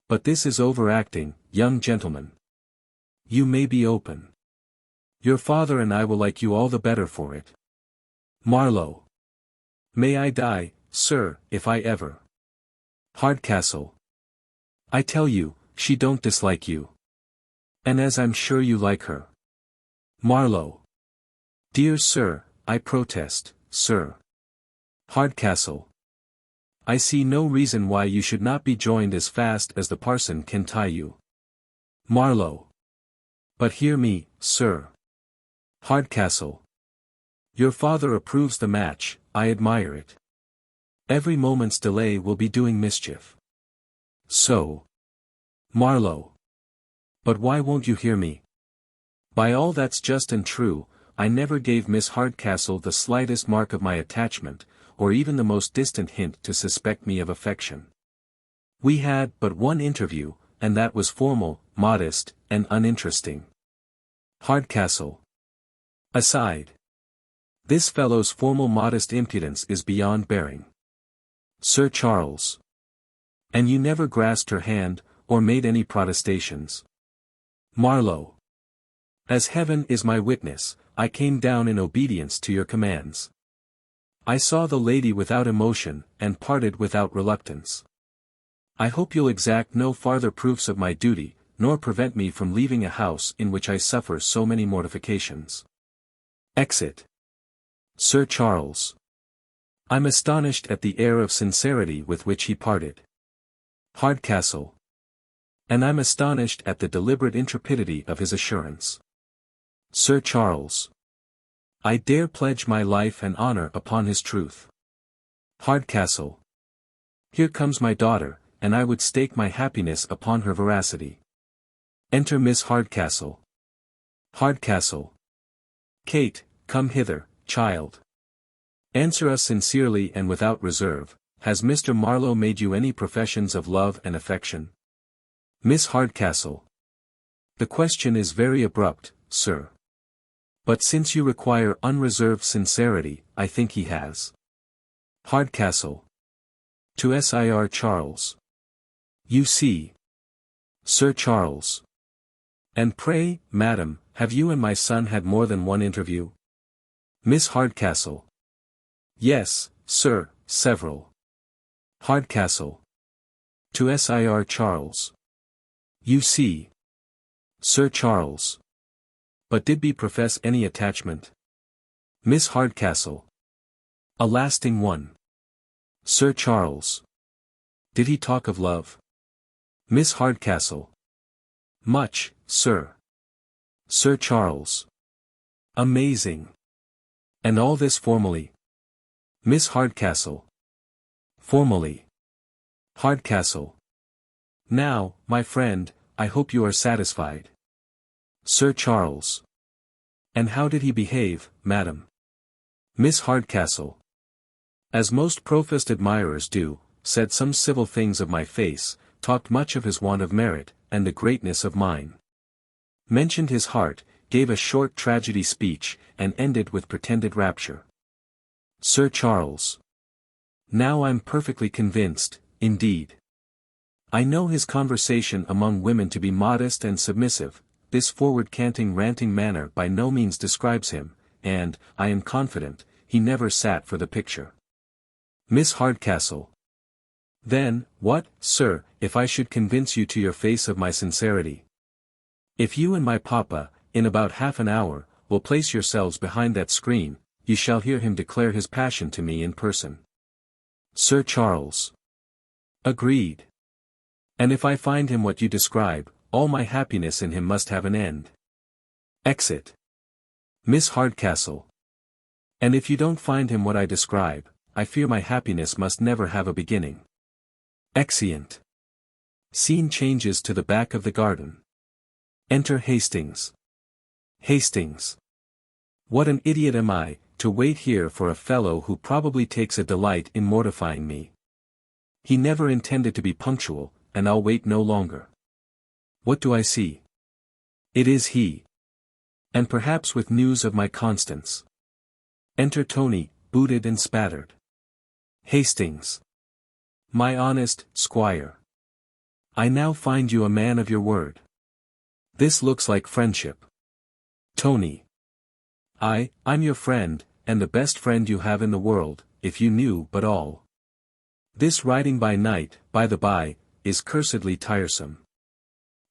Speaker 1: But this is overacting, young gentleman. You may be open. Your father and I will like you all the better for it. Marlow. May I die, sir, if I ever. Hardcastle. I tell you, she don't dislike you. And as I'm sure you like her. Marlow. Dear sir, I protest, sir. Hardcastle. I see no reason why you should not be joined as fast as the parson can tie you. Marlow. But hear me, sir. Hardcastle. Your father approves the match, I admire it. Every moment's delay will be doing mischief. So. Marlow. But why won't you hear me? By all that's just and true, I never gave Miss Hardcastle the slightest mark of my attachment, or even the most distant hint to suspect me of affection. We had but one interview, and that was formal, modest, and uninteresting. Hardcastle. Aside. This fellow's formal modest impudence is beyond bearing. Sir Charles. And you never grasped her hand, or made any protestations. Marlow. As heaven is my witness, I came down in obedience to your commands. I saw the lady without emotion, and parted without reluctance. I hope you'll exact no farther proofs of my duty, nor prevent me from leaving a house in which I suffer so many mortifications. Exit. Sir Charles. I'm astonished at the air of sincerity with which he parted. Hardcastle. And I'm astonished at the deliberate intrepidity of his assurance. Sir Charles. I dare pledge my life and honor upon his truth. Hardcastle. Here comes my daughter, and I would stake my happiness upon her veracity. Enter Miss Hardcastle. Hardcastle. Kate, come hither, child. Answer us sincerely and without reserve, has Mr. Marlow made you any professions of love and affection? Miss Hardcastle. The question is very abrupt, sir. But since you require unreserved sincerity, I think he has. Hardcastle. To Sir Charles. You see. Sir Charles. And pray, madam, have you and my son had more than one interview? Miss Hardcastle. Yes, sir, several. Hardcastle. To Sir Charles. You see. Sir Charles. But did he profess any attachment? Miss Hardcastle. A lasting one. Sir Charles. Did he talk of love? Miss Hardcastle. Much, sir. Sir Charles. Amazing. And all this formally? Miss Hardcastle. Formally. Hardcastle. Now, my friend, I hope you are satisfied. Sir Charles. And how did he behave, madam? Miss Hardcastle. As most professed admirers do, said some civil things of my face, talked much of his want of merit, and the greatness of mine. Mentioned his heart, gave a short tragedy speech, and ended with pretended rapture. Sir Charles. Now I'm perfectly convinced, indeed. I know his conversation among women to be modest and submissive, this forward canting ranting manner by no means describes him, and, I am confident, he never sat for the picture. Miss Hardcastle. Then, what, sir, if I should convince you to your face of my sincerity? If you and my papa, in about half an hour, will place yourselves behind that screen, you shall hear him declare his passion to me in person. Sir Charles. Agreed. And if I find him what you describe, all my happiness in him must have an end. Exit. Miss Hardcastle. And if you don't find him what I describe, I fear my happiness must never have a beginning. Exeunt. Scene changes to the back of the garden. Enter Hastings. Hastings. What an idiot am I, to wait here for a fellow who probably takes a delight in mortifying me. He never intended to be punctual, and I'll wait no longer. What do I see? It is he. And perhaps with news of my Constance. Enter Tony, booted and spattered. Hastings. My honest squire. I now find you a man of your word. This looks like friendship. Tony. I'm your friend, and the best friend you have in the world, if you knew but all. This riding by night, by the by, is cursedly tiresome.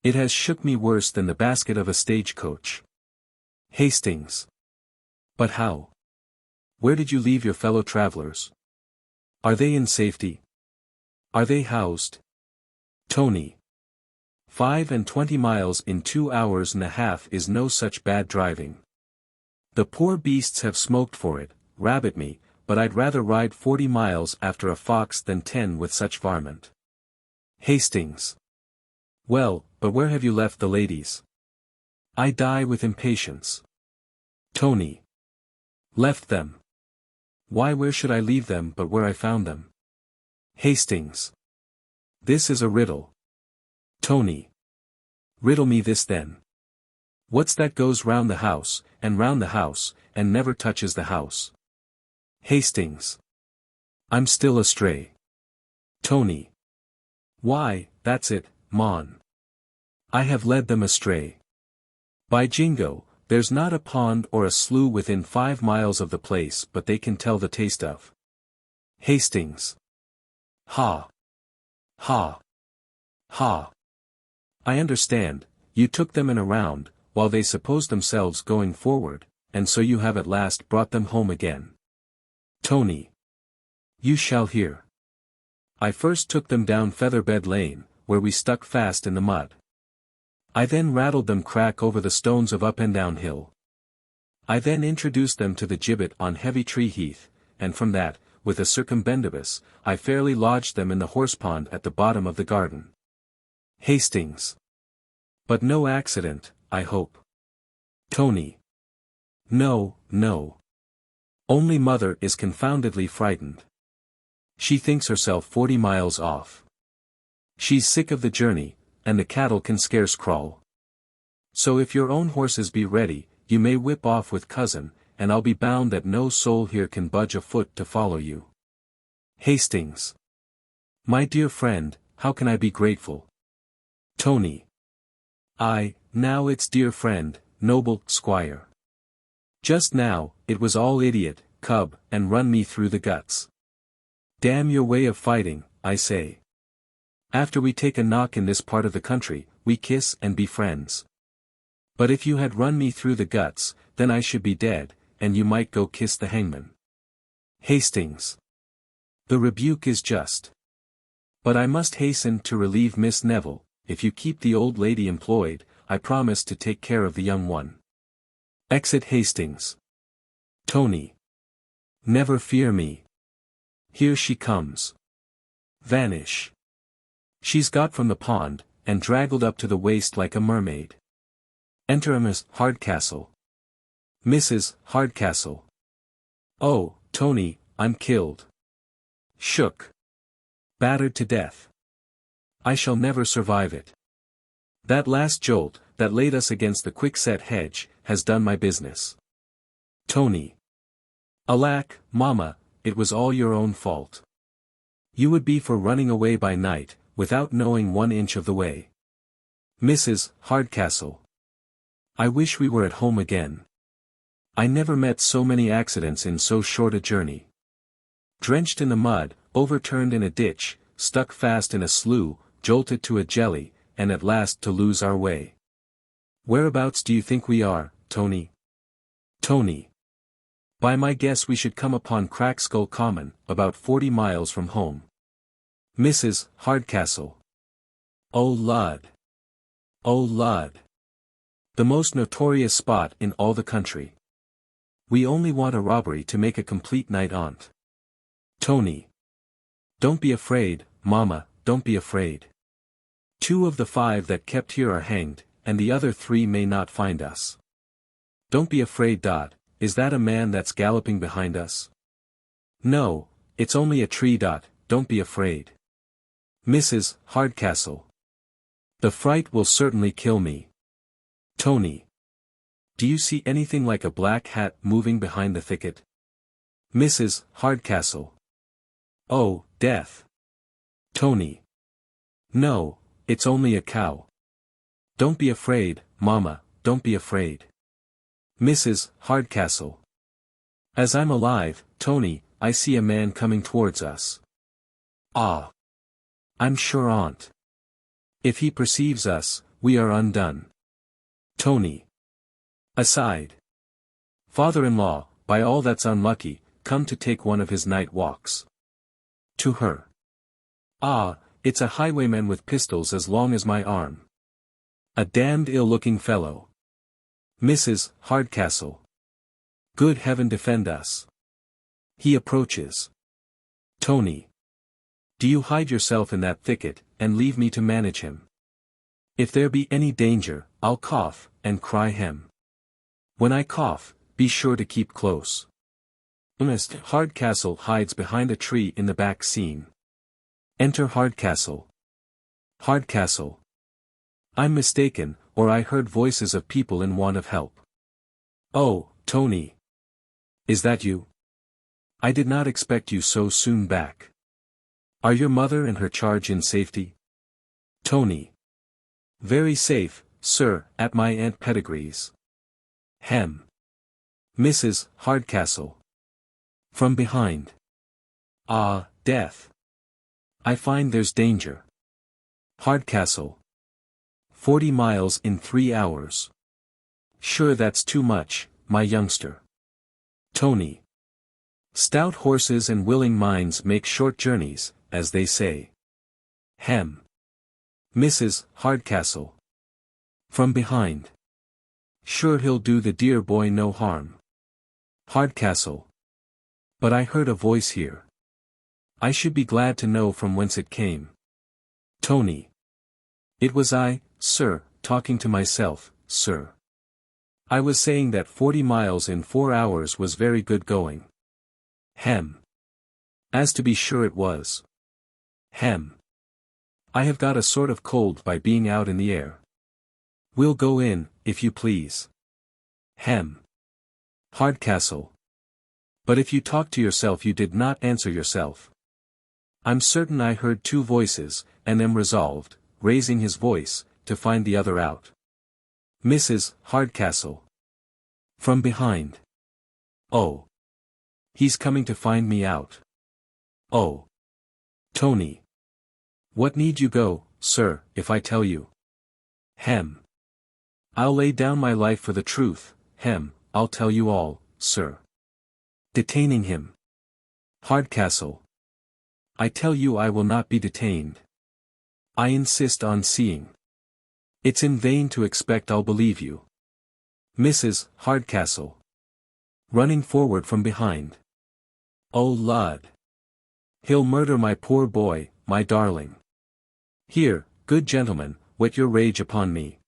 Speaker 1: It has shook me worse than the basket of a stagecoach. Hastings. But how? Where did you leave your fellow travelers? Are they in safety? Are they housed? Tony. 25 miles in 2 hours and a half is no such bad driving. The poor beasts have smoked for it, rabbit me, but I'd rather ride 40 miles after a fox than 10 with such varmint. Hastings. Well, but where have you left the ladies? I die with impatience. Tony. Left them. Why, where should I leave them but where I found them? Hastings. This is a riddle. Tony. Riddle me this then. What's that goes round the house, and never touches the house? Hastings. I'm still astray. Tony. Why, that's it, Mon. I have led them astray. By jingo, there's not a pond or a slough within 5 miles of the place but they can tell the taste of. Hastings. Ha. Ha. Ha. I understand, you took them in a round, while they supposed themselves going forward, and so you have at last brought them home again. Tony. You shall hear. I first took them down Featherbed Lane, where we stuck fast in the mud. I then rattled them crack over the stones of Up and Down Hill. I then introduced them to the gibbet on Heavy Tree Heath, and from that, with a circumbendibus, I fairly lodged them in the horsepond at the bottom of the garden. Hastings. But no accident, I hope. Tony. No, no. Only mother is confoundedly frightened. She thinks herself 40 miles off. She's sick of the journey, and the cattle can scarce crawl. So if your own horses be ready, you may whip off with cousin, and I'll be bound that no soul here can budge a foot to follow you. Hastings. My dear friend, how can I be grateful? Tony. Now it's dear friend, noble squire. Just now, it was all idiot, cub, and run me through the guts. Damn your way of fighting, I say. After we take a knock in this part of the country, we kiss and be friends. But if you had run me through the guts, then I should be dead, and you might go kiss the hangman. Hastings. The rebuke is just. But I must hasten to relieve Miss Neville. If you keep the old lady employed, I promise to take care of the young one. Exit Hastings. Tony. Never fear me. Here she comes. Vanish. She's got from the pond, and draggled up to the waist like a mermaid. Enter a Miss Hardcastle. Mrs. Hardcastle. Oh, Tony, I'm killed. Shook. Battered to death. I shall never survive it. That last jolt, that laid us against the quickset hedge, has done my business. Tony. Alack, mamma, it was all your own fault. You would be for running away by night, without knowing 1 inch of the way. Mrs. Hardcastle. I wish we were at home again. I never met so many accidents in so short a journey. Drenched in the mud, overturned in a ditch, stuck fast in a slough, jolted to a jelly, and at last to lose our way. Whereabouts do you think we are, Tony? Tony. By my guess we should come upon Crackskull Common, about 40 miles from home. Mrs. Hardcastle. Oh Lud. Oh Lud. The most notorious spot in all the country. We only want a robbery to make a complete night on't. Tony. Don't be afraid, mamma, don't be afraid. 2 of the 5 that kept here are hanged, and the other 3 may not find us. Don't be afraid. Is that a man that's galloping behind us? No, it's only a tree. Don't be afraid. Mrs. Hardcastle. The fright will certainly kill me. Tony. Do you see anything like a black hat moving behind the thicket? Mrs. Hardcastle. Oh, death. Tony. No, it's only a cow. Don't be afraid, mamma, don't be afraid. Mrs. Hardcastle. As I'm alive, Tony, I see a man coming towards us. Ah. I'm sure on't. If he perceives us, we are undone. Tony. Aside. Father-in-law, by all that's unlucky, come to take one of his night walks. To her. Ah, it's a highwayman with pistols as long as my arm. A damned ill-looking fellow. Mrs. Hardcastle. Good heaven defend us. He approaches. Tony. Do you hide yourself in that thicket, and leave me to manage him. If there be any danger, I'll cough, and cry hem. When I cough, be sure to keep close. Mr. Hardcastle hides behind a tree in the back scene. Enter Hardcastle. Hardcastle. I'm mistaken, or I heard voices of people in want of help. Oh, Tony. Is that you? I did not expect you so soon back. Are your mother and her charge in safety? Tony. Very safe, sir, at my Aunt Pedigree's. Hem. Mrs. Hardcastle. From behind. Ah, death. I find there's danger. Hardcastle. 40 miles in 3 hours. Sure that's too much, my youngster. Tony. Stout horses and willing minds make short journeys, as they say. Hem. Mrs. Hardcastle. From behind. Sure he'll do the dear boy no harm. Hardcastle. But I heard a voice here. I should be glad to know from whence it came. Tony. It was I, sir, talking to myself, sir. I was saying that 40 miles in 4 hours was very good going. Hem. As to be sure it was. Hem. I have got a sort of cold by being out in the air. We'll go in, if you please. Hem. Hardcastle. But if you talked to yourself you did not answer yourself. I'm certain I heard 2 voices, and am resolved, raising his voice, to find the other out. Mrs. Hardcastle. From behind. Oh. He's coming to find me out. Oh. Tony. What need you go, sir, if I tell you? Hem. I'll lay down my life for the truth, hem, I'll tell you all, sir. Detaining him. Hardcastle. I tell you I will not be detained. I insist on seeing. It's in vain to expect I'll believe you. Mrs. Hardcastle. Running forward from behind. Oh Lud. He'll murder my poor boy, my darling. Here, good gentleman, whet your rage upon me.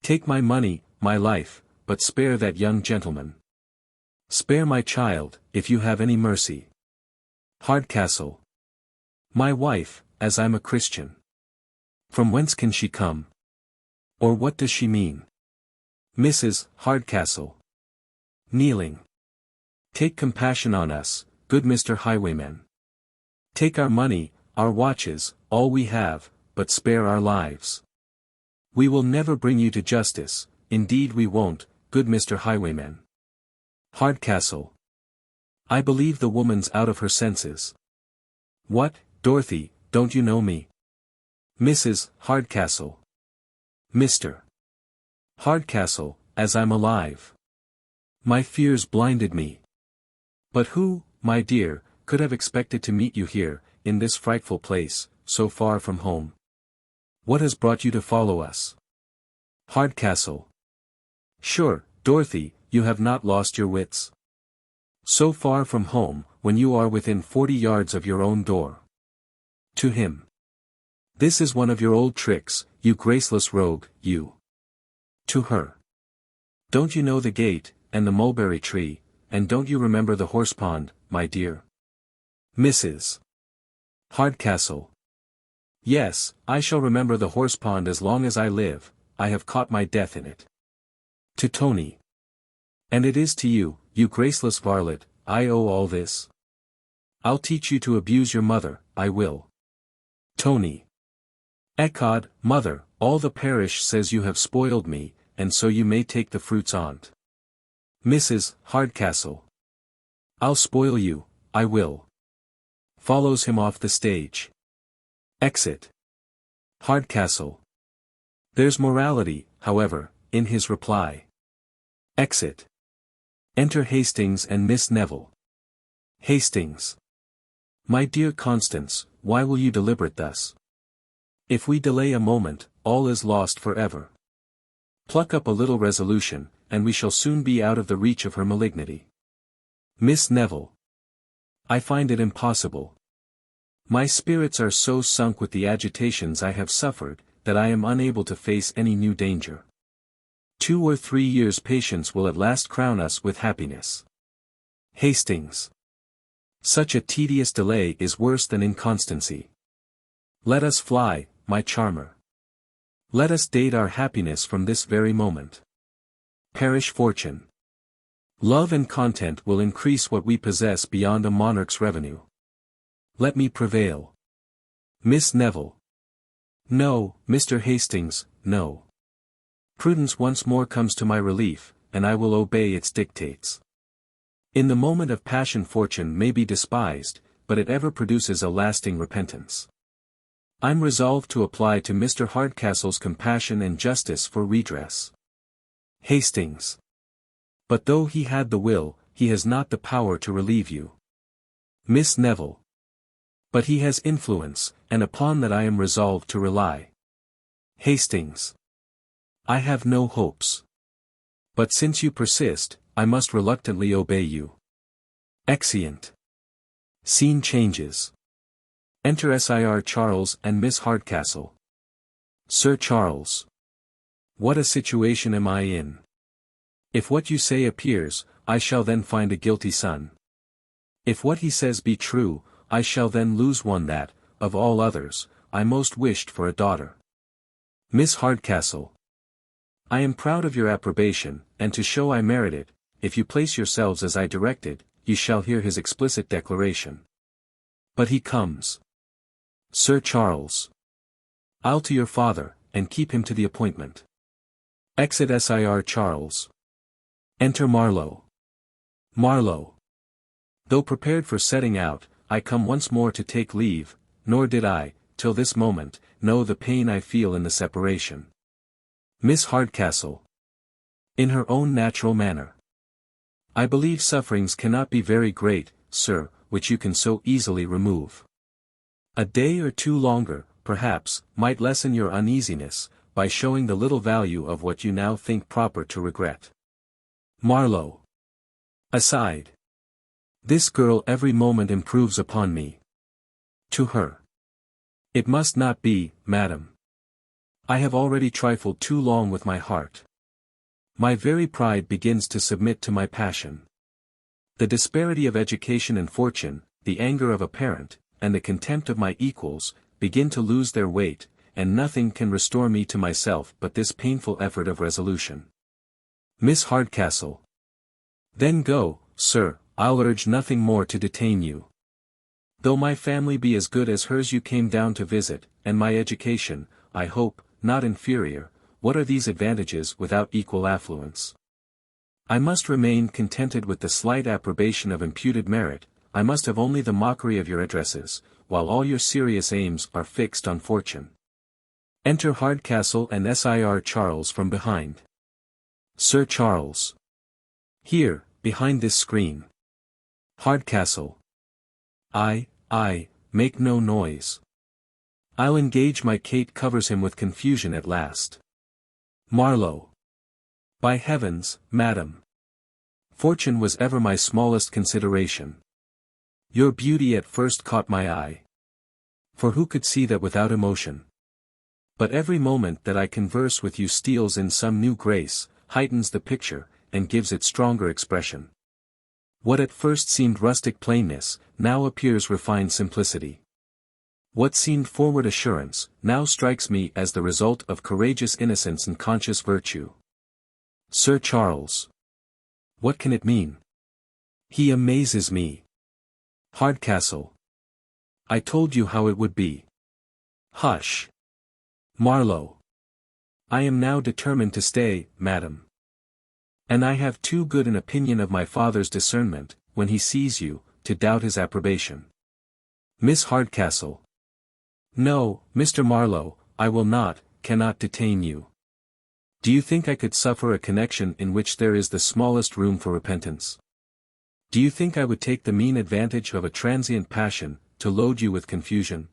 Speaker 1: Take my money, my life, but spare that young gentleman. Spare my child, if you have any mercy. Hardcastle. My wife, as I'm a Christian. From whence can she come? Or what does she mean? Mrs. Hardcastle. Kneeling. Take compassion on us, good Mr. Highwayman. Take our money, our watches, all we have, but spare our lives. We will never bring you to justice, indeed we won't, good Mr. Highwayman. Hardcastle. I believe the woman's out of her senses. What, Dorothy, don't you know me? Mrs. Hardcastle. Mr. Hardcastle, as I'm alive. My fears blinded me. But who, my dear, could have expected to meet you here, in this frightful place, so far from home? What has brought you to follow us? Hardcastle. Sure, Dorothy, you have not lost your wits. So far from home, when you are within 40 yards of your own door. To him. This is one of your old tricks, you graceless rogue, you. To her. Don't you know the gate, and the mulberry tree, and don't you remember the horsepond, my dear? Mrs. Hardcastle. Yes, I shall remember the horsepond as long as I live, I have caught my death in it. To Tony. And it is to you, you graceless varlet, I owe all this. I'll teach you to abuse your mother, I will. Tony. Ecod, mother, all the parish says you have spoiled me, and so you may take the fruits on't. Mrs. Hardcastle. I'll spoil you, I will. Follows him off the stage. Exit. Hardcastle. There's morality, however, in his reply. Exit. Enter Hastings and Miss Neville. Hastings. My dear Constance, why will you deliberate thus? If we delay a moment, all is lost forever. Pluck up a little resolution, and we shall soon be out of the reach of her malignity. Miss Neville. I find it impossible. My spirits are so sunk with the agitations I have suffered, that I am unable to face any new danger. 2 or 3 years' patience will at last crown us with happiness. Hastings. Such a tedious delay is worse than inconstancy. Let us fly, my charmer. Let us date our happiness from this very moment. Perish fortune. Love and content will increase what we possess beyond a monarch's revenue. Let me prevail. Miss Neville. No, Mr. Hastings, no. Prudence once more comes to my relief, and I will obey its dictates. In the moment of passion fortune may be despised, but it ever produces a lasting repentance. I'm resolved to apply to Mr. Hardcastle's compassion and justice for redress. Hastings. But though he had the will, he has not the power to relieve you. Miss Neville. But he has influence, and upon that I am resolved to rely. Hastings. I have no hopes. But since you persist, I must reluctantly obey you. Exeunt. Scene changes. Enter Sir Charles and Miss Hardcastle. Sir Charles. What a situation am I in? If what you say appears, I shall then find a guilty son. If what he says be true, I shall then lose one that, of all others, I most wished for a daughter. Miss Hardcastle. I am proud of your approbation, and to show I merit it, if you place yourselves as I directed, you shall hear his explicit declaration. But he comes. Sir Charles. I'll to your father, and keep him to the appointment. Exit Sir Charles. Enter Marlow. Marlow. Though prepared for setting out, I come once more to take leave, nor did I, till this moment, know the pain I feel in the separation. Miss Hardcastle. In her own natural manner. I believe sufferings cannot be very great, sir, which you can so easily remove. A day or 2 longer, perhaps, might lessen your uneasiness, by showing the little value of what you now think proper to regret. Marlow. Aside. This girl every moment improves upon me. To her. It must not be, madam. I have already trifled too long with my heart. My very pride begins to submit to my passion. The disparity of education and fortune, the anger of a parent, and the contempt of my equals, begin to lose their weight, and nothing can restore me to myself but this painful effort of resolution. Miss Hardcastle. Then go, sir, I'll urge nothing more to detain you. Though my family be as good as hers you came down to visit, and my education, I hope, not inferior, what are these advantages without equal affluence? I must remain contented with the slight approbation of imputed merit, I must have only the mockery of your addresses, while all your serious aims are fixed on fortune. Enter Hardcastle and Sir Charles from behind. Sir Charles. Here, behind this screen. Hardcastle. Make no noise. I'll engage my Kate covers him with confusion at last. Marlow. By heavens, madam. Fortune was ever my smallest consideration. Your beauty at first caught my eye. For who could see that without emotion? But every moment that I converse with you steals in some new grace, heightens the picture, and gives it stronger expression. What at first seemed rustic plainness, now appears refined simplicity. What seemed forward assurance, now strikes me as the result of courageous innocence and conscious virtue. Sir Charles. What can it mean? He amazes me. Hardcastle. I told you how it would be. Hush. Marlow. I am now determined to stay, madam. And I have too good an opinion of my father's discernment, when he sees you, to doubt his approbation. Miss Hardcastle. No, Mr. Marlow, I will not, cannot detain you. Do you think I could suffer a connection in which there is the smallest room for repentance? Do you think I would take the mean advantage of a transient passion, to load you with confusion?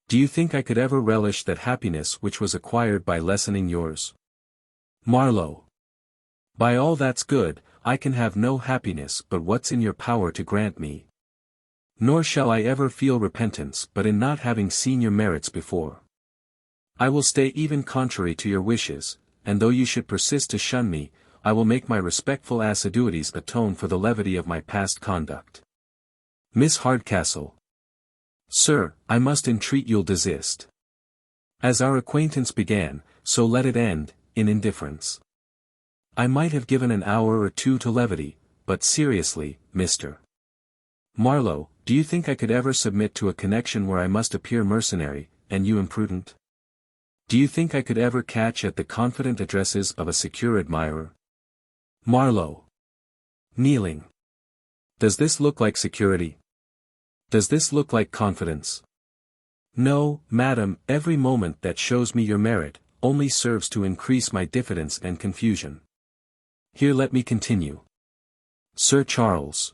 Speaker 1: Do you think I could ever relish that happiness which was acquired by lessening yours? Marlow. By all that's good, I can have no happiness but what's in your power to grant me. Nor shall I ever feel repentance but in not having seen your merits before. I will stay even contrary to your wishes, and though you should persist to shun me, I will make my respectful assiduities atone for the levity of my past conduct. Miss Hardcastle. Sir, I must entreat you'll desist. As our acquaintance began, so let it end, in indifference. I might have given an hour or two to levity, but seriously, Mr. Marlow, do you think I could ever submit to a connection where I must appear mercenary, and you imprudent? Do you think I could ever catch at the confident addresses of a secure admirer? Marlow. Kneeling. Does this look like security? Does this look like confidence? No, madam, every moment that shows me your merit, only serves to increase my diffidence and confusion. Here let me continue. Sir Charles.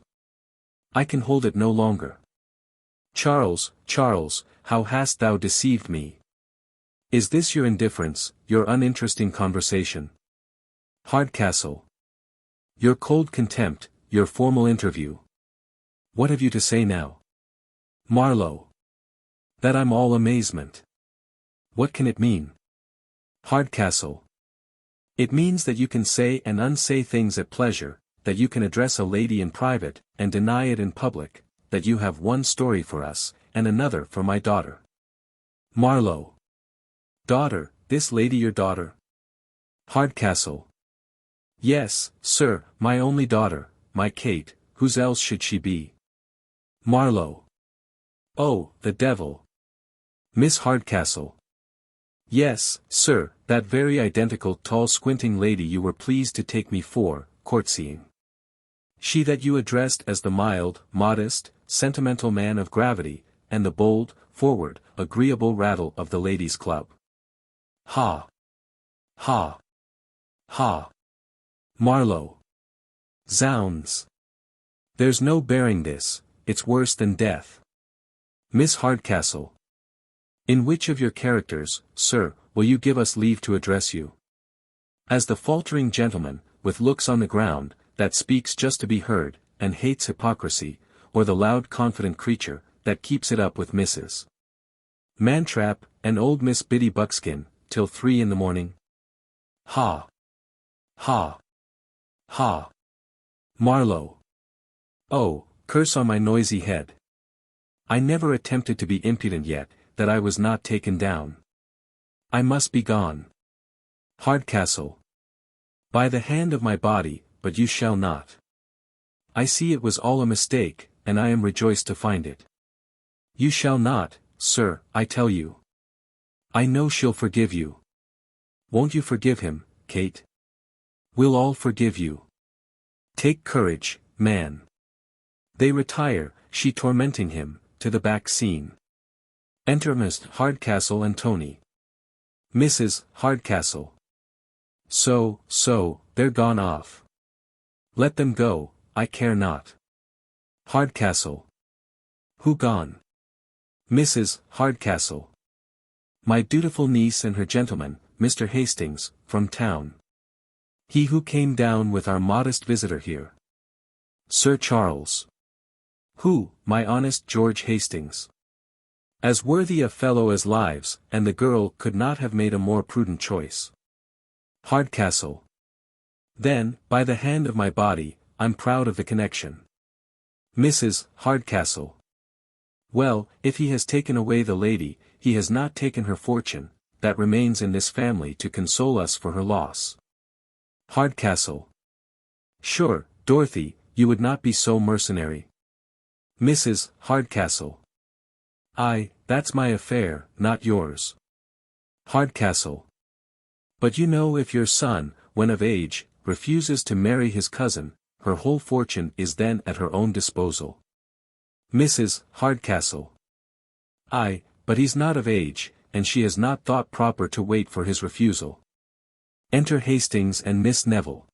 Speaker 1: I can hold it no longer. Charles, Charles, how hast thou deceived me? Is this your indifference, your uninteresting conversation? Hardcastle. Your cold contempt, your formal interview. What have you to say now? Marlow. That I'm all amazement. What can it mean? Hardcastle. It means that you can say and unsay things at pleasure, that you can address a lady in private, and deny it in public, that you have one story for us, and another for my daughter. Marlow. Daughter, this lady your daughter? Hardcastle. Yes, sir, my only daughter, my Kate, whose else should she be? Marlow. Oh, the devil. Miss Hardcastle. Yes, sir, that very identical tall squinting lady you were pleased to take me for, courtesying. She that you addressed as the mild, modest, sentimental man of gravity, and the bold, forward, agreeable rattle of the ladies' club. Ha! Ha! Ha! Marlow. Zounds! There's no bearing this, it's worse than death. Miss Hardcastle. In which of your characters, sir, will you give us leave to address you? As the faltering gentleman, with looks on the ground, that speaks just to be heard, and hates hypocrisy, or the loud confident creature, that keeps it up with Mrs. Mantrap, and old Miss Biddy Buckskin, till 3 in the morning? Ha! Ha! Ha! Marlow. Oh, curse on my noisy head. I never attempted to be impudent yet, that I was not taken down. I must be gone. Hardcastle. By the hand of my body, but you shall not. I see it was all a mistake, and I am rejoiced to find it. You shall not, sir, I tell you. I know she'll forgive you. Won't you forgive him, Kate? We'll all forgive you. Take courage, man. They retire, she tormenting him, to the back scene. Enter Mr. Hardcastle and Tony. Mrs. Hardcastle. So, they're gone off. Let them go, I care not. Hardcastle. Who gone? Mrs. Hardcastle. My dutiful niece and her gentleman, Mr. Hastings, from town. He who came down with our modest visitor here. Sir Charles. Who, my honest George Hastings. As worthy a fellow as lives, and the girl could not have made a more prudent choice. Hardcastle. Then, by the hand of my body, I'm proud of the connection. Mrs. Hardcastle. Well, if he has taken away the lady, he has not taken her fortune, that remains in this family to console us for her loss. Hardcastle. Sure, Dorothy, you would not be so mercenary. Mrs. Hardcastle. That's my affair, not yours. Hardcastle. But you know if your son, when of age, refuses to marry his cousin, her whole fortune is then at her own disposal. Mrs. Hardcastle. But he's not of age, and she has not thought proper to wait for his refusal. Enter Hastings and Miss Neville.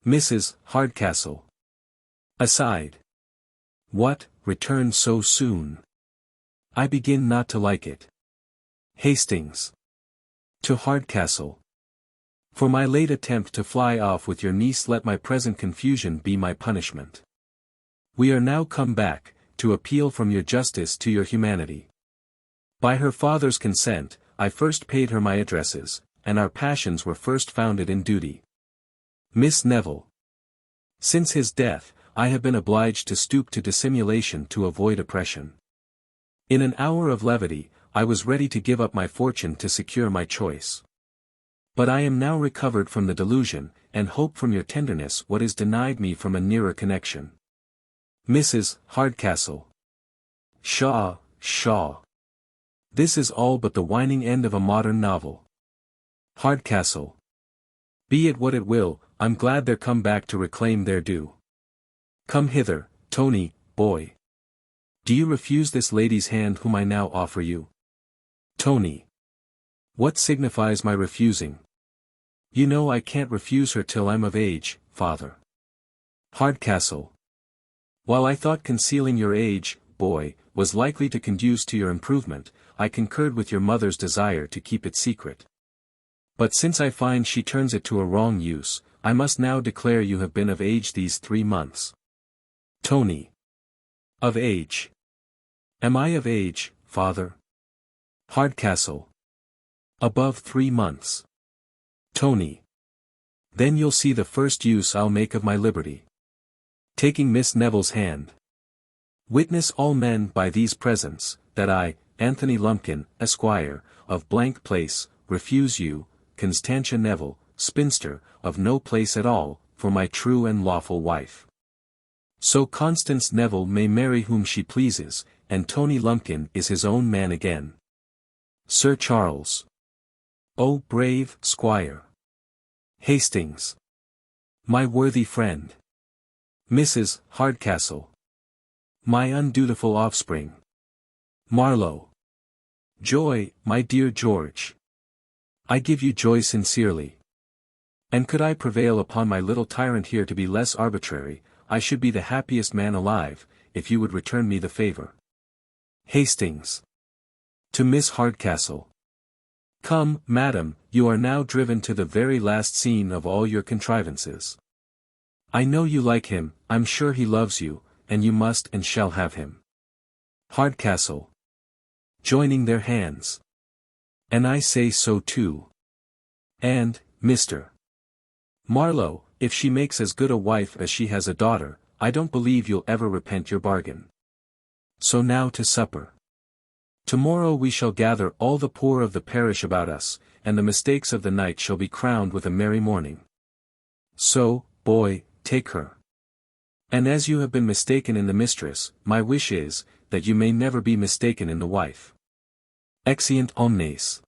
Speaker 1: Mrs. Hardcastle. Aside. What, return so soon? I begin not to like it. Hastings. To Hardcastle. For my late attempt to fly off with your niece, let my present confusion be my punishment. We are now come back, to appeal from your justice to your humanity. By her father's consent, I first paid her my addresses, and our passions were first founded in duty. Miss Neville. Since his death, I have been obliged to stoop to dissimulation to avoid oppression. In an hour of levity, I was ready to give up my fortune to secure my choice. But I am now recovered from the delusion, and hope from your tenderness what is denied me from a nearer connection. Mrs. Hardcastle. Pshaw. This is all but the whining end of a modern novel. Hardcastle. Be it what it will, I'm glad they're come back to reclaim their due. Come hither, Tony, boy. Do you refuse this lady's hand whom I now offer you? Tony. What signifies my refusing? You know I can't refuse her till I'm of age, father. Hardcastle. While I thought concealing your age, boy, was likely to conduce to your improvement, I concurred with your mother's desire to keep it secret. But since I find she turns it to a wrong use, I must now declare you have been of age these 3 months. Tony. Of age. Am I of age, father? Hardcastle. Above 3 months. Tony. Then you'll see the first use I'll make of my liberty. Taking Miss Neville's hand. Witness all men by these presents, that I, Anthony Lumpkin, Esquire, of blank place, refuse you, Constantia Neville, spinster, of no place at all, for my true and lawful wife. So Constance Neville may marry whom she pleases, and Tony Lumpkin is his own man again. Sir Charles. O brave squire. Hastings. My worthy friend. Mrs. Hardcastle. My undutiful offspring. Marlow. Joy, my dear George. I give you joy sincerely. And could I prevail upon my little tyrant here to be less arbitrary, I should be the happiest man alive, if you would return me the favor. Hastings. To Miss Hardcastle. Come, madam, you are now driven to the very last scene of all your contrivances. I know you like him, I'm sure he loves you, and you must and shall have him. Hardcastle. Joining their hands. And I say so too. And, Mr. Marlow, if she makes as good a wife as she has a daughter, I don't believe you'll ever repent your bargain. So now to supper. Tomorrow we shall gather all the poor of the parish about us, and the mistakes of the night shall be crowned with a merry morning. So, boy, take her. And as you have been mistaken in the mistress, my wish is, that you may never be mistaken in the wife. Exeunt omnes.